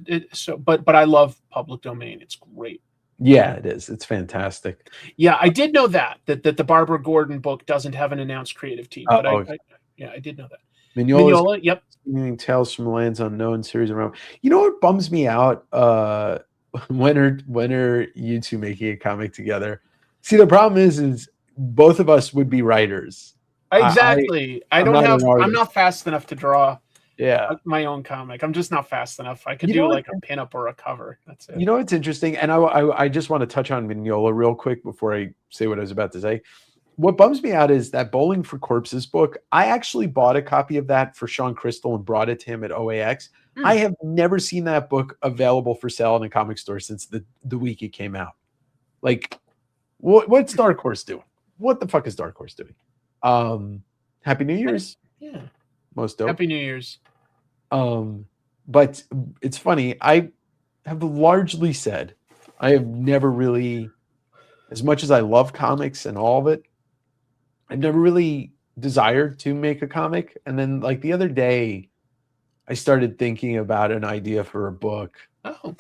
But I love public domain. It's great. Yeah, it is. It's fantastic. Yeah, I did know that the Barbara Gordon book doesn't have an announced creative team. But I did know that. Mignola, yep. Tales from Lands Unknown series around. You know what bums me out? When are you two making a comic together? See, the problem is both of us would be writers. Exactly. I'm not fast enough to draw my own comic. I'm just not fast enough. I could do like a pinup or a cover. That's it. You know what's interesting? And I just want to touch on Mignola real quick before I say what I was about to say. What bums me out is that Bowling for Corpses book. I actually bought a copy of that for Sean Crystal and brought it to him at OAX. I have never seen that book available for sale in a comic store since the week it came out. Like, what's Dark Horse doing? What the fuck is Dark Horse doing? Happy New Year's. Yeah. Most dope. Happy New Year's. But it's funny. I have largely said I have never really, as much as I love comics and all of it, I've never really desired to make a comic. And then like the other day, I started thinking about an idea for a book. Oh.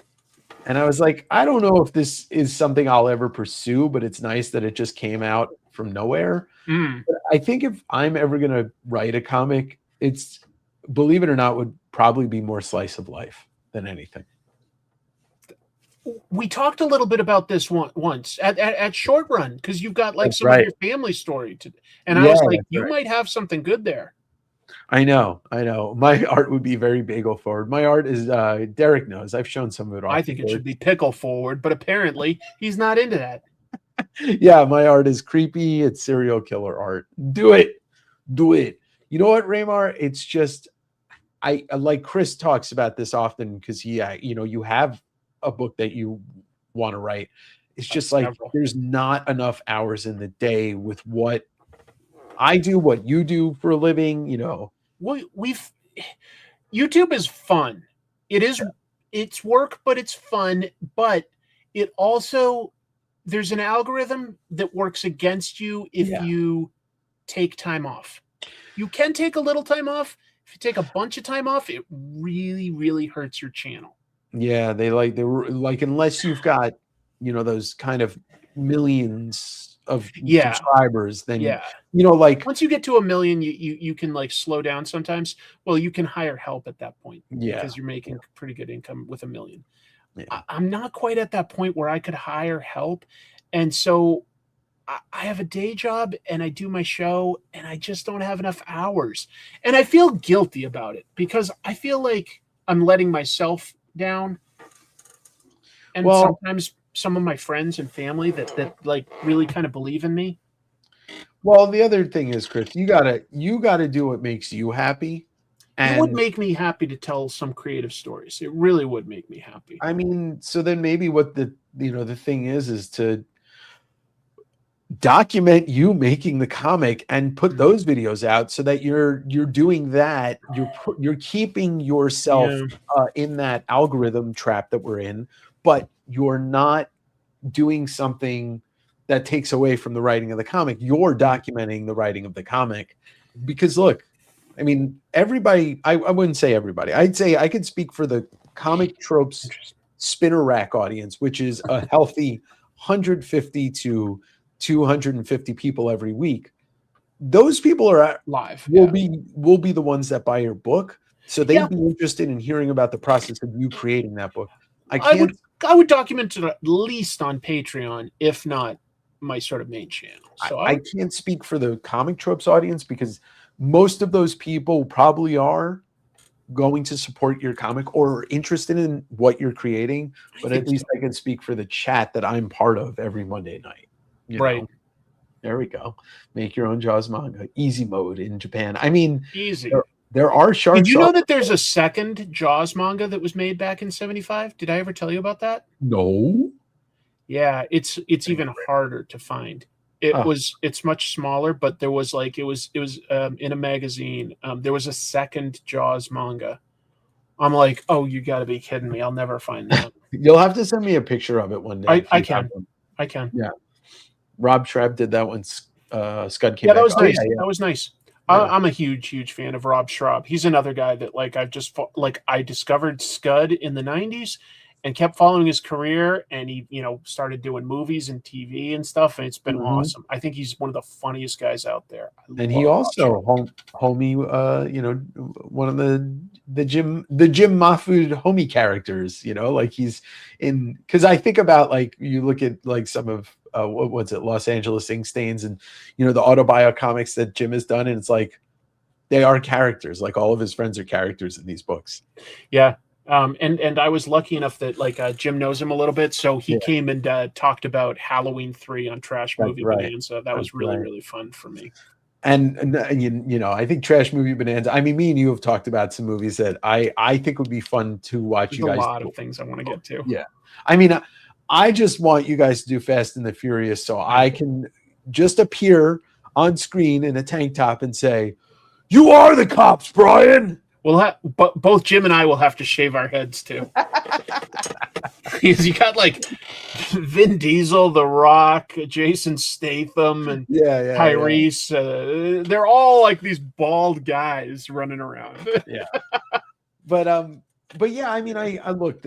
And I was like, I don't know if this is something I'll ever pursue, but it's nice that it just came out from nowhere. But I think if I'm ever going to write a comic, it's, believe it or not, would probably be more slice of life than anything. We talked a little bit about this once at Short Run, because you've got like some of your family story and I was like, you might have something good there. I know. My art would be very bagel forward. My art is Derek knows. I've shown some of it off. I think it should be pickle forward, but apparently he's not into that. Yeah, my art is creepy. It's serial killer art. Do it. You know what, Raymar? It's just I like Chris talks about this often because he you have a book that you want to write. It's just like there's not enough hours in the day with what I do, what you do for a living, YouTube is fun. It's work, but it's fun. But it also, there's an algorithm that works against you if you take time off. You can take a little time off. If you take a bunch of time off, it really, really hurts your channel. Yeah, they're like unless you've got those kind of millions of subscribers, then like once you get to 1 million, you can like slow down sometimes. Well, you can hire help at that point because you're making pretty good income with 1 million. I'm not quite at that point where I could hire help, and so I have a day job and I do my show and I just don't have enough hours, and I feel guilty about it because I feel like I'm letting myself down. And sometimes some of my friends and family that like really kind of believe in me. Well, the other thing is, Chris, you gotta do what makes you happy. And it would make me happy to tell some creative stories. It really would make me happy. I mean, so then maybe what the thing is to document you making the comic and put those videos out so that you're doing that. You're keeping yourself in that algorithm trap that we're in, but you're not doing something that takes away from the writing of the comic. You're documenting the writing of the comic. Because look, I mean, everybody, I wouldn't say everybody. I'd say I could speak for the Comic Tropes spinner rack audience, which is a healthy 150 to 250 people every week. Those people are live. Will be the ones that buy your book. So they'd be interested in hearing about the process of you creating that book. I would document it at least on Patreon, if not my sort of main channel. So I can't speak for the Comic Tropes audience because most of those people probably are going to support your comic or are interested in what you're creating, but at least I can speak for the chat that I'm part of every Monday night. You know? There we go. Make your own Jaws manga. Easy mode in Japan. I mean, Easy. There are sharks. Did you know that there's a second Jaws manga that was made back in 75? Did I ever tell you about that? No. Yeah, it's even harder to find. It's much smaller, but there was like it was in a magazine. There was a second Jaws manga. I'm like, oh, you got to be kidding me! I'll never find that. You'll have to send me a picture of it one day. I can. Yeah. Rob Schrab did that when Scud came. Yeah, that back. was nice. Yeah. That was nice. Yeah. I'm a huge fan of Rob Schrab. He's another guy that like I discovered Scud in the 90s and kept following his career, and he started doing movies and TV and stuff, and it's been awesome. I think he's one of the funniest guys out there. And he also homie one of the Jim Mahfood homie characters, like he's in, because I think about like you look at like some of what was it, Los Angeles Inkstains, and the autobio comics that Jim has done, and it's like they are characters, like all of his friends are characters in these books. Yeah. And I was lucky enough that like Jim knows him a little bit, so he came and talked about Halloween 3 on Trash Movie Bonanza. That was really fun for me. And I think Trash Movie Bonanza. I mean, me and you have talked about some movies that I think would be fun to watch. There's you guys a lot of things I want to get to. Yeah, I mean, I just want you guys to do Fast and the Furious, so I can just appear on screen in a tank top and say, "You are the cops, Brian." But both Jim and I will have to shave our heads too. You got like Vin Diesel, The Rock, Jason Statham, and Tyrese. They're all like these bald guys running around. Yeah. But yeah, I mean, I look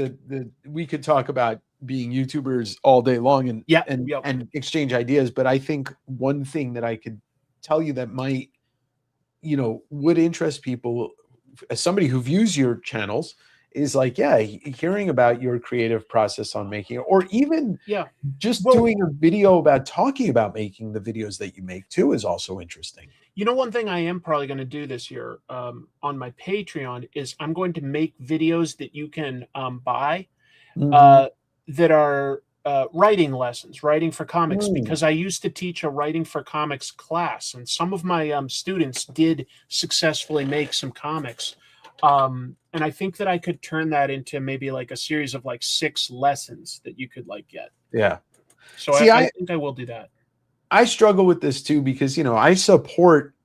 we could talk about being YouTubers all day long and exchange ideas, but I think one thing that I could tell you that might, would interest people as somebody who views your channels is like, hearing about your creative process on making it, or even just doing a video about talking about making the videos that you make too is also interesting. One thing I am probably going to do this year on my Patreon is I'm going to make videos that you can buy that are writing lessons, writing for comics, because I used to teach a writing for comics class, and some of my students did successfully make some comics. And I think that I could turn that into maybe like a series of like 6 lessons that you could like get. Yeah. So I think I will do that. I struggle with this too, because, I support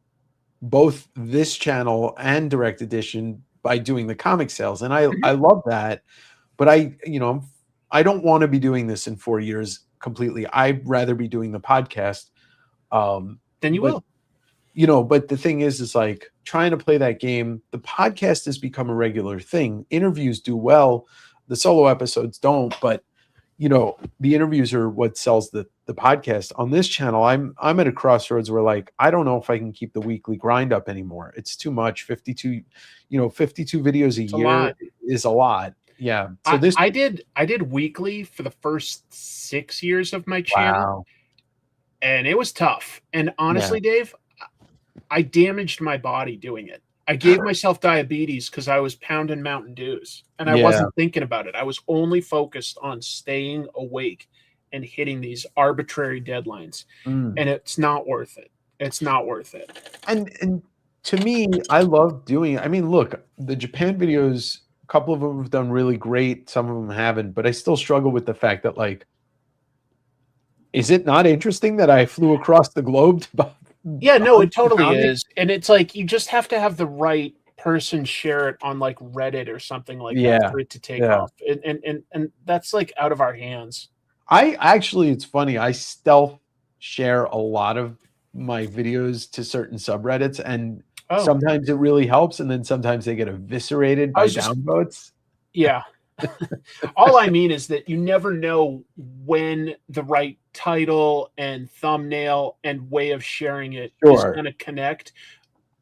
both this channel and Direct Edition by doing the comic sales. And I love that, but I don't want to be doing this in 4 years completely. I'd rather be doing the podcast. Then you will. But the thing is like trying to play that game. The podcast has become a regular thing. Interviews do well. The solo episodes don't, but the interviews are what sells the podcast. On this channel, I'm at a crossroads where like, I don't know if I can keep the weekly grind up anymore. It's too much. 52 videos a year is a lot. Yeah. So I did weekly for the first 6 years of my channel, and it was tough. And honestly, Dave, I damaged my body doing it. I gave myself diabetes because I was pounding Mountain Dews, and I wasn't thinking about it. I was only focused on staying awake and hitting these arbitrary deadlines, and it's not worth it. It's not worth it. And to me, I love doing it. I mean, look, the Japan videos, a couple of them have done really great. Some of them haven't, but I still struggle with the fact that like, is it not interesting that I flew across the globe to Yeah, no, it totally is. And it's like you just have to have the right person share it on like Reddit or something like that for it to take off. And that's like out of our hands. It's funny. I stealth share a lot of my videos to certain subreddits, and sometimes it really helps, and then sometimes they get eviscerated by downvotes. Yeah. All I mean is that you never know when the right title and thumbnail and way of sharing it is going to connect.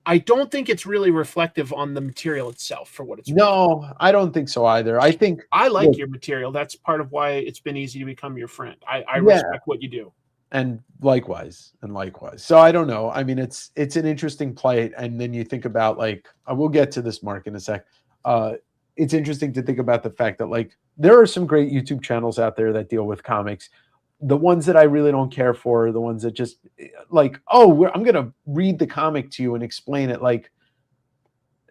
I don't think it's really reflective on the material itself for what it's worth. No, I don't think so either. I think I like your material. That's part of why it's been easy to become your friend. I respect what you do. And likewise. So I don't know. I mean, it's an interesting plight. And then you think about like, I will get to this, Mark, in a sec. it's interesting to think about the fact that like there are some great YouTube channels out there that deal with comics. The ones that I really don't care for are the ones that just like, oh, I'm going to read the comic to you and explain it. Like,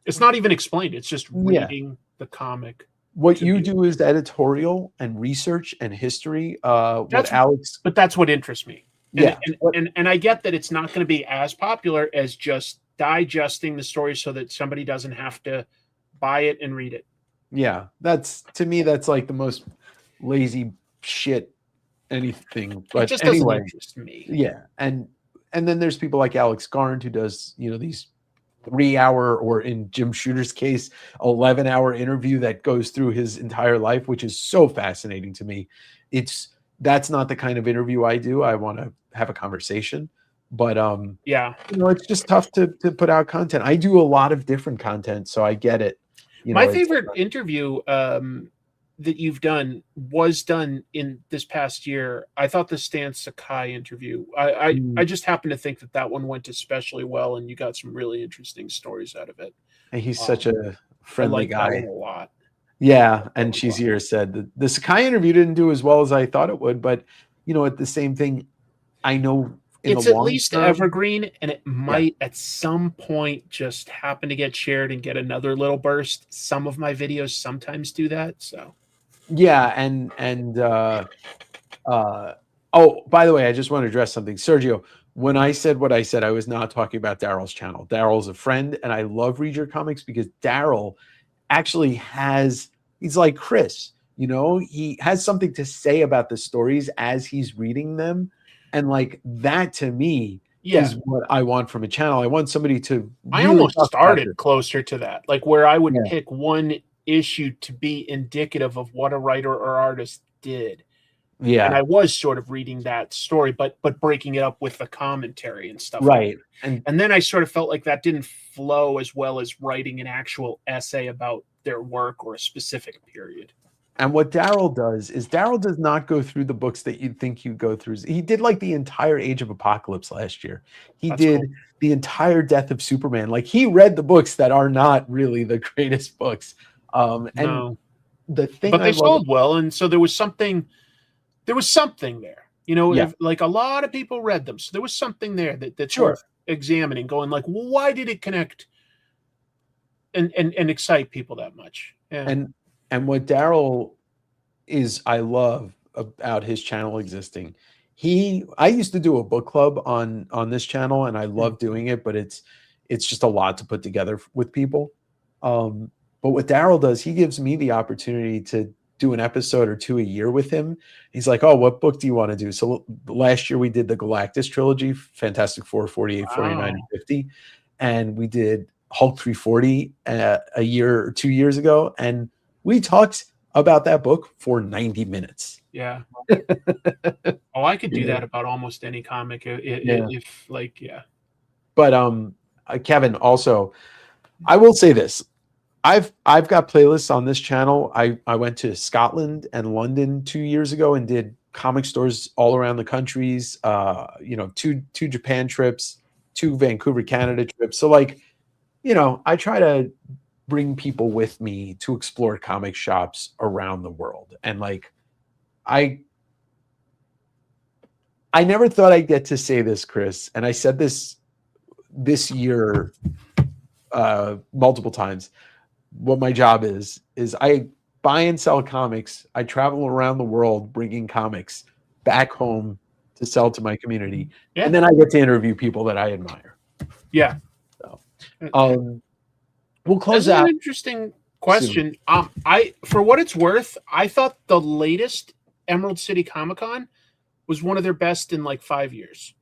it's not even explained. It's just Yeah. reading the comic. what To you be- do is editorial and research and history. What That's- Alex, But that's what interests me. And, yeah, and I get that it's not going to be as popular as just digesting the story so that somebody doesn't have to buy it and read it. yeah. That's to me, that's like the most lazy shit anything. But It just anyway, doesn't interest me. yeah, and then there's people like Alex Garnd who does these 3-hour, or in Jim Shooter's case, 11-hour interview that goes through his entire life, which is so fascinating to me. That's not the kind of interview I do. I want to have a conversation, but Yeah. it's just tough to put out content. I do a lot of different content, so I get it. My favorite interview that you've done was done in this past year. I thought the Stan Sakai interview, I just happen to think that one went especially well, and you got some really interesting stories out of it. And he's such a I friendly like that guy. one a lot. Yeah, and Cheesier said the Sakai interview didn't do as well as I thought it would, but at the same thing, I know It's the at long least term, evergreen, and it might at some point just happen to get shared and get another little burst. Some of my videos sometimes do that. So yeah, and oh, by the way, I just want to address something, Sergio. When I said what I said, I was not talking about Daryl's channel. Daryl's a friend, and I love Read Your Comics because Daryl actually he's like Chris, he has something to say about the stories as he's reading them. And like that to me is what I want from a channel. I want somebody to I really almost talk about started this. closer to that, like where I would Yeah. pick one issue to be indicative of what a writer or artist did. Yeah. And I was sort of reading that story, but breaking it up with the commentary and stuff. Right. And then I sort of felt like that didn't flow as well as writing an actual essay about their work or a specific period. And what Daryl does is Daryl does not go through the books that you'd think you'd go through. He did like the entire Age of Apocalypse last year. He did the entire Death of Superman. Like he read the books that are not really the greatest books. And the thing, but they sold well, and so there was something there. Yeah. Like a lot of people read them, so there was something there that's Sure. worth examining, going like, well, why did it connect and excite people that much? Yeah. And what Daryl is, I love about his channel existing. I used to do a book club on this channel, and I love doing it, but it's just a lot to put together with people. But what Daryl does, he gives me the opportunity to do an episode or two a year with him. He's like, oh, what book do you want to do? So last year we did the Galactus trilogy, Fantastic Four, 48, 49, and 50. And we did Hulk 340 a year or 2 years ago. And we talked about that book for 90 minutes. Yeah. Oh, I could do that about almost any comic. But Kevin, also, I will say this. I've got playlists on this channel. I went to Scotland and London 2 years ago and did comic stores all around the countries. Two Japan trips, 2 Vancouver, Canada trips. So like, I try to bring people with me to explore comic shops around the world. And like, I never thought I'd get to say this, Chris, and I said this year multiple times. What my job is I buy and sell comics. I travel around the world bringing comics back home to sell to my community. Yeah. And then I get to interview people that I admire. Yeah. So, we'll close That's out. an interesting question. For what it's worth, I thought the latest Emerald City Comic Con was one of their best in like 5 years.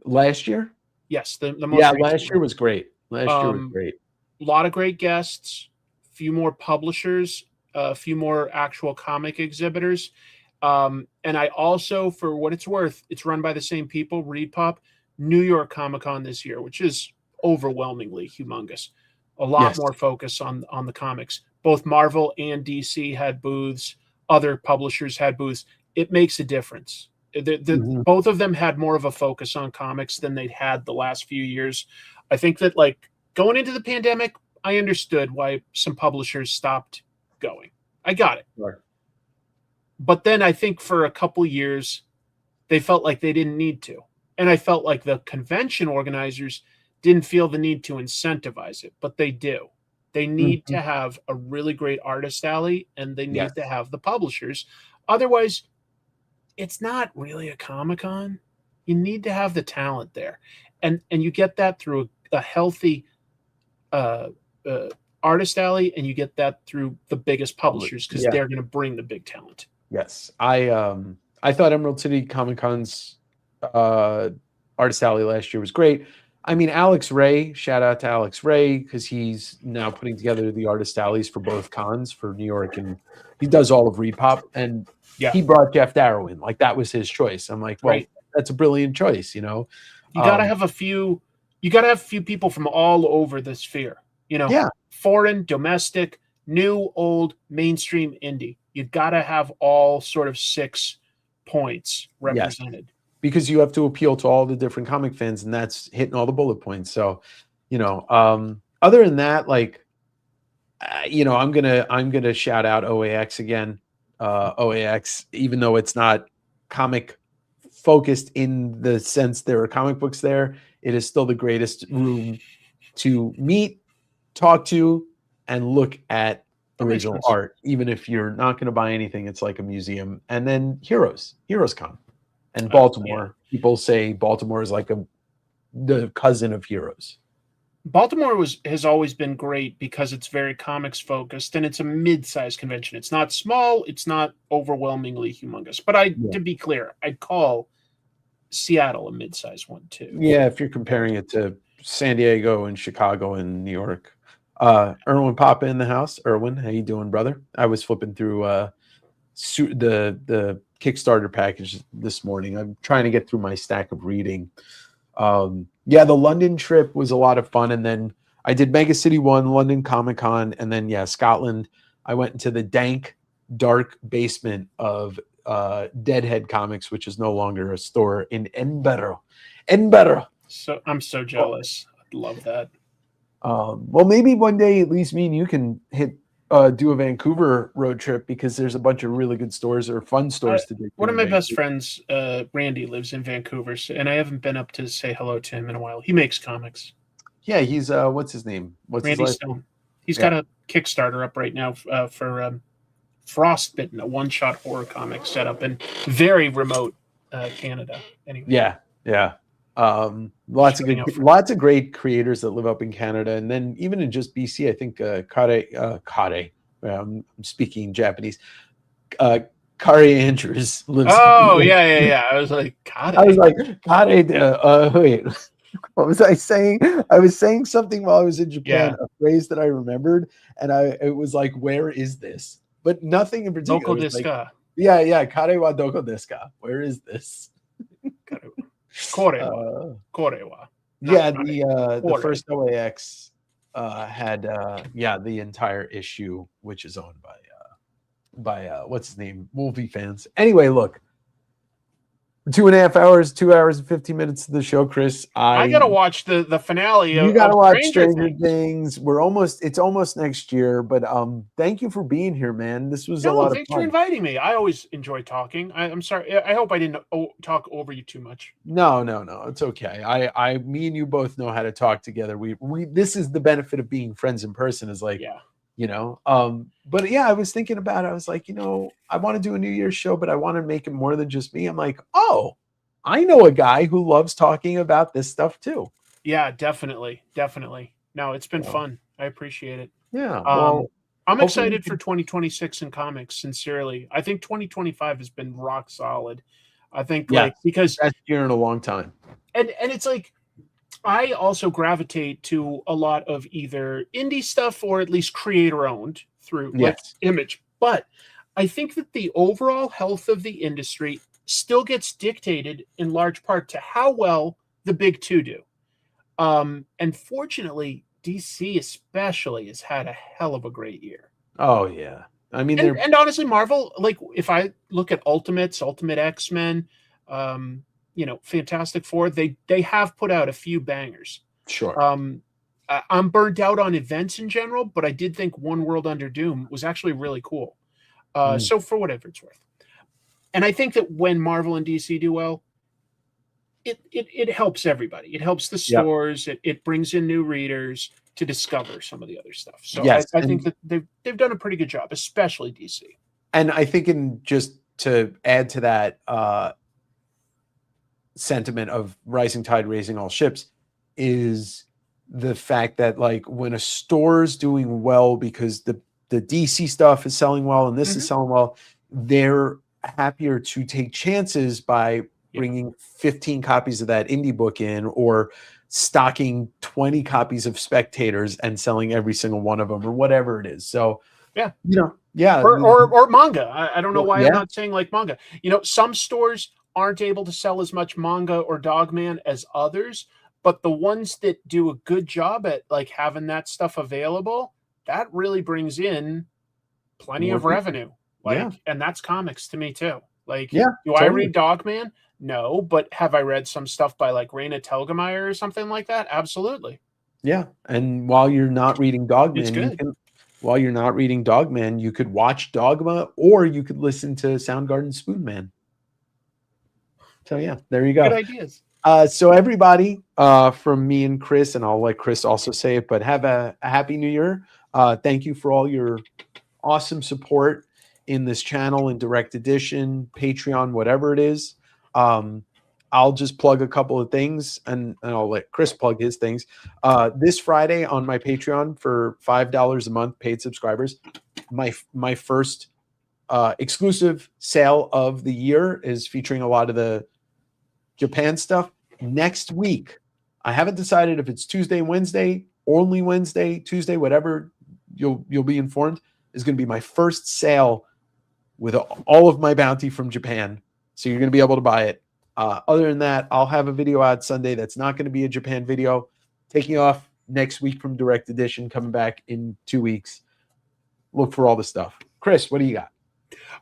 Last year? Yes, the most recent last year one. was great. Last year was great. A lot of great guests, few more publishers, a few more actual comic exhibitors. And I also, for what it's worth, it's run by the same people, Reed Pop, New York Comic Con this year, which is overwhelmingly humongous. A lot more focus on the comics. Both Marvel and DC had booths. Other publishers had booths. It makes a difference. Both of them had more of a focus on comics than they'd had the last few years. I think that like going into the pandemic, I understood why some publishers stopped going. I got it. Right. But then I think for a couple years, they felt like they didn't need to. And I felt like the convention organizers didn't feel the need to incentivize it, but they do. They need to have a really great artist alley, and they need to have the publishers. Otherwise, it's not really a Comic-Con. You need to have the talent there. And you get that through a healthy artist alley, and you get that through the biggest publishers because they're going to bring the big talent. Yes. I thought Emerald City Comic-Con's artist alley last year was great. I mean, Alex Ray, shout out to Alex Ray, because he's now putting together the artist alleys for both cons for New York, and he does all of Repop, and he brought Jeff Darrow in. Like, that was his choice. I'm like, well, that's a brilliant choice, you know. You gotta have a few people from all over the sphere, you know, foreign, domestic, new, old, mainstream, indie. You gotta have all sort of 6 points represented. Because you have to appeal to all the different comic fans, and that's hitting all the bullet points. So, you know, other than that, like, you know, I'm gonna shout out OAX again. OAX, even though it's not comic focused in the sense there are comic books there, it is still the greatest room to meet, talk to, and look at original art. Even if you're not going to buy anything, it's like a museum. And then Heroes Con. And Baltimore, people say Baltimore is like the cousin of Heroes. Baltimore has always been great because it's very comics focused, and it's a mid-sized convention. It's not small, it's not overwhelmingly humongous. But to be clear, I'd call Seattle a mid-sized one too. Yeah, if you're comparing it to San Diego and Chicago and New York. Erwin Papa in the house. Erwin, how you doing, brother? I was flipping through the Kickstarter package this morning. I'm trying to get through my stack of reading. The London trip was a lot of fun, and then I did Mega City 1, London Comic-Con, and then Scotland. I went into the dank, dark basement of Deadhead Comics, which is no longer a store, in Edinburgh. So I'm so jealous. I'd love that. Well, maybe one day at least me and you can do a Vancouver road trip, because there's a bunch of really good stores or fun stores to do. One of my best friends, Randy, lives in Vancouver, and I haven't been up to say hello to him in a while. He makes comics. Yeah, he's what's his name? Randy Stone. He's got a Kickstarter up right now for Frostbitten, a one-shot horror comic set up in very remote Canada. Anyway. Yeah. Lots of great creators that live up in Canada, and then even in just BC, I think Kare. I'm speaking Japanese. Kare Andrews lives. Oh yeah. I was like, Kare. Wait, what was I saying? I was saying something while I was in Japan, a phrase that I remembered, and it was like, "Where is this?" But nothing in particular. Doko desu ka? Kare wa doko desu ka? Where is this? Korewa. The first OAX had the entire issue, which is owned by what's his name, movie fans. Anyway, look, 2.5 hours, 2 hours and 15 minutes of the show, Chris. I gotta watch the finale. You gotta watch Stranger Things. It's almost next year, but thank you for being here, man. This was a lot of fun. Thanks for inviting me. I always enjoy talking. I'm sorry. I hope I didn't talk over you too much. No, it's okay. Me and you both know how to talk together. We this is the benefit of being friends in person, is like, you know. But I was thinking about it. I was like, you know, I want to do a New Year's show, but I want to make it more than just me. I'm like, oh, I know a guy who loves talking about this stuff too. Yeah, definitely. No, it's been fun. I appreciate it. Yeah. Well, I'm excited for 2026 in comics, sincerely. I think 2025 has been rock solid. I think because best year in a long time. And it's like, I also gravitate to a lot of either indie stuff or at least creator owned through Image. But I think that the overall health of the industry still gets dictated in large part to how well the big two do. And fortunately, DC especially has had a hell of a great year. Oh yeah. I mean, and honestly, Marvel, like if I look at Ultimate X-Men, Fantastic Four, they have put out a few bangers. Sure. I'm burnt out on events in general, but I did think One World Under Doom was actually really cool. So for whatever it's worth. And I think that when Marvel and DC do well, it helps everybody. It helps the stores. It brings in new readers to discover some of the other stuff. So Yes, I think that they've done a pretty good job, especially DC. And I think just to add to that sentiment of rising tide raising all ships is the fact that like when a store's doing well because the DC stuff is selling well and this is selling well, they're happier to take chances by bringing 15 copies of that indie book in or stocking 20 copies of Spectators and selling every single one of them or whatever it is. So or manga. I don't know why I'm not saying like manga. Some stores aren't able to sell as much manga or Dogman as others, but the ones that do a good job at like having that stuff available, that really brings in plenty of revenue. And that's comics to me too. Like, do I read Dogman? No, but have I read some stuff by like Raina Telgemeier or something like that? Absolutely. Yeah, and while you're not reading Dogman, you could watch Dogma or you could listen to Soundgarden Spoonman. So yeah, there you go. Good ideas. So everybody, from me and Chris, and I'll let Chris also say it, but have a happy new year. Thank you for all your awesome support in this channel, in Direct Edition, Patreon, whatever it is. I'll just plug a couple of things and I'll let Chris plug his things. This Friday on my Patreon for $5 a month, paid subscribers, my first exclusive sale of the year is featuring a lot of the Japan stuff. Next week, I haven't decided if it's Tuesday, Wednesday, only Wednesday, Tuesday, whatever, you'll be informed, is going to be my first sale with all of my bounty from Japan. So you're going to be able to buy it. Other than that, I'll have a video out Sunday that's not going to be a Japan video. Taking off next week from Direct Edition, coming back in 2 weeks. Look for all the stuff. Chris, what do you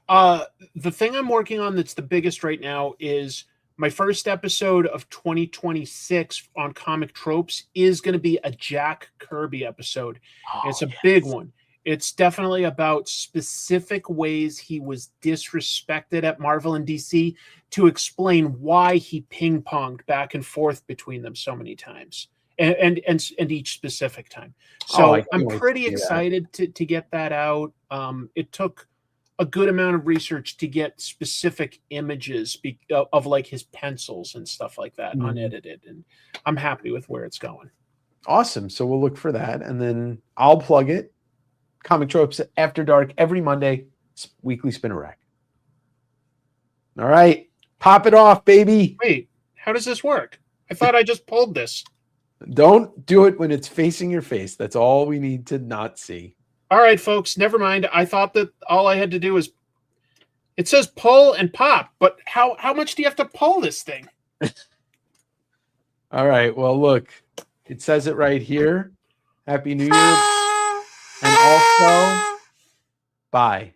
got? The thing I'm working on that's the biggest right now is my first episode of 2026 on Comic Tropes is going to be a Jack Kirby episode. It's a big one. It's definitely about specific ways he was disrespected at Marvel and DC to explain why he ping-ponged back and forth between them so many times and each specific time. So I'm pretty excited to get that out. It took a good amount of research to get specific images of like his pencils and stuff like that unedited. And I'm happy with where it's going. Awesome. So we'll look for that. And then I'll plug it. Comic Tropes After Dark every Monday, weekly spinner rack. All right, pop it off, baby. Wait, how does this work? I thought I just pulled this. Don't do it when it's facing your face. That's all we need to not see. All right, folks, never mind. I thought that all I had to do was, it says pull and pop, but how much do you have to pull this thing? All right, well, look, it says it right here. Happy New Year. And also, bye.